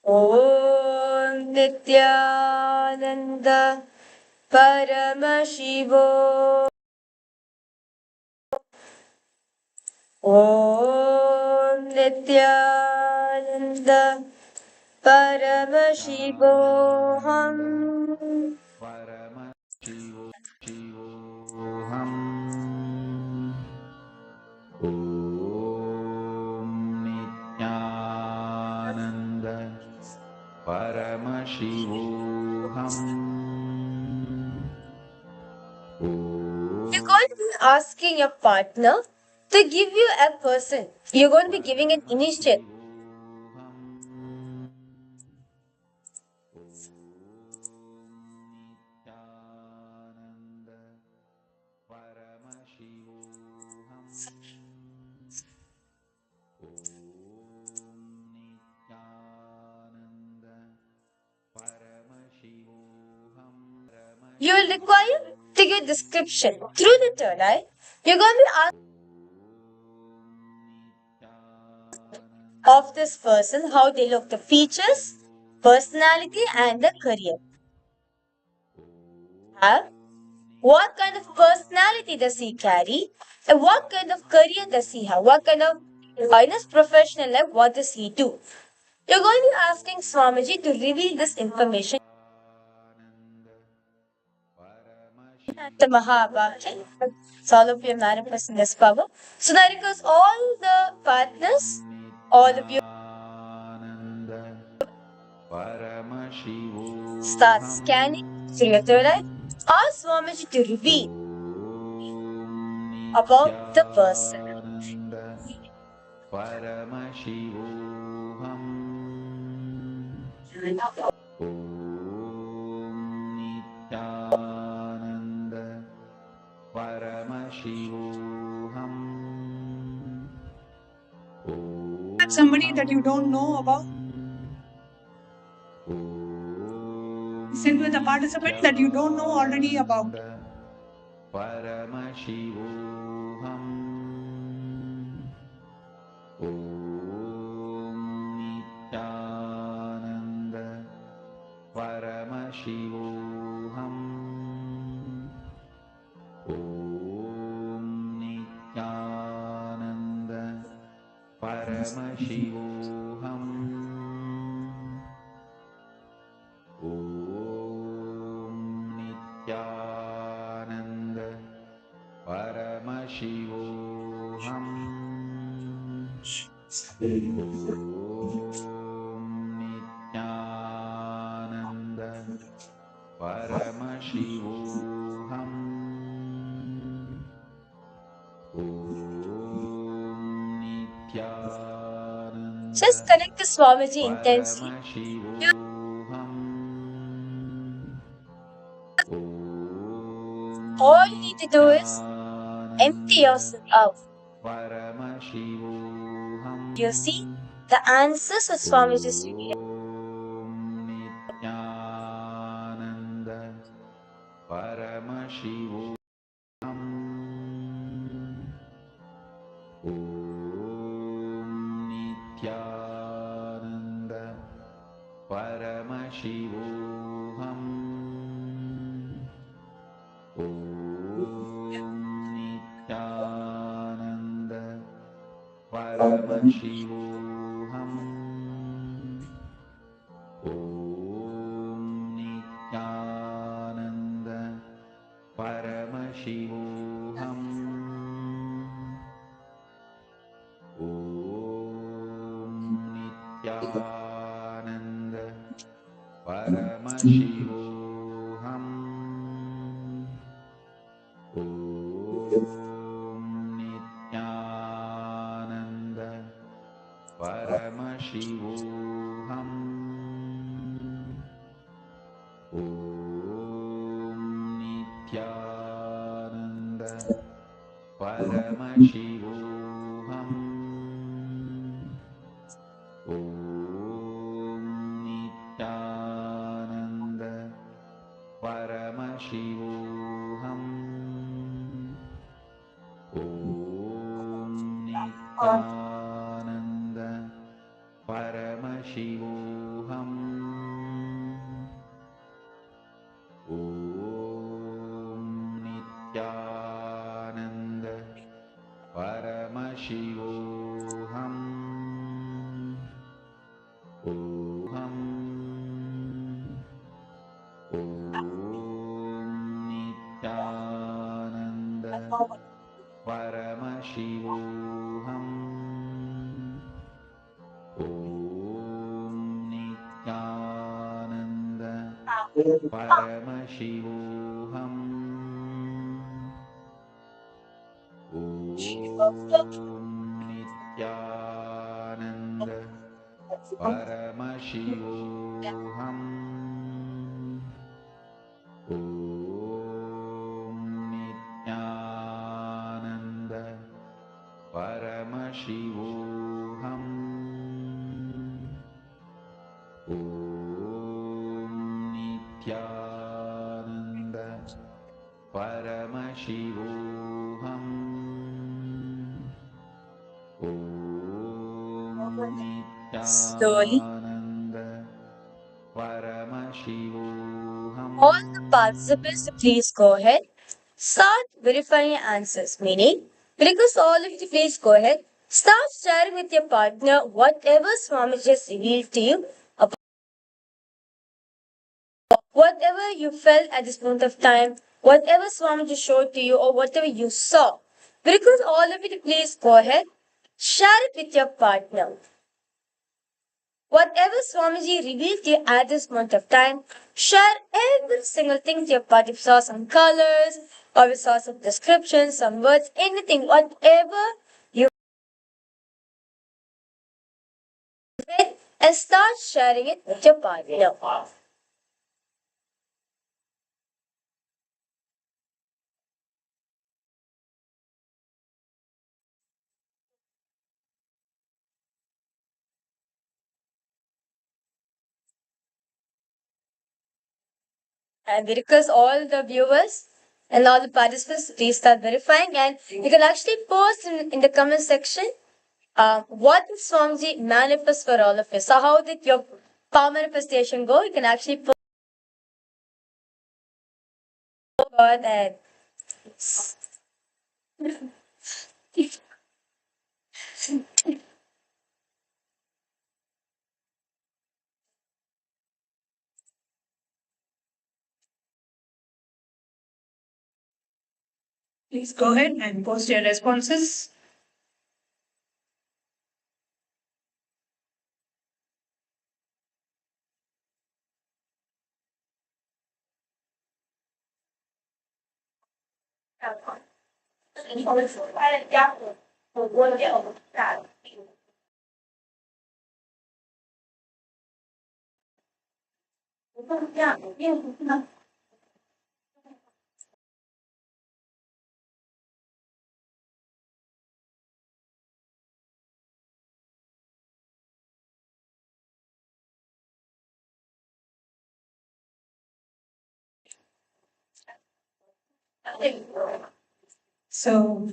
Om Nityananda Paramashiva Om Nityananda Paramashivoham Paramashivoham. Om Nityananda Paramashivoham. You're going to be asking your partner to give you a person. You're going to be giving an initial. You will require to give description through the third eye. You're going to be asked of this person, how they look, the features, personality, and the career. What kind of personality does he carry? And what kind of career does he have? What kind of in his professional life, what does he do? You're going to be asking Swamiji to reveal this information. The MahaBhakti, it's all of you manifesting this power. So that because all the partners, all of you start scanning through your third eye, ask Swamiji to reveal about the person. Paramashivoham. Nityananda Paramashivoham. Somebody that you don't know about. Sit with a participant that you don't know already about. Paramashivoham. Nityananda Paramashivoham. Nityananda Paramashivoham. Nityananda Paramashivoham. Nityananda Paramashivoham. Nityananda Just connect the Swamiji intensely. All you need to do is empty yourself out. You see the answers of Swamiji's revealing. Nityananda Paramashivoham. Nityananda Paramashivoham. Nityananda Paramashivoham. Nityananda Paramashivoham. Nityananda Paramashivoham. Nityananda Paramashivoham. Nityananda Paramashivoham. Nityananda Paramashivoham. Nityananda Paramashivoham. Om Nityananda Paramashivoham. Oham. Om Nityananda Paramashivoham. Om Nityananda Paramashivoham. Om Nityananda Paramashivoham. Om Nityananda Paramashivoham. Om Nityananda Paramashivoham. Om Slowly, Nityananda Paramashivoham. all the participants, please go ahead. Start verifying your answers, meaning, because all of you please go ahead. Start sharing with your partner whatever Swamiji just revealed to you, about whatever you felt at this point of time, whatever Swamiji showed to you, or whatever you saw. Because all of you please go ahead, share it with your partner. Whatever Swamiji revealed to you at this moment of time, share every single thing to your partner. If you saw some colors, or if you saw some descriptions, some words, anything, whatever you read, and start sharing it with your partner. And we request all the viewers and all the participants, please start verifying, and you can actually post in the comment section what did Swamiji manifest for all of us. So how did your power manifestation go? You can actually post God and Please go ahead and post your responses. So,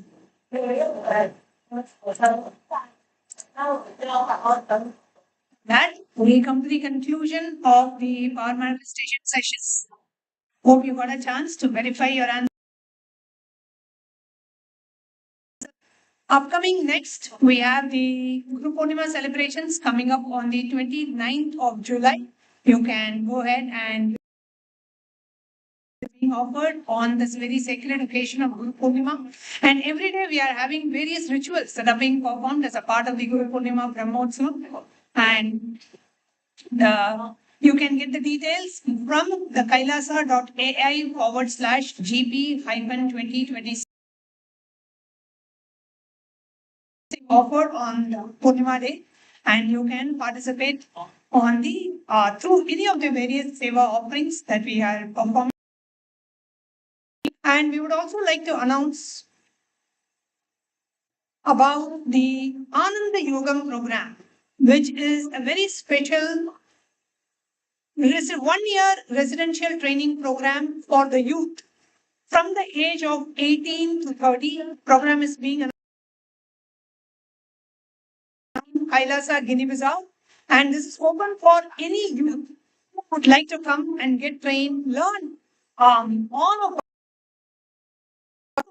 that we come to the conclusion of the power manifestation sessions. Hope you got a chance to verify your answer. Upcoming next, we have the Guru Purnima celebrations coming up on the 29th of July. You can go ahead and being offered on this very sacred occasion of Guru Purnima. And every day we are having various rituals that are being performed as a part of the Guru Purnima Brahmotsavam. And you can get the details from the kailasa.ai/GP-2026 offered on Purnima Day, and you can participate on the through any of the various seva offerings that we are performing. And we would also like to announce about the Ananda Yogam program, which is a very special 1-year residential training program for the youth from the age of 18 to 30. Program is being MahaKailasa, Guinea-Bissau, and this is open for any youth who would like to come and get trained, learn all of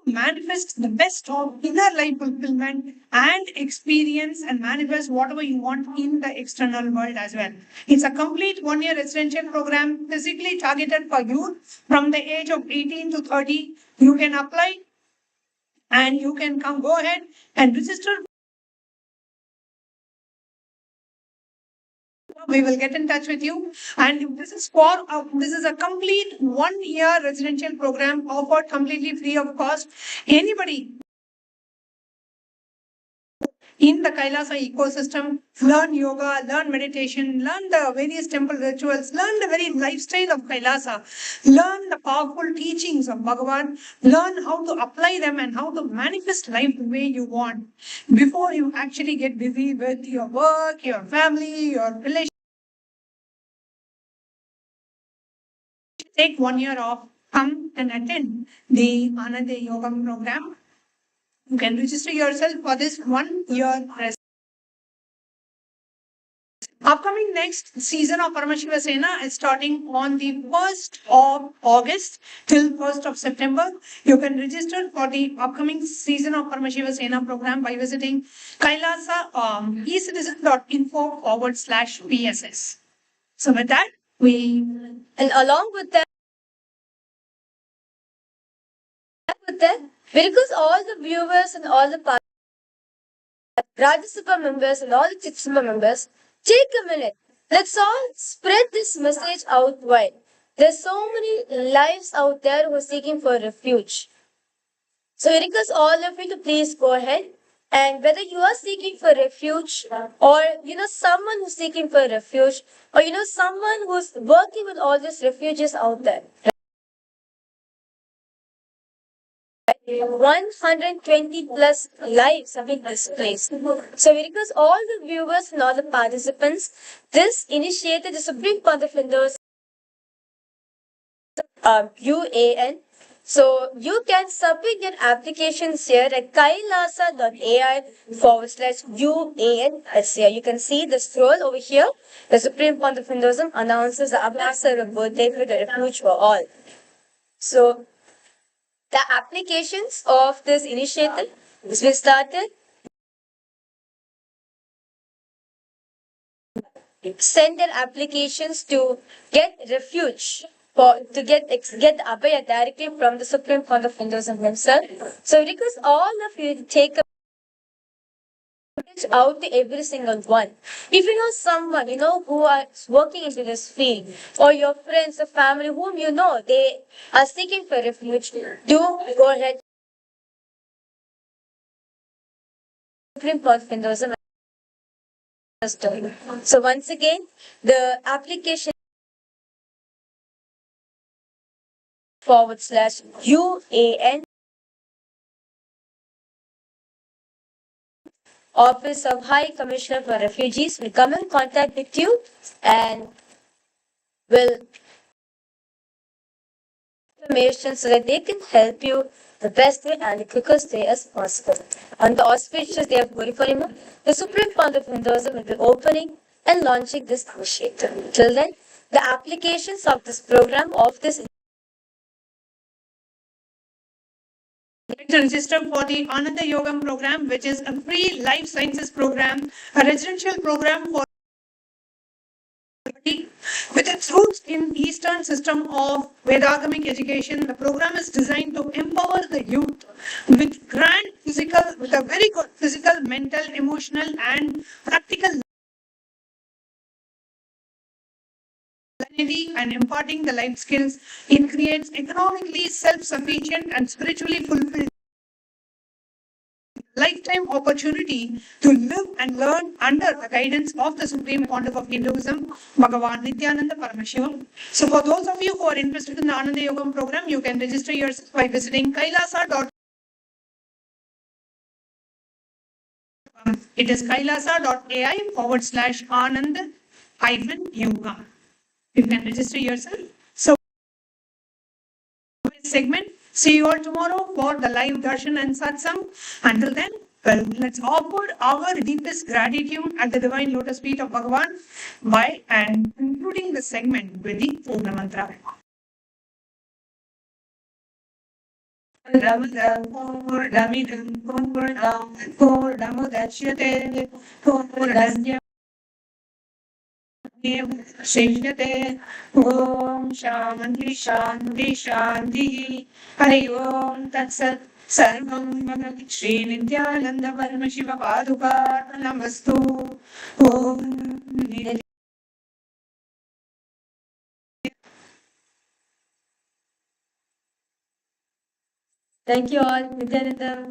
manifest the best of inner life fulfillment and experience and manifest whatever you want in the external world as well. It's a complete 1-year residential program physically targeted for youth from the age of 18 to 30. You can apply and you can go ahead and register. We will get in touch with you, and this is a complete 1-year residential program offered completely free of cost. Anybody in the Kailasa ecosystem, learn yoga, learn meditation, learn the various temple rituals, learn the very lifestyle of Kailasa, learn the powerful teachings of Bhagavan, learn how to apply them and how to manifest life the way you want before you actually get busy with your work, your family, your relationship. Take 1 year off, come and attend the Ananda Yoga program. You can register yourself for this 1 year. Upcoming next season of Paramashiva Sena is starting on the 1st of August till 1st of September. You can register for the upcoming season of Paramashiva Sena program by visiting Kailasa ecitizen.info/PSS. So with that, And along with that, because all the viewers and all the Rajya Sabha members and all the Chit Sabha members, take a minute. Let's all spread this message out wide. There's so many lives out there who are seeking for refuge. So I request all of you to please go ahead, and whether you are seeking for refuge or someone who's seeking for refuge, or someone who's working with all these refugees out there. 120 plus lives have been displaced. So we request all the viewers and all the participants, this initiated the Supreme Pontiff of Hinduism UAN. So you can submit your applications here at kailasa.ai/UAN. Here you can see the scroll over here. The Supreme Pontiff of Hinduism announces the Abhayam Sarvabhutebhyo, the refuge for all. So the applications of this initiative has been started. Send their applications to get refuge, to get Abhaya directly from the Supreme Pontiff of Hinduism himself. So I request all of you to take a reach out to every single one. If you know someone who are working into this field, or your friends or family whom they are seeking for refuge, do go ahead. Supreme Pontiff of Hinduism. So once again, the application /UAN Office of High Commissioner for Refugees will come in contact with you and will information so that they can help you the best way and the quickest way as possible. On the auspicious day of Guru Purnima, the Supreme Pontiff of Hinduism will be opening and launching this initiative. Till then, the applications of this program to register for the Ananda Yoga program, which is a free life sciences program, a residential program for with its roots in Eastern system of Vedagamic education. The program is designed to empower the youth with a very good physical, mental, emotional, and practical and imparting the life skills. It creates economically self-sufficient and spiritually fulfilled lifetime opportunity to live and learn under the guidance of the Supreme Pontiff of Hinduism, Bhagavan Nithyananda Paramashivamam. So for those of you who are interested in the Ananda Yoga program, you can register yourself by visiting kailasa. It is kailasa.ai/Anand-Yoga. You can register yourself. So segment. See you all tomorrow for the live Darshan and Satsang. Until then, Well, let's offer our deepest gratitude at the divine lotus feet of Bhagavan by and concluding the segment with the Purna Mantra. Shriyate Om Shanti Shanti Shanti Hari Om Tat Sat Sarvam Bhagavad Sri Nityananda Paramashiva Paduka Namastu Om Thank you all. Nityananda.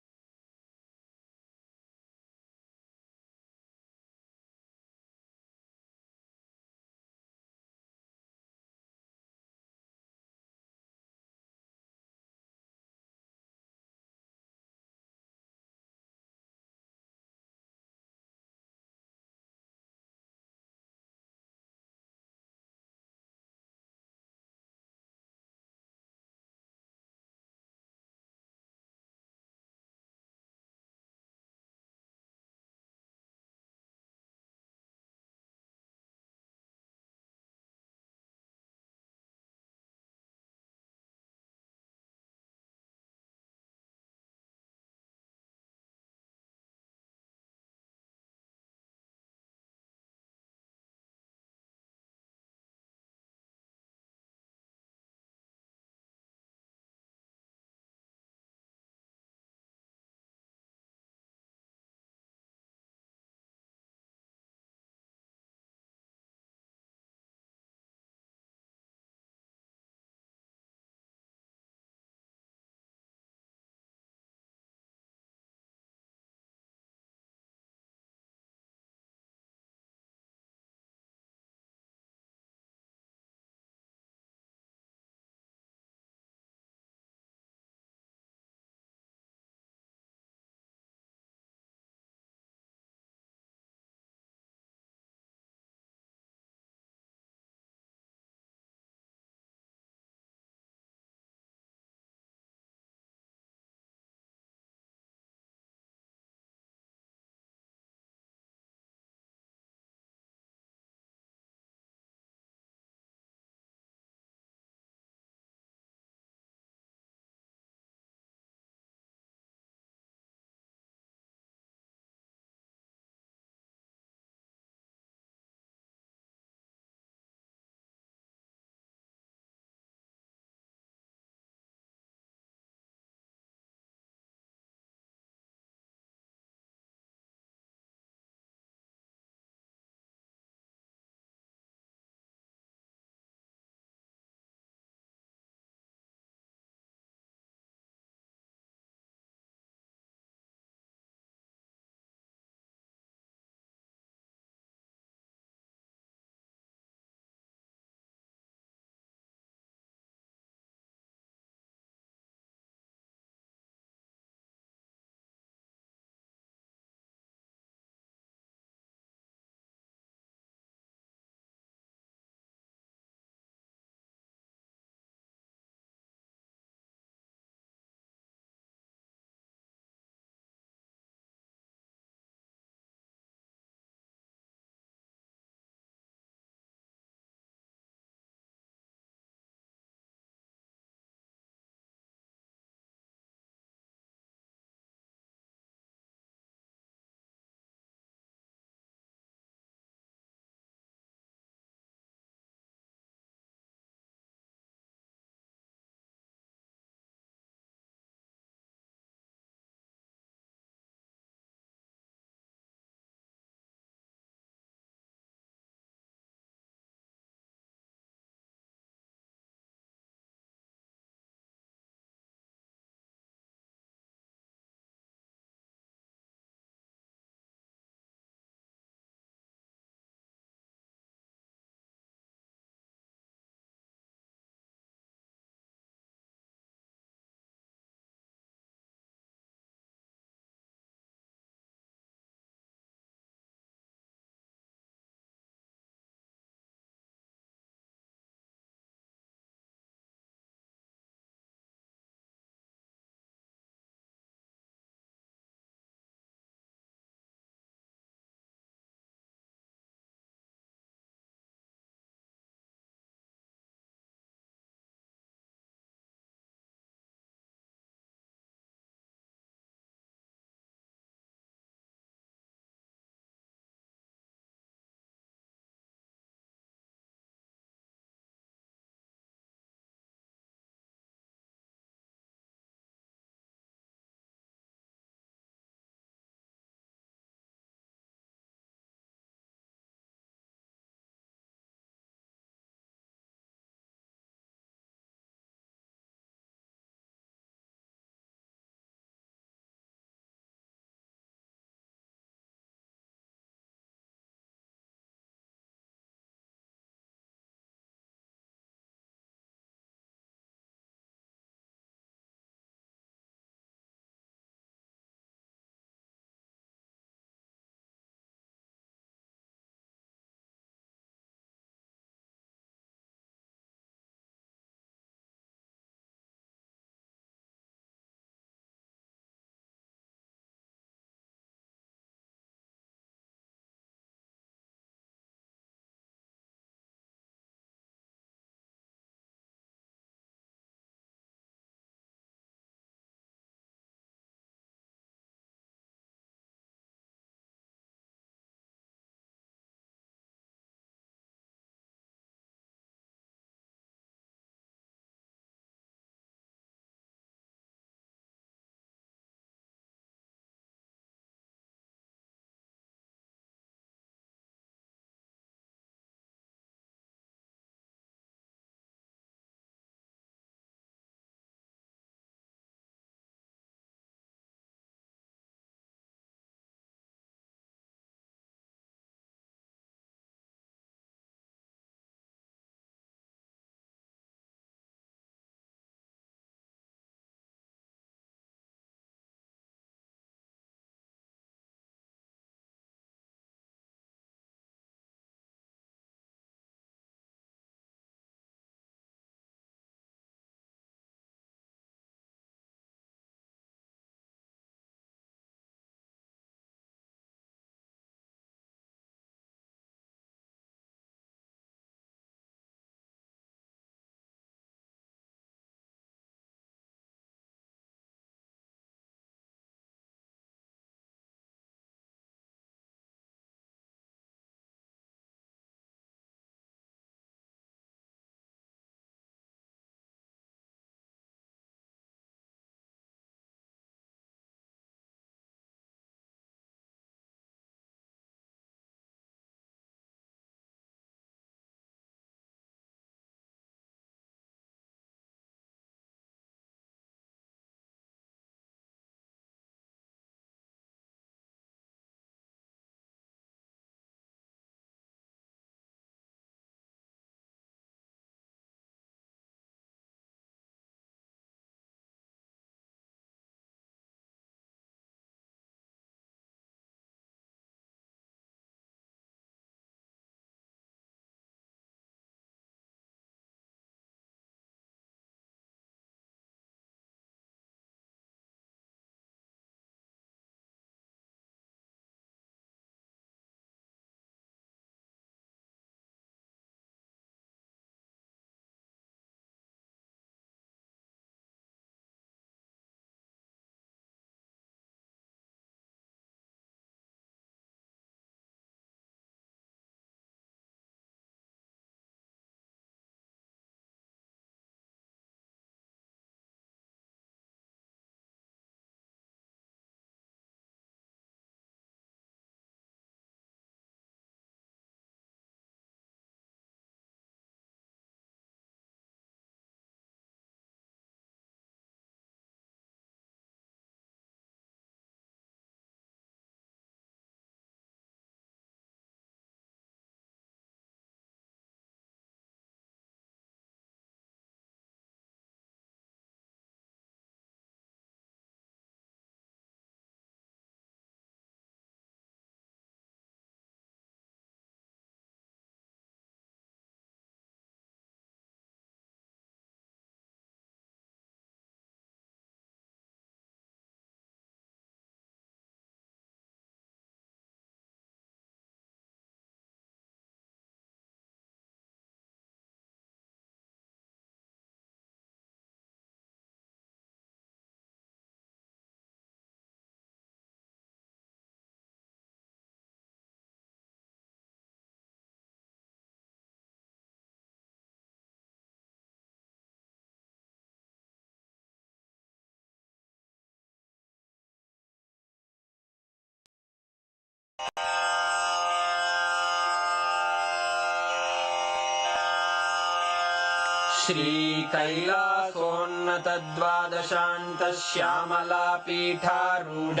श्रीकैलासोन्नतद्वादशान्तश्यामलापीठारूढ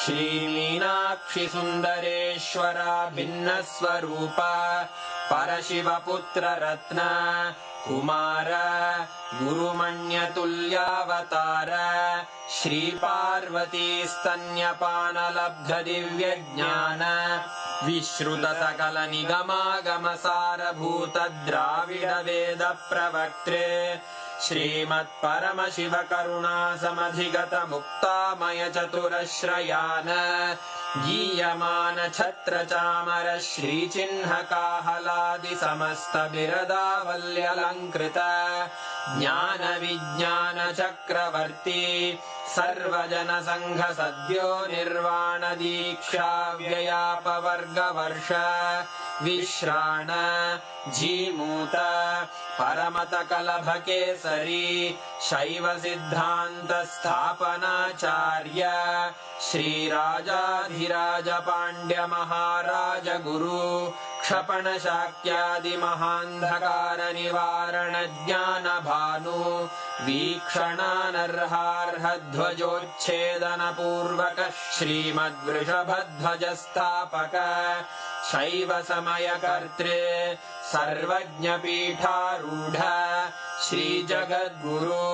श्रीमीनाक्षिसुन्दरेश्वरा भिन्नस्वरूप परशिवपुत्ररत्न Kumar गुरुमण्यतुल्यावतार श्रीपार्वतीस्तन्यपानलब्धदिव्यज्ञान विश्रुतसकलनिगमागमसारभूतद्राविडवेदप्रवक्त्रे श्रीमत्परमशिवकरुणासमधिगतमुक्तामयचतुरश्रयान् गीयमान छत्रचामर श्रीचिह्नकाहलादिसमस्तबिरदावल्यलङ्कृत ज्ञानविज्ञानचक्रवर्ती सर्वजनसङ्घसद्यो निर्वाणदीक्षाव्ययापवर्गवर्ष विश्राण Jimuta परमतकलभकेसरी शैवसिद्धान्तस्थापनाचार्य श्रीराजाधिराजपाण्ड्यमहाराज गुरु क्षपणशाक्यादिमहान्धकारनिवारणज्ञानभानु वीक्षणानर्हार्हध्वजोच्छेदनपूर्वक श्रीमद्वृषभध्वजस्थापक शैवसमयकर्त्रे सर्वज्ञपीठारूढ श्रीजगद्गुरु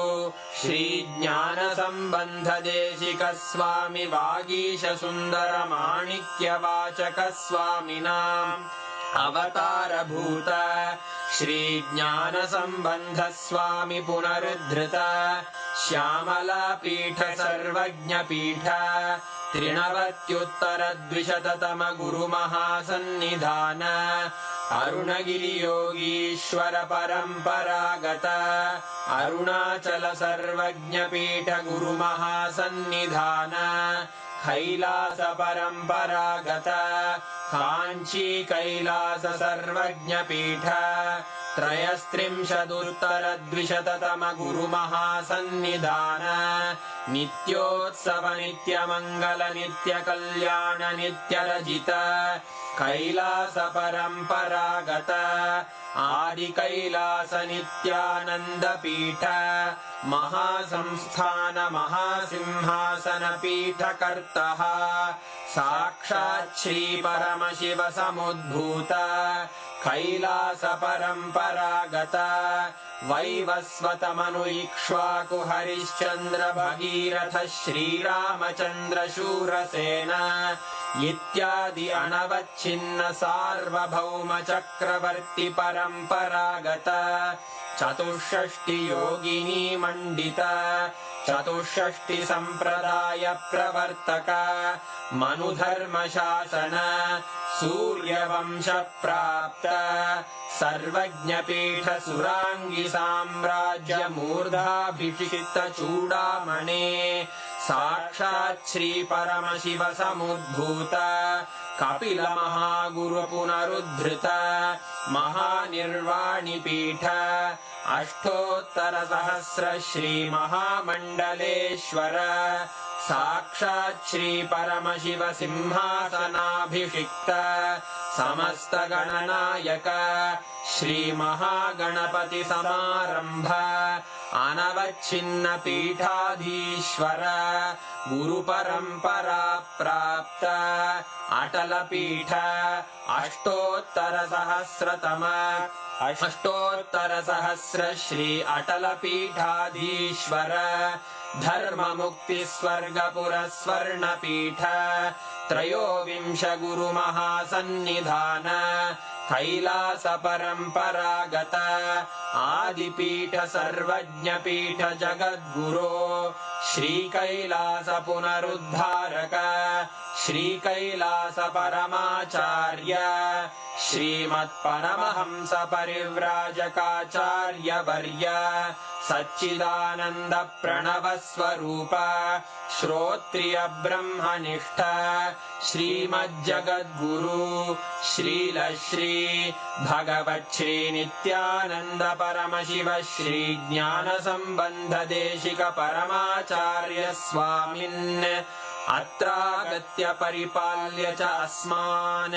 श्रीज्ञानसम्बन्धदेशिकस्वामि वागीशसुन्दरमाणिक्यवाचकस्वामिनाम् अवतारभूत श्रीज्ञानसम्बन्धस्वामि पुनरुद्धृत श्यामलापीठ सर्वज्ञपीठ त्रिनवत्युत्तरद्विशततम गुरुमहासन्निधान अरुणगिरियोगीश्वर परम्परागत अरुणाचल सर्वज्ञपीठ गुरुमहासन्निधान कैलास परम्परागत काञ्ची कैलास सर्वज्ञपीठ त्रयस्त्रिंशदुत्तरद्विशततम गुरुमहासन्निधान नित्योत्सव नित्यमङ्गल नित्यकल्याण नित्यरजित कैलास परम्परागत आदिकैलास नित्यानन्दपीठ महासंस्थान महासिंहासन पीठकर्तः साक्षात् श्री परमशिव समुद्भूत कैलास परम्परागत वैवस्वत मनु इक्ष्वाकु हरिश्चन्द्र भगीरथ श्रीरामचन्द्र शूरसेन इत्यादि अनवच्छिन्न सार्वभौम चक्रवर्ति परम्परागत चतुष्षष्टि योगिनी मण्डित चतुष्षष्टि सम्प्रदाय प्रवर्तक मनुधर्मशासन सूर्यवंश प्राप्त सर्वज्ञपीठ सुराङ्गी साम्राज्य मूर्धाभिषिक्त चूडामणे साक्षात् श्री परमशिव समुद्भूत कपिल महागुरु पुनरुद्धृत महानिर्वाणिपीठ अष्टोत्तर सहस्र श्री महामण्डलेश्वर साक्षात् श्री परमशिव सिंहासनाभिषिक्त समस्त गणनायक श्री महागणपति समारंभ अनवच्छिन्न पीठाधीश्वर गुरु परंपरा प्राप्त अटल पीठ अष्टोत्तर सहस्र श्री अटल पीठाधीश्वर धर्म मुक्ति स्वर्गपुर स्वर्ण पीठ त्रयोविंश गुरु महासन्निधान कैलास परम्परागत आदिपीठ सर्वज्ञपीठ जगद्गुरो श्री कैलास पुनरुद्धारक श्री कैलास परमाचार्य श्रीमत्परमहंस परिव्राजकाचार्य वर्य सच्चिदानंद प्रणव स्वरूप श्रोत्रिय ब्रह्मनिष्ठ श्रीमज्जगद्गुरु श्रील श्री भगवत् श्री नित्यानंद परमशिव श्री ज्ञान संबंध देशिक परमाचार्य स्वामिन् अत्रागत्य परिपाल्य च अस्मान्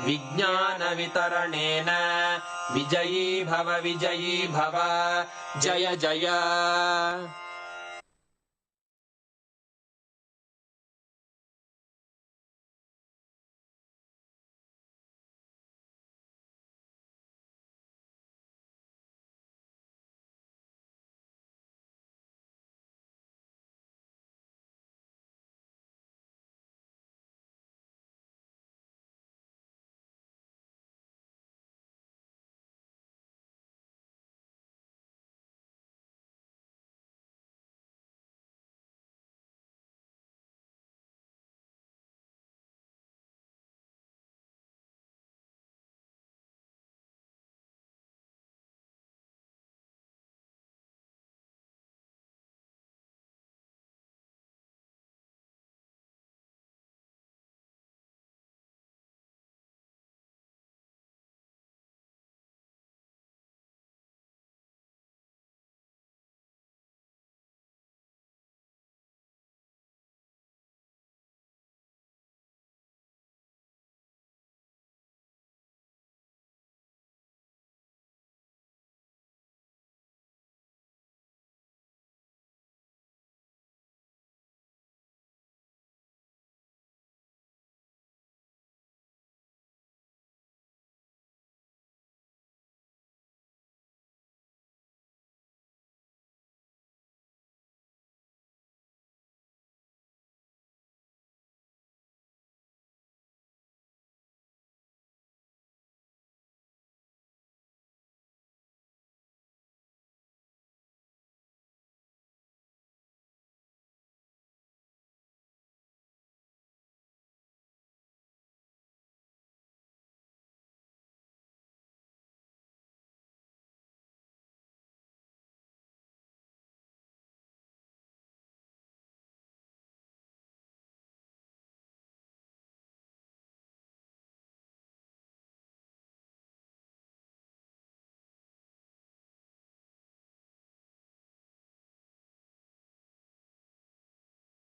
विज्ञानवितरणेन विजयी भव जय जय।